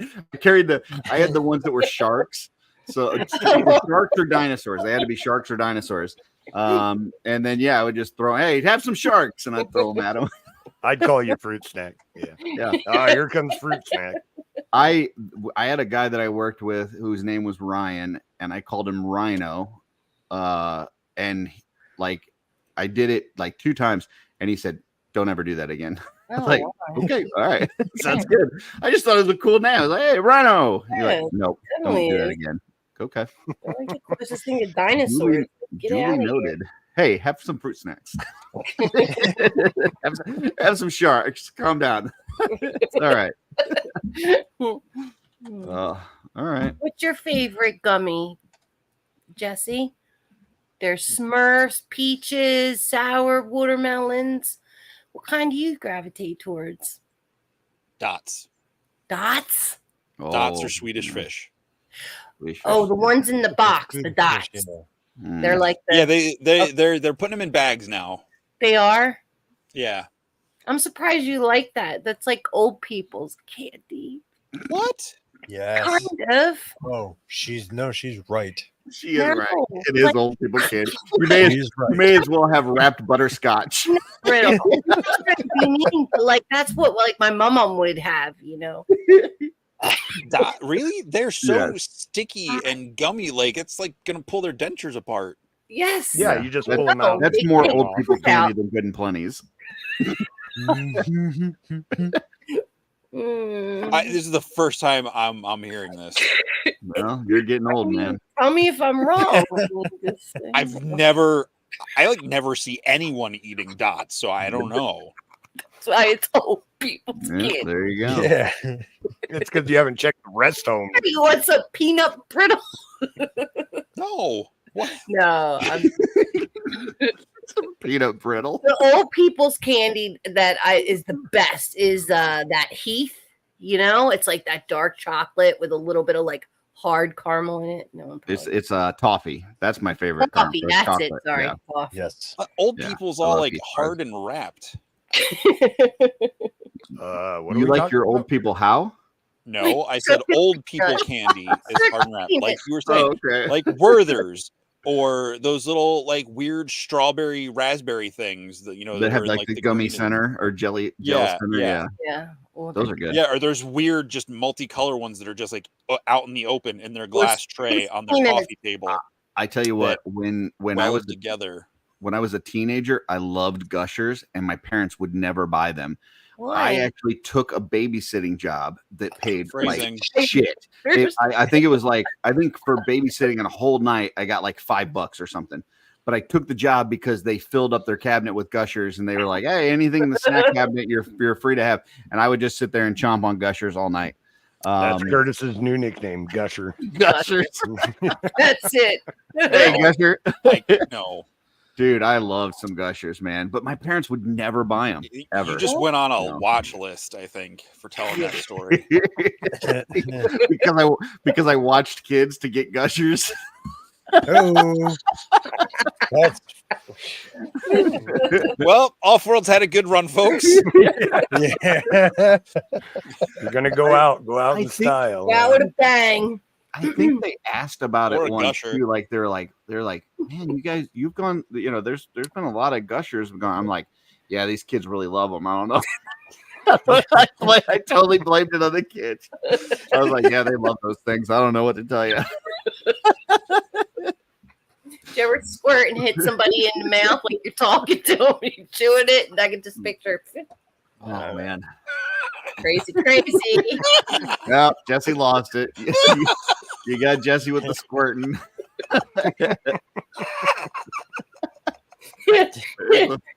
had the ones that were sharks. So either sharks or dinosaurs. They had to be sharks or dinosaurs. And then I would just throw, hey, have some sharks, and I'd throw them at them. I'd call you Fruit Snack. Yeah. Yeah. Here comes Fruit Snack. I had a guy that I worked with whose name was Ryan, and I called him Rhino. And like I did it like 2 times, and he said, "Don't ever do that again." I was like, okay, all right, sounds good. I just thought it was a cool name. I was like, "Hey, Rhino." He's like, "Nope, don't do that again." Okay. Like the closest thing to dinosaurs. Get Duly out of noted. Hey, have some fruit snacks. have some sharks. Calm down. It's all right. All right. What's your favorite gummy, Jesse? There's Smurfs, peaches, sour watermelons. What kind do you gravitate towards? Dots. Dots? Dots are Swedish fish. Oh, the ones in the box, the dots. They're like the, Yeah, they're putting them in bags now. they are. Yeah. I'm surprised you like that. That's like old people's candy. What? Yes. Kind of. Oh, she's right. She is right. No, It is like- old people candy. You may as well have wrapped butterscotch. Brittle. I'm not trying to be mean, but like that's what like my mom would have, you know. Really? They're so Yes. sticky and gummy. Like it's like gonna pull their dentures apart. Yes. Yeah, you just pull them out. That's more old people candy than Good and Plenty's. Mm. This is the first time I'm hearing this. Well, you're getting old, man. Tell me if I'm wrong. I like never see anyone eating dots, so I don't know. That's why it's old people's Yeah, candy. there you go. Yeah. It's because you haven't checked the rest home. He wants a peanut brittle. No. What? No, Peanut brittle. the old people's candy that is the best is that Heath. You know, it's like that dark chocolate with a little bit of like hard caramel in it. No one. It's toffee. That's my favorite. Coffee. caramel That's chocolate. it. Sorry. Yeah. Coffee. Yes. Old Yeah, people's I all love like these hard and wrapped. What are You we like talking your about? old people how? No, I said old people candy is hard and wrapped. Like you were saying, okay. like Werther's or those little like weird strawberry raspberry things that that have are in, like the gummy green and- center or jelly Yeah, center. yeah. Yeah. Yeah. Well, Those are good. Yeah, or there's weird, just multicolor ones that are just like out in the open in their glass tray on their seen it as- coffee table. I tell you what, when I was together. when I was a teenager, I loved Gushers, and my parents would never buy them. why? I actually took a babysitting job that paid Phrasing. like shit. I think it was like, I think for babysitting a whole night, I got like $5 or something. But I took the job because they filled up their cabinet with Gushers, and they were like, "Hey, anything in the snack cabinet, you're free to have." And I would just sit there and chomp on Gushers all night. That's Curtis's new nickname, Gusher. Gushers. That's it. Hey, Gusher. Like, no. Dude, I love some Gushers, man. But my parents would never buy them ever. You just went on a No. watch list, I think, for telling that story. because I watched kids to get Gushers. Oh, that's Well, Offworld's had a good run, folks. yeah. You're gonna go out I in think- style. Yeah, with a bang. I think they asked about Or it a once Gusher. too. Like, man, you guys, you've gone. There's been a lot of Gushers gone. I'm like, Yeah, these kids really love them. I don't know. I totally blamed it on the kids. I was like, yeah, they love those things. I don't know what to tell you. Did you ever squirt and hit somebody in the mouth like you're talking to them, you're chewing it, and I can just picture Oh man, crazy. yeah, Jesse lost it. You got Jesse with the squirting.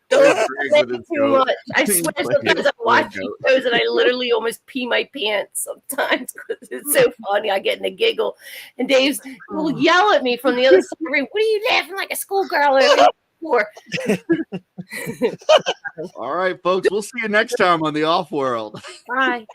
Don't make it too much. I swear sometimes I watch these shows and I literally almost pee my pants sometimes because it's so funny. I get in a giggle and Dave will yell at me from the other side of the room. What are you laughing like a schoolgirl for? All right, folks, we'll see you next time on the Off World. Bye.